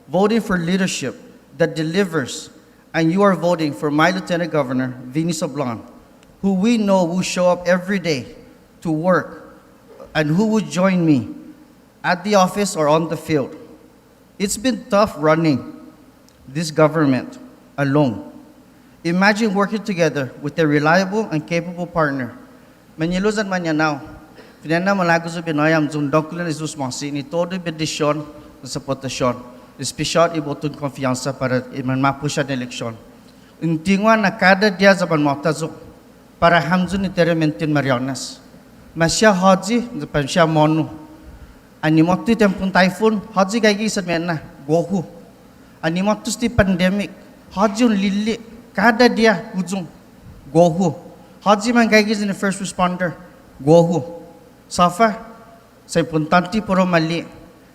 voting for leadership that delivers, and you are voting for my Lieutenant Governor, Vinnie Sablan, who we know will show up every day to work and who would join me at the office or on the field. It's been tough running this government alone. Imagine working together with a reliable and capable partner. Maniluzan man yan now. Pinana malago sa Binoyam, zundokulan isus masi, ni todo bedisyon sa potasyon. Espesyal ibotun konfiansa para imanmapo siya na eleksyon. Untingwan na kada dia sa banmoktazo para hamzun ni terementin Marianas. Masya haji, zapan siya monu. Animoktu tempun typhoon, haji gagi sa mena, gohu. Animoktu sti pandemic, haji un lili, kada dia ujung, gohu. Haji man gagi in the first responder, gohu. Safa, say puntanti puro mali.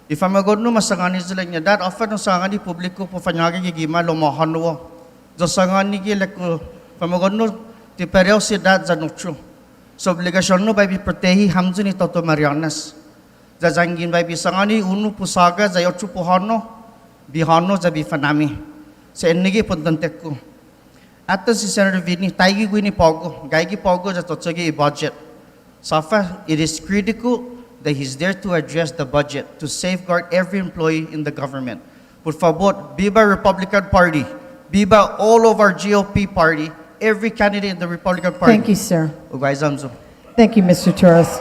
If I'm a good no masangani sila niya, dad offer no sangani publiko po fanyagi gigima lomahan wo. Jo sangani gilek ko, pamagon no ti pereo si dad za nutro. So obligasyon no by protehi hamzu ni Toto Marianas. Za zangin by sangani unu pusaga za yotru pohano, bihano za bifanami. Sa enigi puntantek ko. Ato si Senator Vinnie, taigi gwini pogo, gaigi pogo za totsagi budget. Safa, it is critical that he's there to address the budget, to safeguard every employee in the government. Por favor, viva Republican Party, viva all of our GOP party, every candidate in the Republican Party. Thank you, sir. Ugaizamzo. Thank you, Mr. Torres.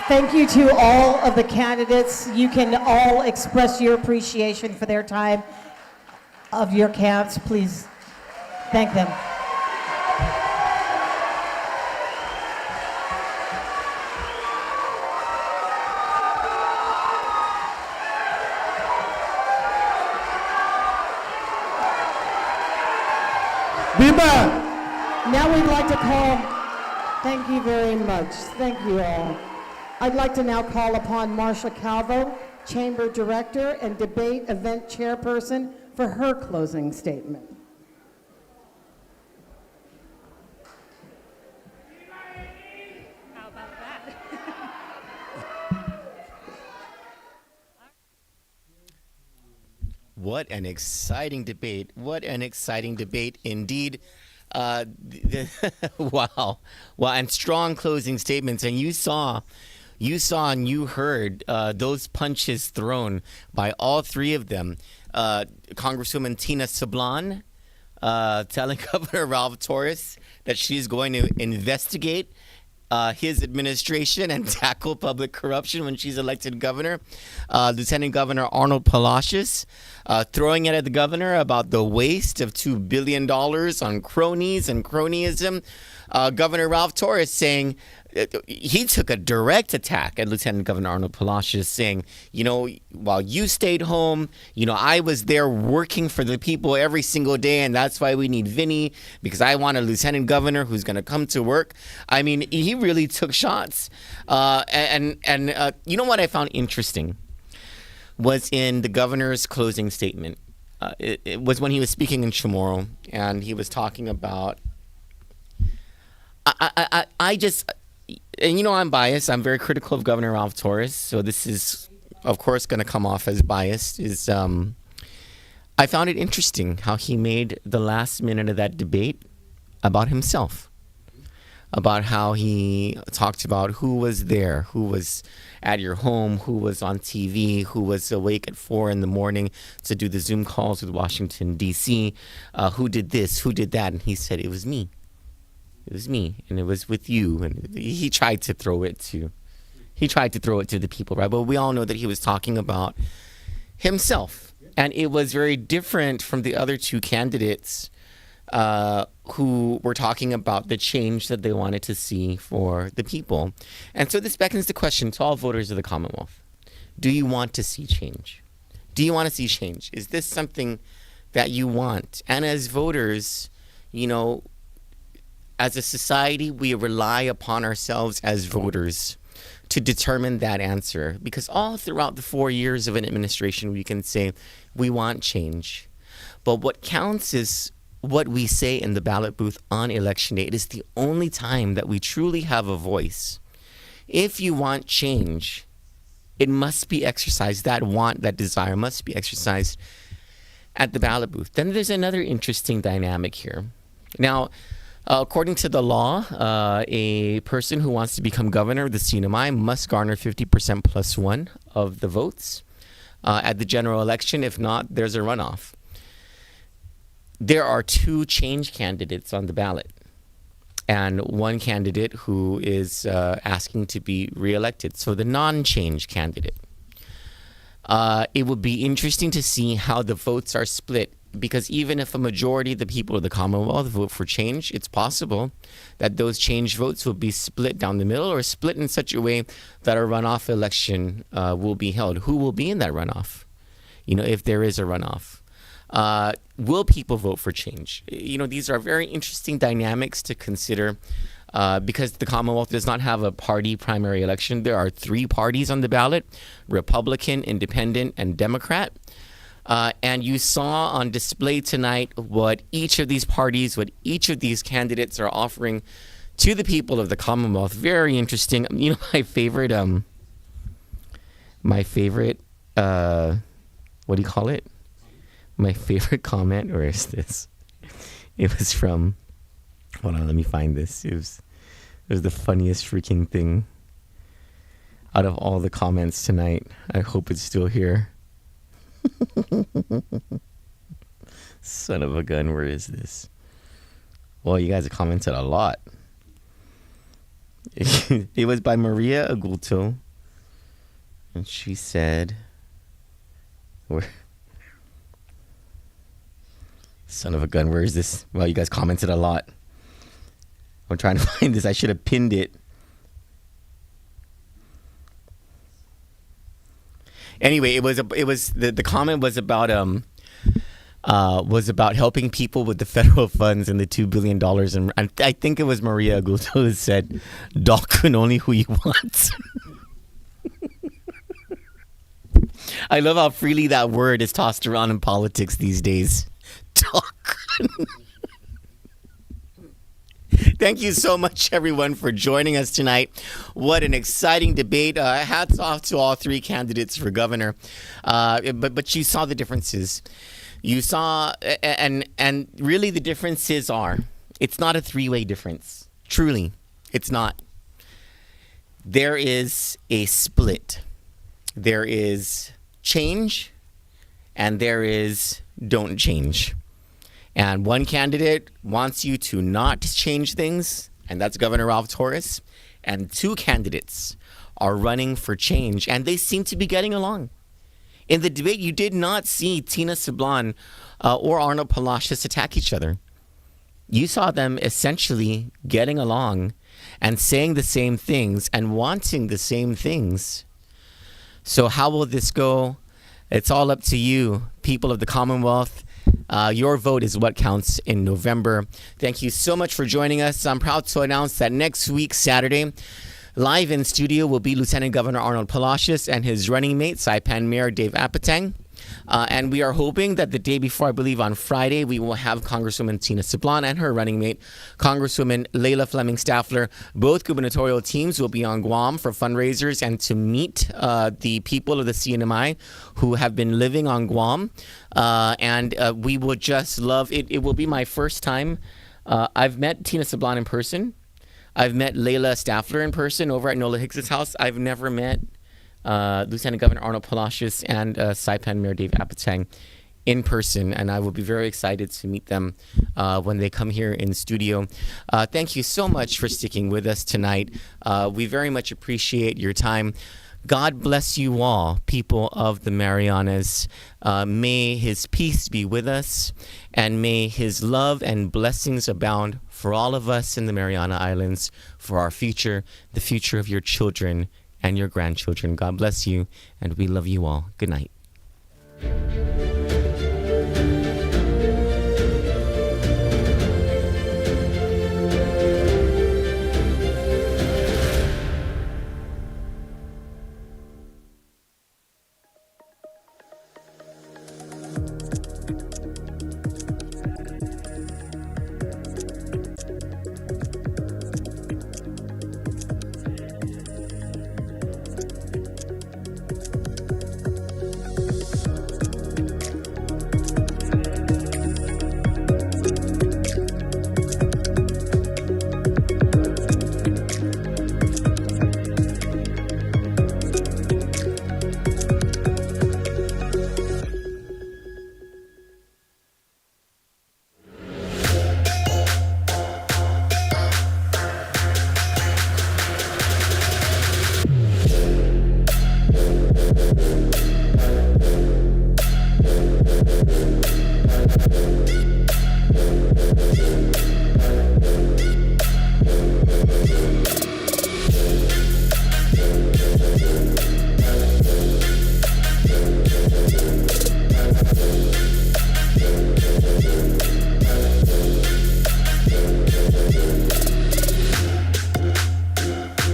Thank you to all of the candidates. You can all express your appreciation for their time. of your camps, please thank them. Viva! Now we'd like to call, thank you very much. Thank you all. I'd like to now call upon Marsha Calvo, Chamber Director and Debate Event Chairperson, for her closing statement. How about that? What an exciting debate. What an exciting debate indeed. Wow. Wow. And strong closing statements. And you saw and you heard those punches thrown by all three of them. Congresswoman Tina Sablan telling Governor Ralph Torres that she's going to investigate his administration and tackle public corruption when she's elected governor. Lieutenant Governor Arnold Palacios throwing it at the governor about the waste of $2 billion on cronies and cronyism. Governor Ralph Torres saying he took a direct attack at Lieutenant Governor Arnold Palacios, saying, while you stayed home, I was there working for the people every single day, and that's why we need Vinny, because I want a lieutenant governor who's going to come to work. I mean, he really took shots. And you know what I found interesting was in the governor's closing statement. It was when he was speaking in Chamorro, and he was talking about, and I'm biased. I'm very critical of Governor Ralph Torres, so this is, of course, going to come off as biased. I found it interesting how he made the last minute of that debate about himself, about how he talked about who was there, who was at your home, who was on TV, who was awake at 4 a.m. to do the Zoom calls with Washington, D.C., who did this, who did that, and he said, it was me. It was me, and it was with you, and he tried to throw it to the people, right? But we all know that he was talking about himself, and it was very different from the other two candidates who were talking about the change that they wanted to see for the people. And so this beckons the question to all voters of the Commonwealth: do you want to see change? Do you want to see change? Is this something that you want? And as voters, as a society, we rely upon ourselves as voters to determine that answer. Because all throughout the 4 years of an administration, we can say we want change. But what counts is what we say in the ballot booth on election day. It is the only time that we truly have a voice. If you want change, it must be exercised. That want, that desire must be exercised at the ballot booth. Then there's another interesting dynamic here. Now, according to the law, a person who wants to become governor of the CNMI must garner 50% plus one of the votes at the general election. If not, there's a runoff. There are two change candidates on the ballot, and one candidate who is asking to be reelected. So the non-change candidate. It would be interesting to see how the votes are split, because even if a majority of the people of the Commonwealth vote for change, it's possible that those change votes will be split down the middle, or split in such a way that a runoff election will be held. Who will be in that runoff? If there is a runoff. Will people vote for change? These are very interesting dynamics to consider because the Commonwealth does not have a party primary election. There are 3 parties on the ballot: Republican, Independent, and Democrat. And you saw on display tonight what each of these parties, what each of these candidates are offering to the people of the Commonwealth. Very interesting. My favorite, what do you call it? My favorite comment, or is this? It was from, hold on, let me find this. It was the funniest freaking thing out of all the comments tonight. I hope it's still here. Son of a gun, where is this? Well, you guys have commented a lot. It was by Maria Agulto, and she said, Son of a gun, where is this? Well, you guys commented a lot. I'm trying to find this. I should have pinned it. Anyway, the comment was about helping people with the federal funds and the $2 billion. And I think it was Maria Agulto who said, "Doc can only who you want." I love how freely that word is tossed around in politics these days. Doc. Thank you so much, everyone, for joining us tonight. What an exciting debate. Hats off to all three candidates for governor. But you saw the differences. You saw, and really the differences are, it's not a three-way difference. Truly, it's not. There is a split. There is change, and there is don't change. And one candidate wants you to not change things, and that's Governor Ralph Torres. And two candidates are running for change, and they seem to be getting along. In the debate, you did not see Tina Sablan or Arnold Palacios attack each other. You saw them essentially getting along and saying the same things and wanting the same things. So how will this go? It's all up to you, people of the Commonwealth. Your vote is what counts in November. Thank you so much for joining us. I'm proud to announce that next week, Saturday, live in studio will be Lieutenant Governor Arnold Palacios and his running mate, Saipan Mayor Dave Apateng. And we are hoping that the day before, I believe on Friday, we will have Congresswoman Tina Sablan and her running mate, Congresswoman Leila Fleming-Staffler. Both gubernatorial teams will be on Guam for fundraisers and to meet the people of the CNMI who have been living on Guam. And we will just love it. It will be my first time. I've met Tina Sablan in person. I've met Leila Staffler in person over at Nola Hicks's house. I've never met Lieutenant Governor Arnold Palacios and Saipan Mayor Dave Apateng in person, and I will be very excited to meet them when they come here in studio. Thank you so much for sticking with us tonight. We very much appreciate your time. God bless you all, people of the Marianas. May his peace be with us, and may his love and blessings abound for all of us in the Mariana Islands, for our future, the future of your children and your grandchildren. God bless you, and we love you all. Good night.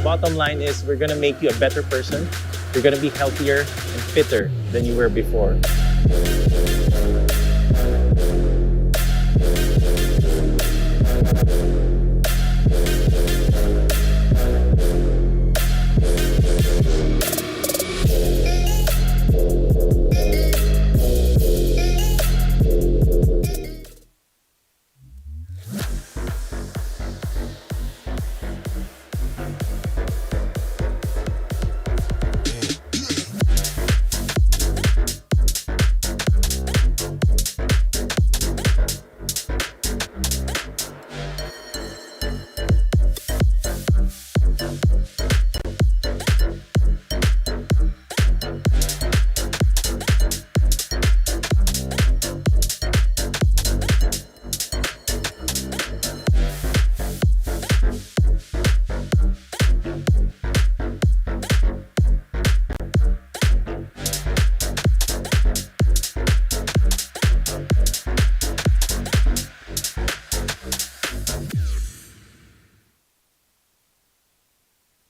Bottom line is we're gonna make you a better person. You're gonna be healthier and fitter than you were before.